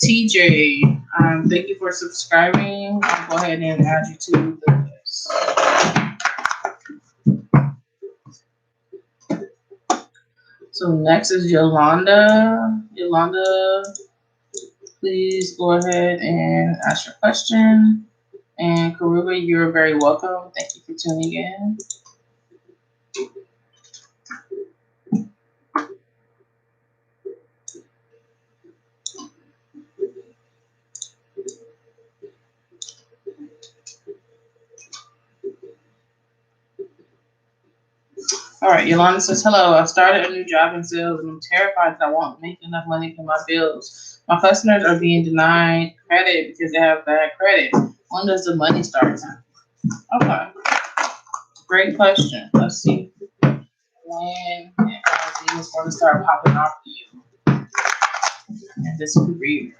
TJ, thank you for subscribing. I'll go ahead and add you to the list. So next is Yolanda. Yolanda, please go ahead and ask your question. And Karuba, you're very welcome. Thank you for tuning in. All right, Yolanda says, hello, I started a new job in sales and I'm terrified that I won't make enough money for my bills. My customers are being denied credit because they have bad credit. When does the money start? Okay. Great question. Let's see when and how things going to start popping off for you in this career.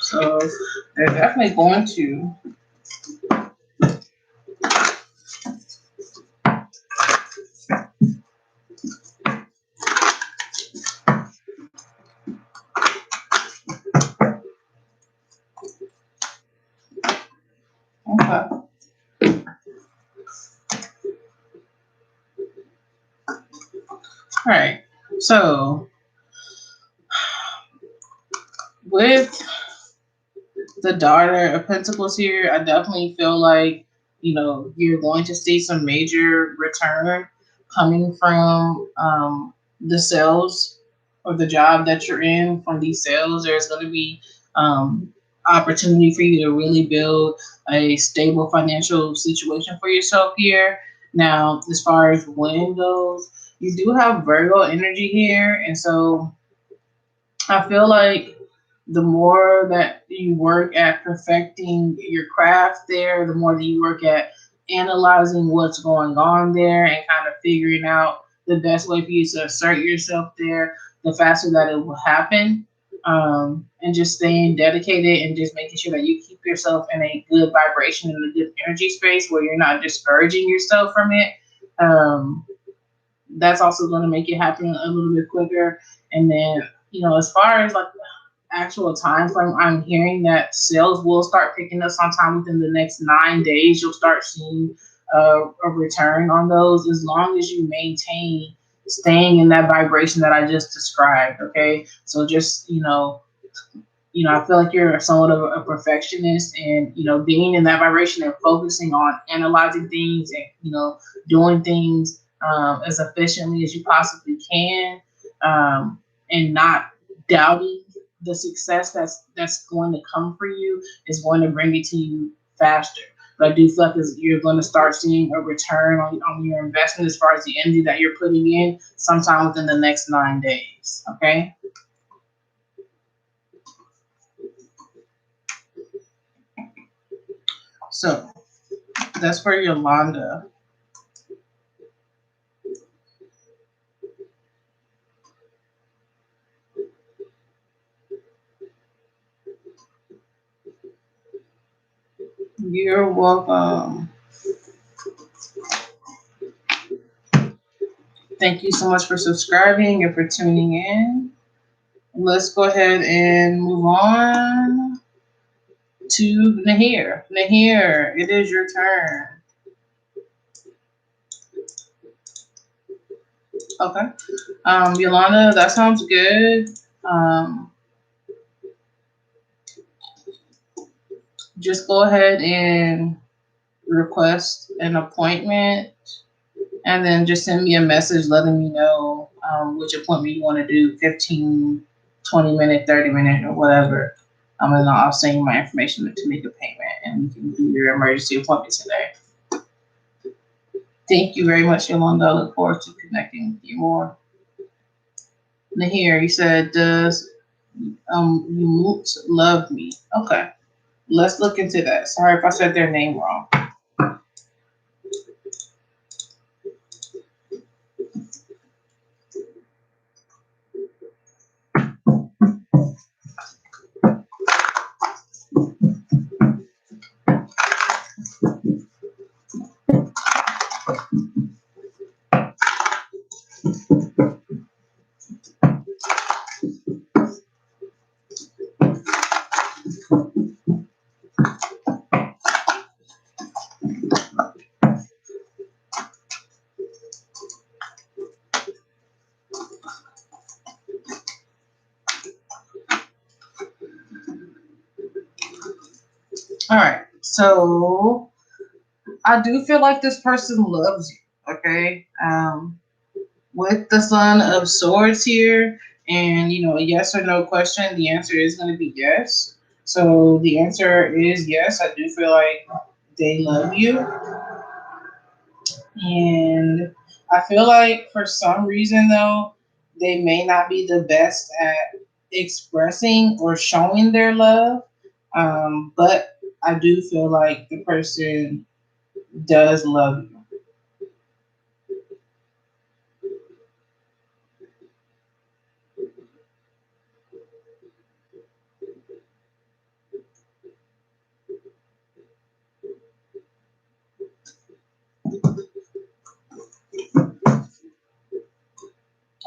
So they're definitely going to okay. All right. So with the daughter of Pentacles here, I definitely feel like, you know, you're going to see some major return coming from the sales or the job that you're in from these sales. There's going to be opportunity for you to really build a stable financial situation for yourself here. Now, as far as when goes, you do have Virgo energy here. And so I feel like the more that you work at perfecting your craft there, the more that you work at analyzing what's going on there and kind of figuring out the best way for you to assert yourself there, the faster that it will happen. And just staying dedicated and just making sure that you keep yourself in a good vibration and a good energy space where you're not discouraging yourself from it. That's also going to make it happen a little bit quicker. And then, you know, as far as like actual time frame, I'm hearing that sales will start picking up sometime within the next 9 days. You'll start seeing a return on those as long as you maintain staying in that vibration that I just described. Okay, so just I feel like you're somewhat of a perfectionist, and being in that vibration and focusing on analyzing things and doing things as efficiently as you possibly can, and not doubting the success that's going to come for you is going to bring it to you faster. But I do feel like you're going to start seeing a return on your investment as far as the energy that you're putting in sometime within the next 9 days. Okay. So that's for Yolanda. You're welcome. Thank you so much for subscribing and for tuning in. Let's go ahead and move on to Nahir. Nahir, it is your turn. Okay. Yolanda, that sounds good. Just go ahead and request an appointment, and then just send me a message letting me know which appointment you want to do, 15, 20 minute, 30 minute, or whatever. And then I'll send you my information to make a payment, and you can do your emergency appointment today. Thank you very much, Yolanda. I look forward to connecting with you more. Nahir, you said, does Umut love me? Okay. Let's look into that. Sorry if I said their name wrong. All right, so I do feel like this person loves you, okay? With the Son of Swords here, and a yes or no question, the answer is going to be yes. So the answer is yes. I do feel like they love you, and I feel like for some reason though, they may not be the best at expressing or showing their love, but I do feel like the person does love you.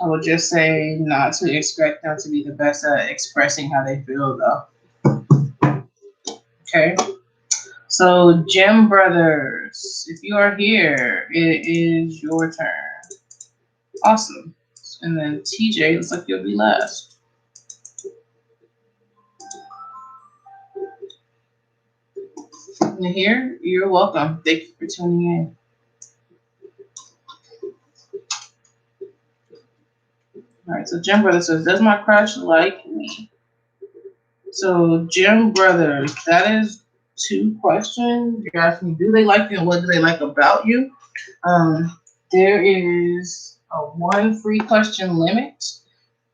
I would just say not to expect them to be the best at expressing how they feel, though. Okay. So, Gem Brothers, if you are here, it is your turn. Awesome. And then TJ, looks like you'll be last. And here, you're welcome. Thank you for tuning in. All right, so Gem Brothers says, does my crush like me? So, Gem Brothers, that is two questions. You're asking, do they like you and what do they like about you? There is a one free question limit.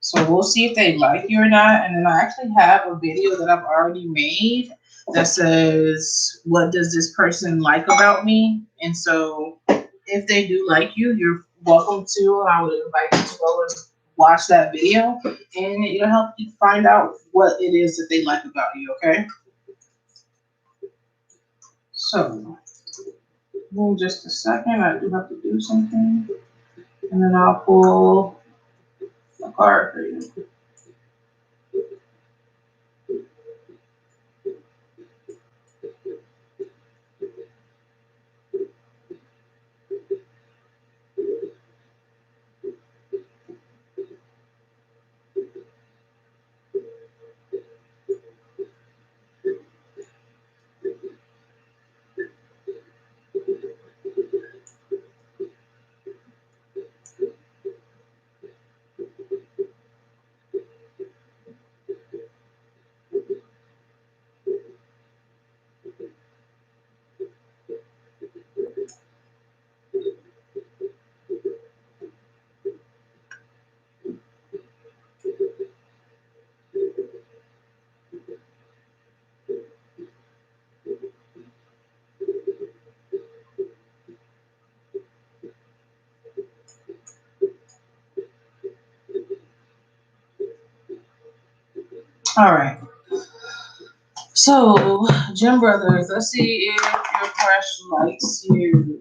So we'll see if they like you or not. And then I actually have a video that I've already made that says, what does this person like about me? And so if they do like you, you're welcome to, and I would invite you to go and watch that video. And it'll help you find out what it is that they like about you, okay? So, in just a second, I do have to do something. And then I'll pull a card for you. All right. So, Gem Brothers, let's see if your crush likes you.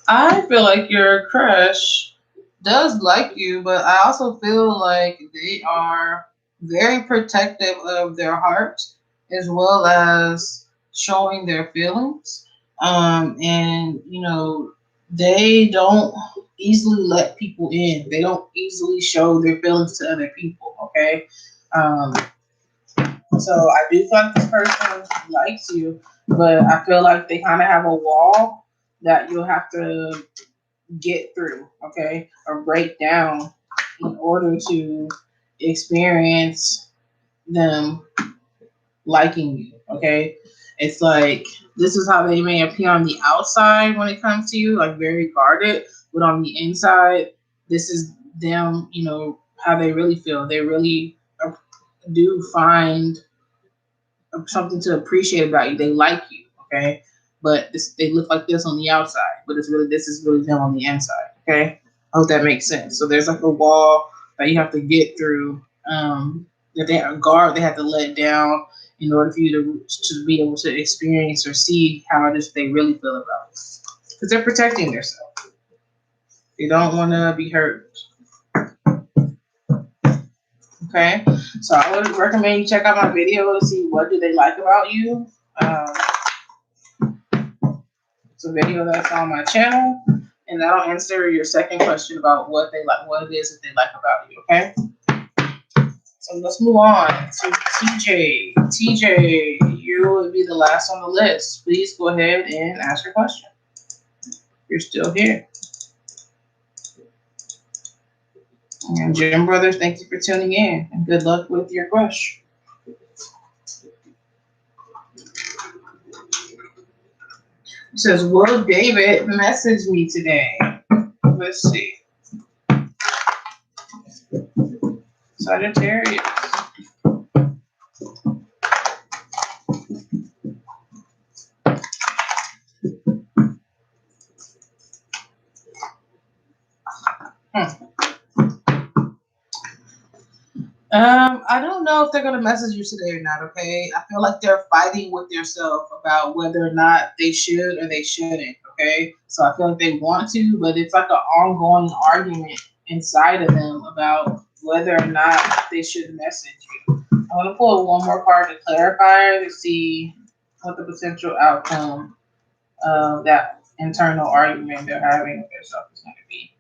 I feel like your crush does like you, but I also feel like they are very protective of their heart as well as showing their feelings. And they don't easily let people in. They don't easily show their feelings to other people. Okay. Um, so I do feel like this person likes you, but I feel like they kind of have a wall that you'll have to get through, okay, or break down in order to experience them liking you, okay? It's like this is how they may appear on the outside when it comes to you, like very guarded, but on the inside, this is them, how they really feel. They really do find something to appreciate about you. They like you, okay? But they look like this on the outside, but this is really them on the inside, okay? I hope that makes sense. So there's like a wall that you have to get through, that they are guard, they have to let down in order for you to be able to experience or see how it is they really feel about it. Because they're protecting themselves. They don't want to be hurt. Okay, so I would recommend you check out my video to see what do they like about you. It's a video that's on my channel, and and that'll answer your second question about what they like, what it is that they like about you. Okay. So let's move on to TJ. TJ, you would be the last on the list. Please go ahead and ask your question. You're still here. And Jim Brothers, thank you for tuning in, and good luck with your crush. It says, will David message me today? Let's see. Sagittarius. I don't know if they're gonna message you today or not, okay? I feel like they're fighting with themselves about whether or not they should or they shouldn't, okay? So I feel like they want to, but it's like an ongoing argument inside of them about whether or not they should message you. I'm gonna pull one more card to clarify to see what the potential outcome of that internal argument they're having with themselves is gonna be.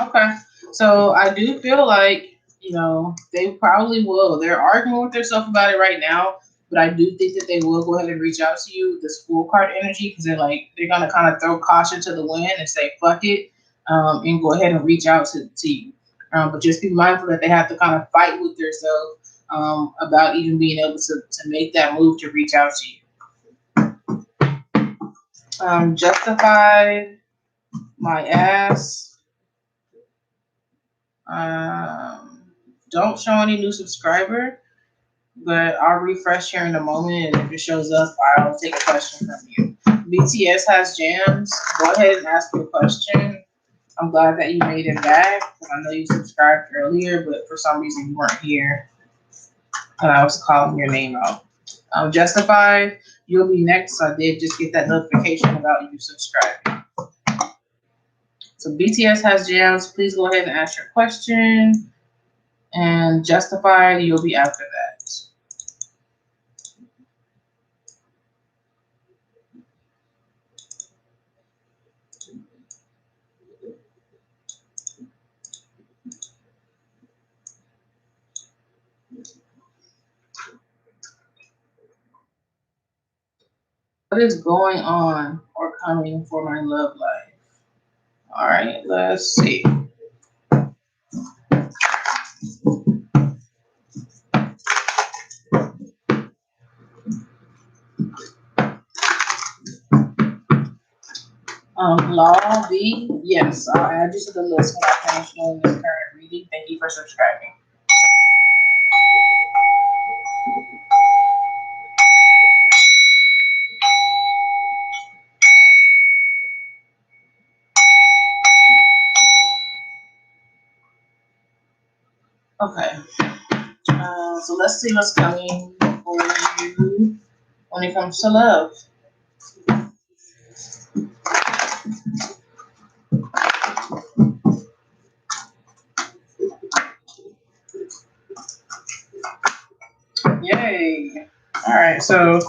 Okay, so I do feel like, you know, they probably will. They're arguing with themselves about it right now, but I do think that they will go ahead and reach out to you with this Fool card energy, because they're gonna kind of throw caution to the wind and say fuck it, and go ahead and reach out to you. But just be mindful that they have to kind of fight with themselves about even being able to make that move to reach out to you. Justified my ass. Don't show any new subscriber, but I'll refresh here in a moment, and if it shows up, I'll take a question from you. BTS has jams. Go ahead and ask your question. I'm glad that you made it back, because I know you subscribed earlier, but for some reason you weren't here, and I was calling your name out. Justified, you'll be next. I did just get that notification about you subscribing. So BTS has jams. Please go ahead and ask your question. And Justified, you'll be after that. What is going on or coming for my love life? All right, let's see. Law B, yes, I'll add you to the list when I finish doing this current reading. Thank you for subscribing. Okay, so let's see what's coming for you when it comes to love. Yay. All right, so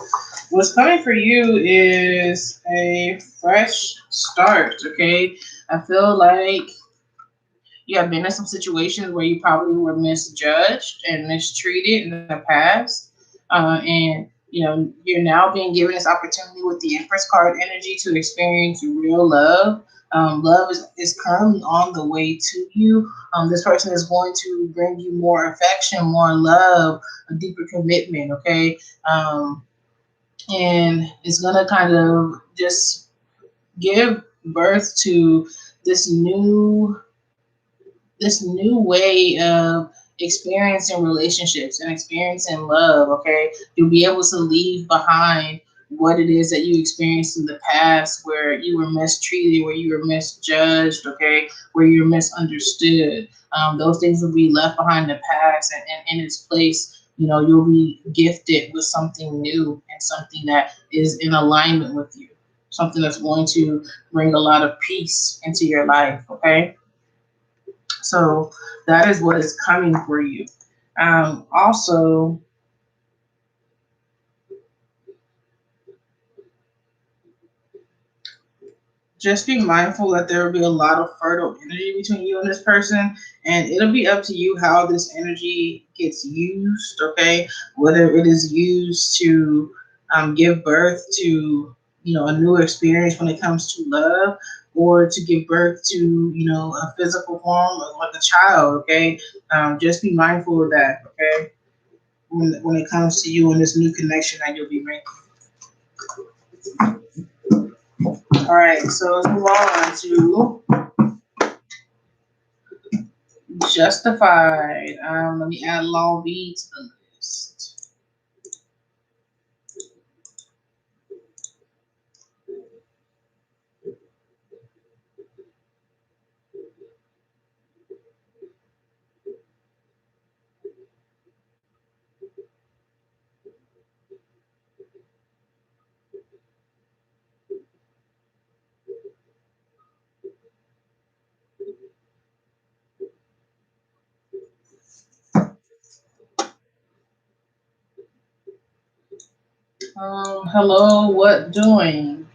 what's coming for you is a fresh start, okay? I feel like you have been in some situations where you probably were misjudged and mistreated in the past. And, you know, you're now being given this opportunity with the Empress card energy to experience real love. Love is currently on the way to you. This person is going to bring you more affection, more love, a deeper commitment, okay? And it's going to kind of just give birth to this new way of experiencing relationships and experiencing love, okay? You'll be able to leave behind what it is that you experienced in the past, where you were mistreated, where you were misjudged, okay? Where you're misunderstood. Those things will be left behind in the past, and in its place, you know, you'll be gifted with something new and something that is in alignment with you. Something that's going to bring a lot of peace into your life, okay? So that is what is coming for you. Also, just be mindful that there will be a lot of fertile energy between you and this person, and it'll be up to you how this energy gets used. Okay, whether it is used to give birth to a new experience when it comes to love, or to give birth to a physical form like a child. Okay, just be mindful of that. Okay, when it comes to you and this new connection that you'll be making. All right, so let's move on to justified. Let me add law B to the list. Hello, what doing?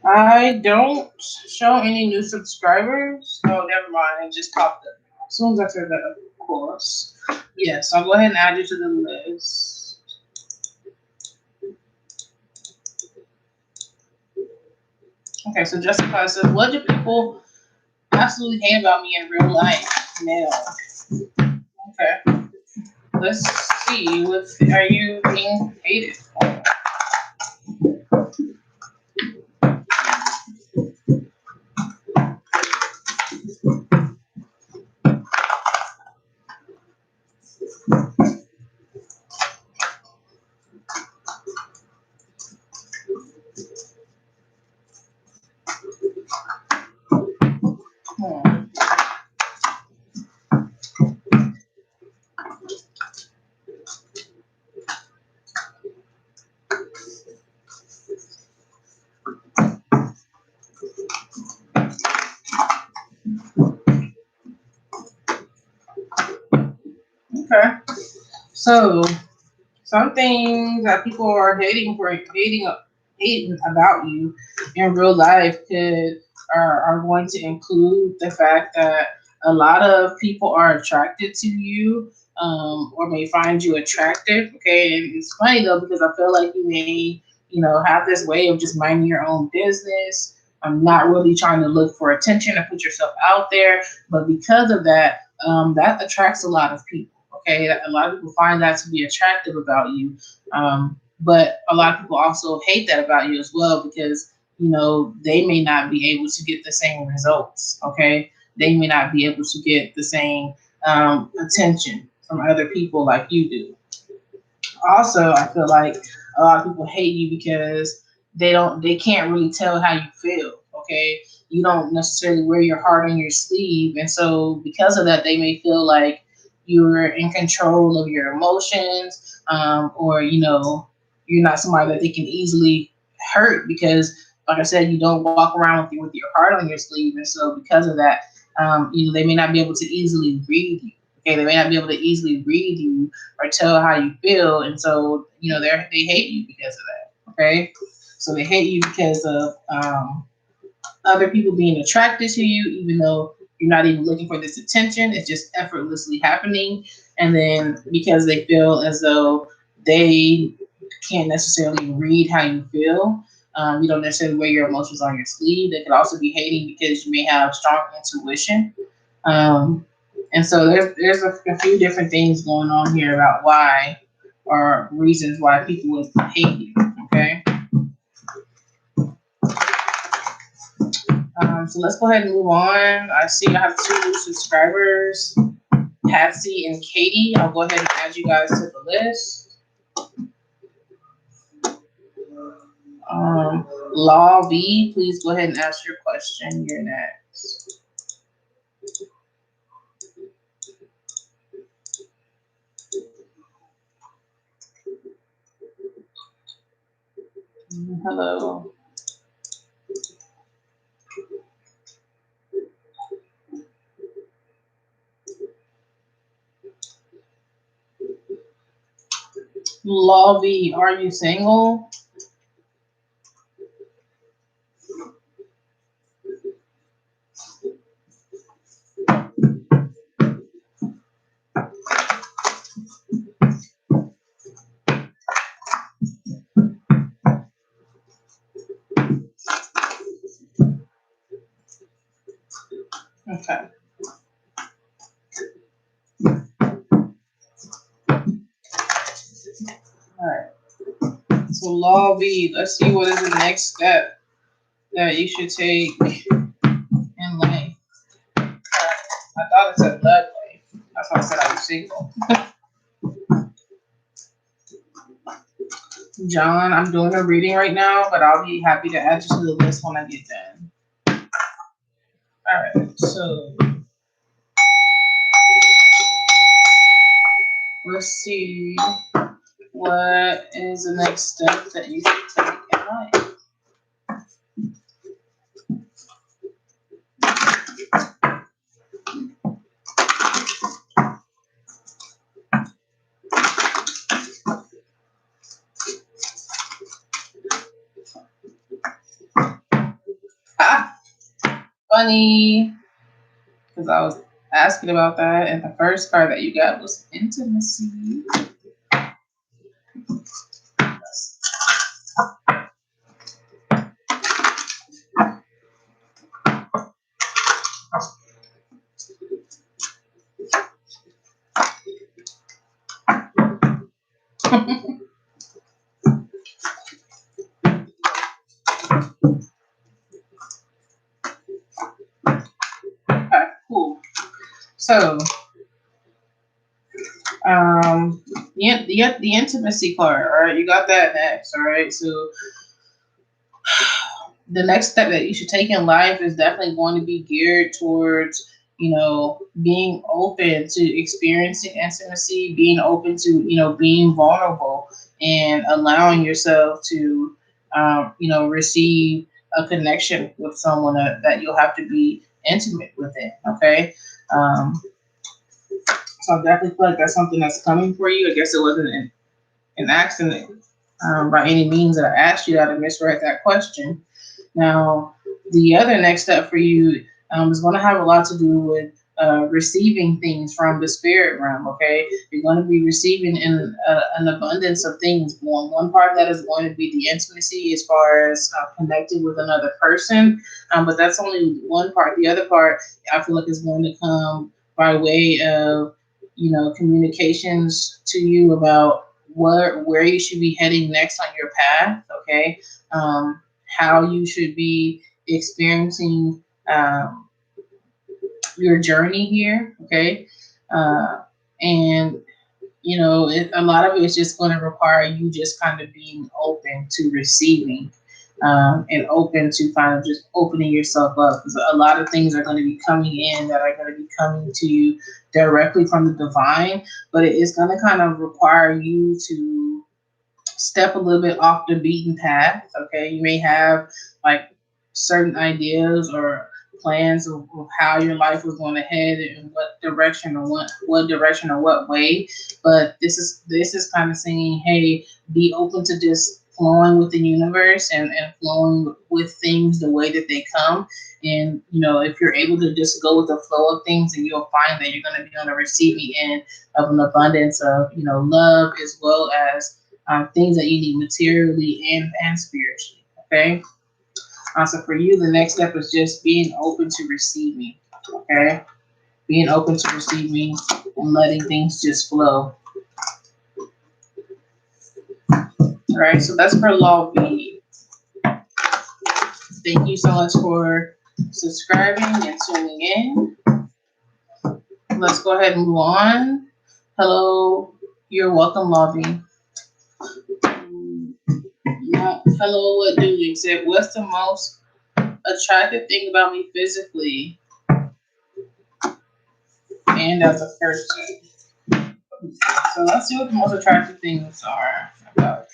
I don't show any new subscribers. Oh, never mind. It just popped up. As soon as I said that, of course. Yes, I'll go ahead and add you to the list. Okay, so Jessica says, what do people absolutely hate about me in real life? Male. Okay, let's see. What are you being hated for? Hmm. Okay, so some things that people are hating about you in real life are going to include the fact that a lot of people are attracted to you, or may find you attractive. Okay, and it's funny though because I feel like you may have this way of just minding your own business. I'm not really trying to look for attention and put yourself out there, but because of that, that attracts a lot of people. Okay, a lot of people find that to be attractive about you, but a lot of people also hate that about you as well because they may not be able to get the same results. Okay, they may not be able to get the same attention from other people like you do. Also, I feel like a lot of people hate you because they can't really tell how you feel. Okay, you don't necessarily wear your heart on your sleeve, and so because of that, they may feel like you're in control of your emotions, or you're not somebody that they can easily hurt because, like I said, you don't walk around with your heart on your sleeve, and so because of that, they may not be able to easily read you. Okay, they may not be able to easily read you or tell how you feel, and so they hate you because of that. Okay, so they hate you because of other people being attracted to you, even though you're not even looking for this attention. It's just effortlessly happening, and then because they feel as though they can't necessarily read how you feel. You don't necessarily wear your emotions on your sleeve. They could also be hating because you may have strong intuition. Um, and so there's a few different things going on here about why or reasons why people would hate you. Okay. So let's go ahead and move on. I see I have 2 new subscribers, Patsy and Katie. I'll go ahead and add you guys to the list. Law V, please go ahead and ask your question. You're next. Hello. Law V, are you single? Alright. So Law V, let's see what is the next step that you should take in life. I thought it said love life. That's why I said I was single. John, I'm doing a reading right now, but I'll be happy to add you to the list when I get done. Alright, so let's see what is the next step that you should take in life. Ah, funny, because I was asking about that, and the first card that you got was intimacy. Okay, cool. So, the intimacy card. All right, you got that next. All right, so the next step that you should take in life is definitely going to be geared towards, being open to experiencing intimacy, being open to, being vulnerable and allowing yourself to, receive a connection with someone that you'll have to be intimate with it. Okay. So I definitely feel like that's something that's coming for you. I guess it wasn't an accident by any means that I asked you that. I misread that question. Now, the other next step for you is going to have a lot to do with receiving things from the spirit realm. Okay, you're going to be receiving an abundance of things. One part of that is going to be the intimacy, as far as connecting with another person. But that's only one part. The other part, I feel like, is going to come by way of communications to you about where you should be heading next on your path. Okay. How you should be experiencing your journey here, okay? And a lot of it is just going to require you just kind of being open to receiving, and open to kind of just opening yourself up, because a lot of things are going to be coming in that are going to be coming to you directly from the divine, but it is going to kind of require you to step a little bit off the beaten path. Okay, you may have like certain ideas or plans of how your life was going to head and what direction or what direction or what way, but this is kind of saying, hey, be open to just flowing with the universe and flowing with things the way that they come. And if you're able to just go with the flow of things, and you'll find that you're going to be on the receiving end of an abundance of love, as well as things that you need materially and spiritually. Okay. So for you, the next step is just being open to receiving. Okay. Being open to receiving and letting things just flow. All right. So that's for Law B. Thank you so much for subscribing and tuning in. Let's go ahead and move on. Hello. You're welcome, Law B. Hello, what do you say? What's the most attractive thing about me physically and as a person? So let's see what the most attractive things are about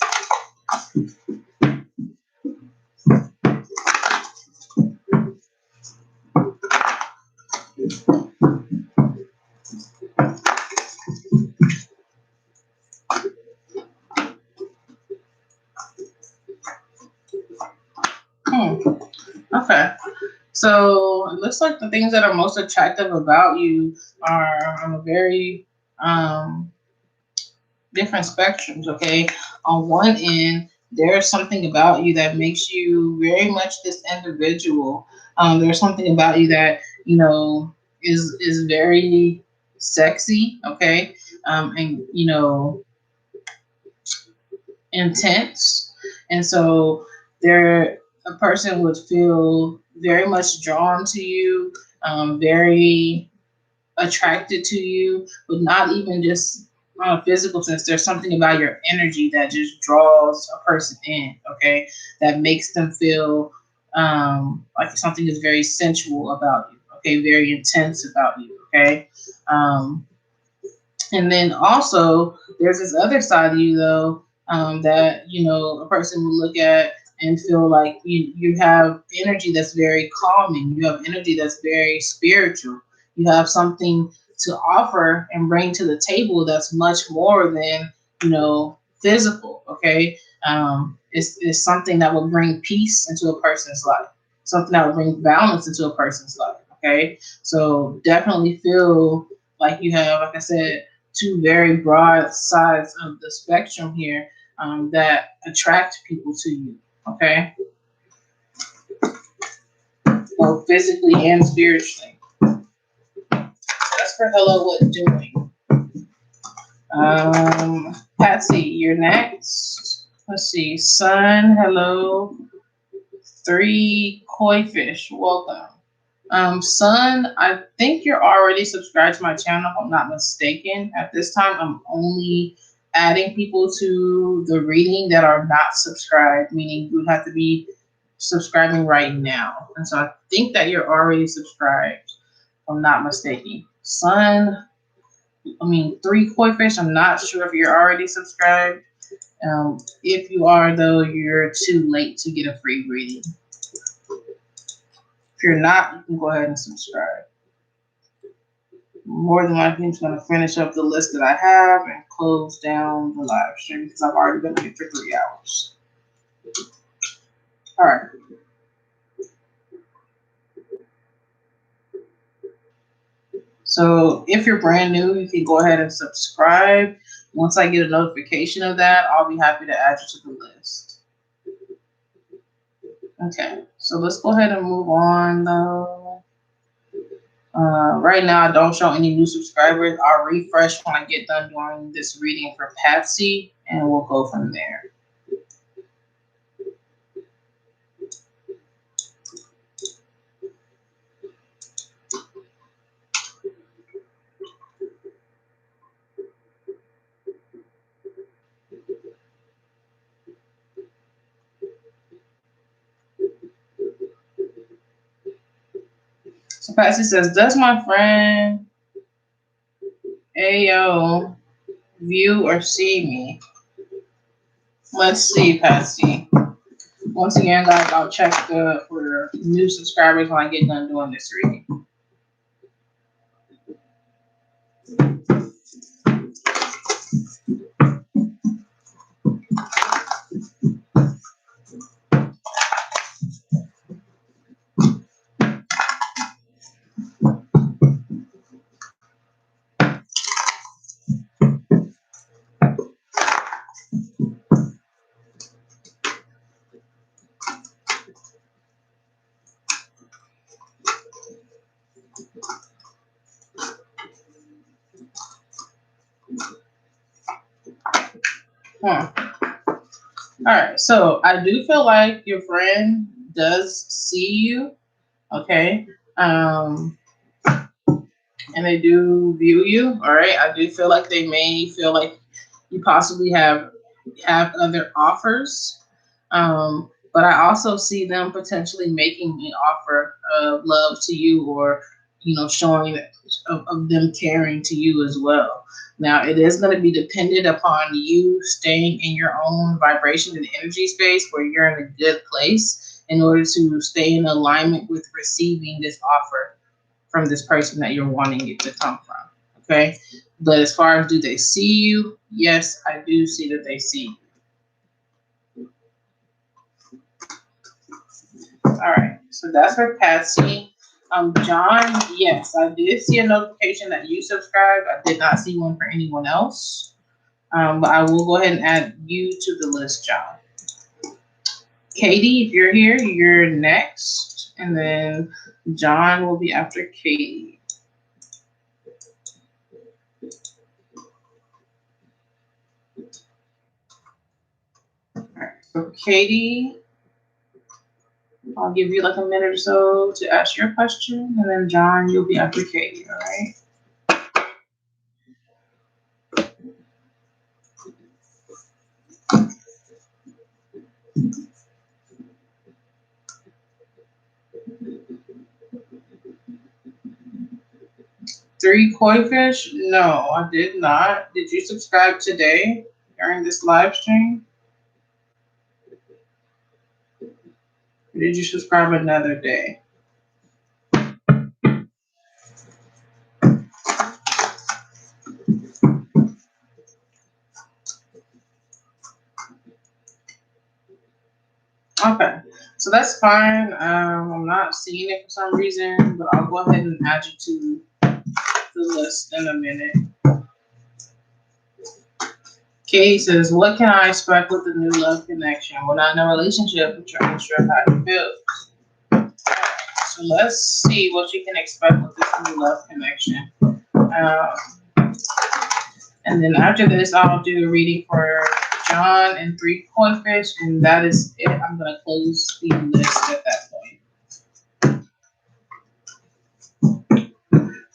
Okay. So it looks like the things that are most attractive about you are on a very different spectrums. Okay. On one end, there's something about you that makes you very much this individual. There's something about you that is very sexy. Okay. And intense. And so there, a person would feel very much drawn to you, very attracted to you, but not even just on a physical sense. There's something about your energy that just draws a person in, okay? That makes them feel like something is very sensual about you, okay? Very intense about you, okay? Um, and then also, there's this other side of you, though, that, you know, a person will look at and feel like you have energy that's very calming. You have energy that's very spiritual. You have something to offer and bring to the table that's much more than, you know, physical, okay? It's something that will bring peace into a person's life, something that will bring balance into a person's life, okay? So definitely feel like you have, like I said, two very broad sides of the spectrum here, that attract people to you. Okay, both physically and spiritually. That's for hello, what doing. Patsy, you're next. Let's see, Sun, hello. Three koi fish, welcome. Son, I think you're already subscribed to my channel, if I'm not mistaken. At this time, I'm only adding people to the reading that are not subscribed, meaning you would have to be subscribing right now. And so I think that you're already subscribed, if I'm not mistaken. Son, I mean, three koi fish, I'm not sure if you're already subscribed. If you are, though, you're too late to get a free reading. If you're not, you can go ahead and subscribe. More than likely, I'm just going to finish up the list that I have and close down the live stream because I've already been here for 3 hours. All right. So if you're brand new, you can go ahead and subscribe. Once I get a notification of that, I'll be happy to add you to the list. Okay, so let's go ahead and move on though. Right now, I don't show any new subscribers. I'll refresh when I get done doing this reading for Patsy, and we'll go from there. So Patsy says, does my friend AO view or see me? Let's see, Patsy. Once again, guys, I'll check for new subscribers when I get done doing this reading. All right, so I do feel like your friend does see you, okay? And they do view you, all right? I do feel like they may feel like you possibly have other offers. But I also see them potentially making an offer of love to you, or, you know, showing of them caring to you as well. Now, it is going to be dependent upon you staying in your own vibration and energy space where you're in a good place in order to stay in alignment with receiving this offer from this person that you're wanting it to come from. Okay. But as far as do they see you? Yes, I do see that they see you. All right. So that's for Patsy. John, yes, I did see a notification that you subscribed. I did not see one for anyone else. But I will go ahead and add you to the list, John. Katie, if you're here, you're next. And then John will be after Katie. So Katie, I'll give you like a minute or so to ask your question, and then John, you'll be after Katie, all right? Three koi fish? No, I did not. Did you subscribe today during this live stream? Or did you subscribe another day? Okay, so that's fine. I'm not seeing it for some reason, but I'll go ahead and add you to the list in a minute. Katie says, what can I expect with the new love connection? We're not in a relationship, but you're unsure of how it feels. So let's see what you can expect with this new love connection. And then after this, I'll do a reading for John and three koi fish, and that is it. I'm going to close the list at that point.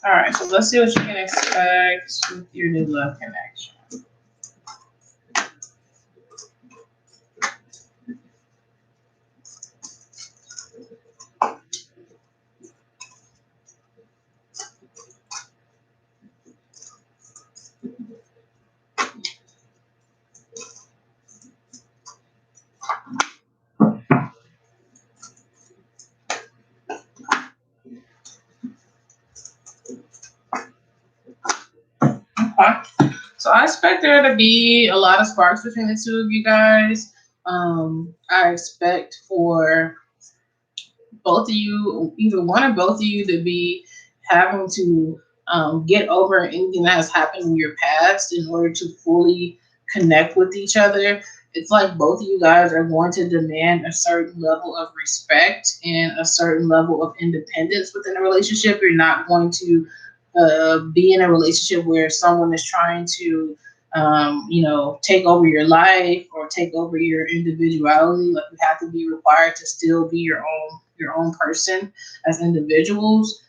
All right, so let's see what you can expect with your new love connection. Okay. So I expect there to be a lot of sparks between the two of you guys. I expect for both of you, either one or both of you, to be having to get over anything that has happened in your past in order to fully connect with each other. It's like both of you guys are going to demand a certain level of respect and a certain level of independence within a relationship. You're not going to be in a relationship where someone is trying to take over your life or take over your individuality. Like you have to be required to still be your own person as individuals.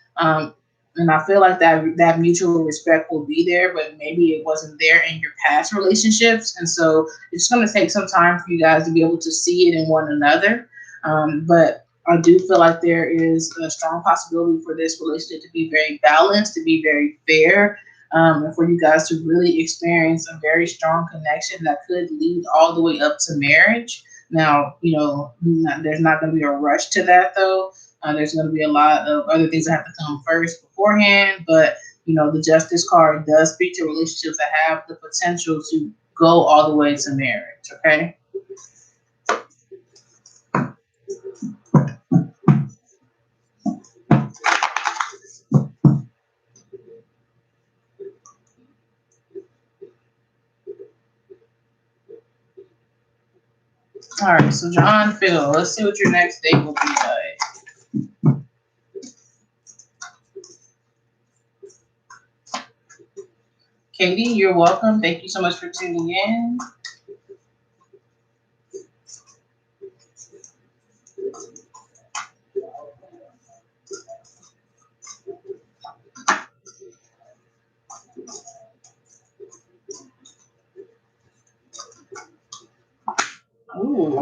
And I feel like that mutual respect will be there, but maybe it wasn't there in your past relationships. And so it's going to take some time for you guys to be able to see it in one another. But I do feel like there is a strong possibility for this relationship to be very balanced, to be very fair, and for you guys to really experience a very strong connection that could lead all the way up to marriage. Now, there's not going to be a rush to that though. There's going to be a lot of other things that have to come first beforehand, but the Justice card does speak to relationships that have the potential to go all the way to marriage. Okay. All right. So John, Phil, let's see what your next date will be like. Katie, you're welcome. Thank you so much for tuning in. Ooh.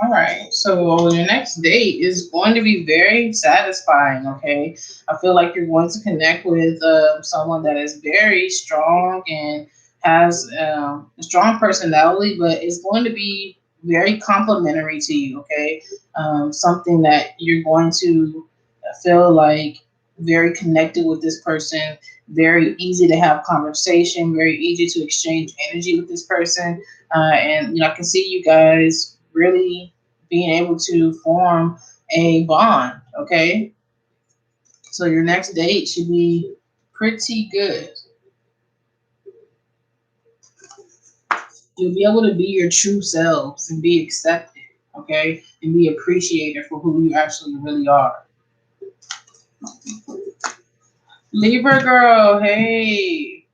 All right. So your next date is going to be very satisfying. Okay. I feel like you're going to connect with someone that is very strong and has a strong personality, but is going to be very complimentary to you. Okay. Something that you're going to feel like very connected with this person, very easy to have conversation, very easy to exchange energy with this person. And I can see you guys really being able to form a bond. Okay, so your next date should be pretty good. You'll be able to be your true selves and be accepted. Okay, and be appreciated for who you actually really are. Libra girl, hey.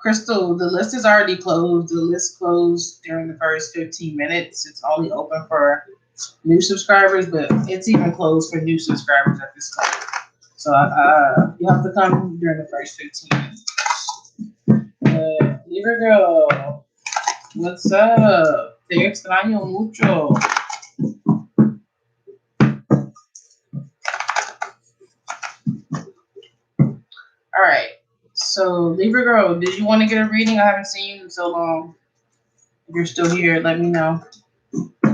Crystal, the list is already closed. The list closed during the first 15 minutes. It's only open for new subscribers, but it's even closed for new subscribers at this time. So you have to come during the first 15 minutes. Libra girl, what's up? Te extraño mucho. All right. So Libra girl, did you want to get a reading? I haven't seen you in so long. If you're still here, let me know. If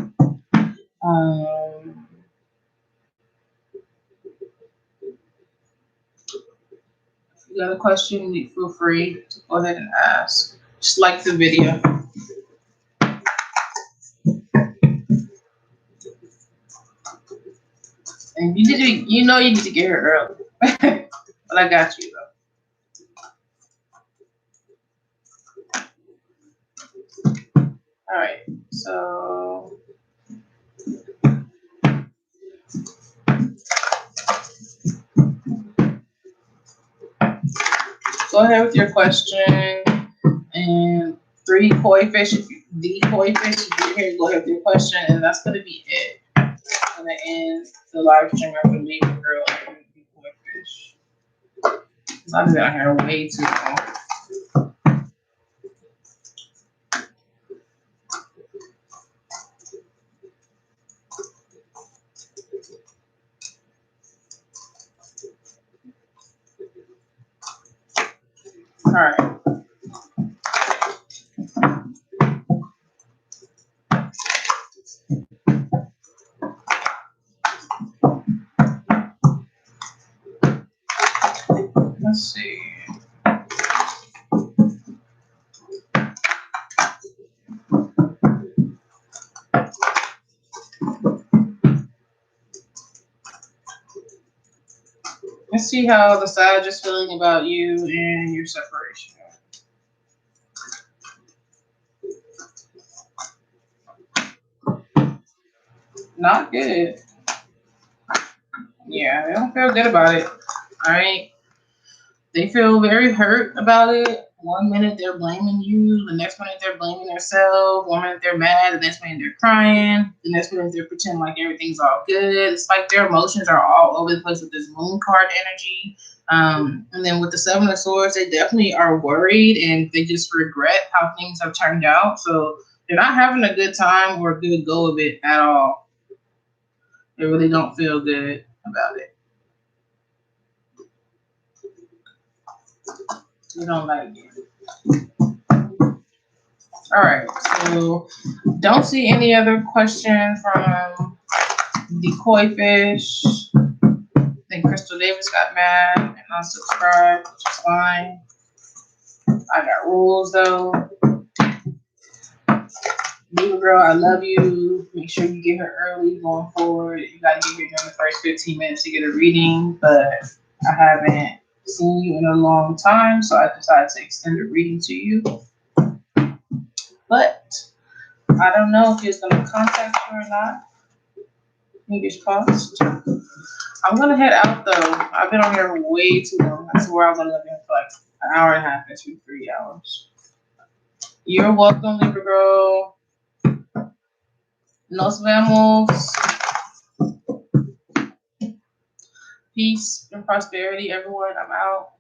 you got a question, feel free to go ahead and ask. Just like the video. And you need to get here early. But I got you though. All right, so go ahead with your question. And the koi fish, if you're here, go ahead with your question, and that's gonna be it. I'm gonna end the live stream after leaving girl and the koi fish. I've been out here way too long. All right. Let's see. Let's see how the Sag is feeling about you and your separation. Not good. Yeah, they don't feel good about it. All right. They feel very hurt about it. One minute they're blaming you, the next minute they're blaming themselves. One minute they're mad, the next minute they're crying, the next minute they're pretending like everything's all good. It's like their emotions are all over the place with this moon card energy. And then with the Seven of Swords, they definitely are worried and they just regret how things have turned out. So they're not having a good time or a good go of it at all. They really don't feel good about it. They don't like it. All right, so don't see any other questions from the koi fish. I think Crystal Davis got mad and unsubscribed, which is fine. I got rules though. Libra girl, I love you. Make sure you get here early going forward. You gotta get here during the first 15 minutes to get a reading, but I haven't seen you in a long time, so I decided to extend the reading to you. But I don't know if he's gonna contact you or not. Fingers crossed. I'm gonna head out though. I've been on here way too long. I swear I'm gonna live here for like an hour and a half. It's been 3 hours. You're welcome, Libra girl. Nos vemos. Peace and prosperity, everyone. I'm out.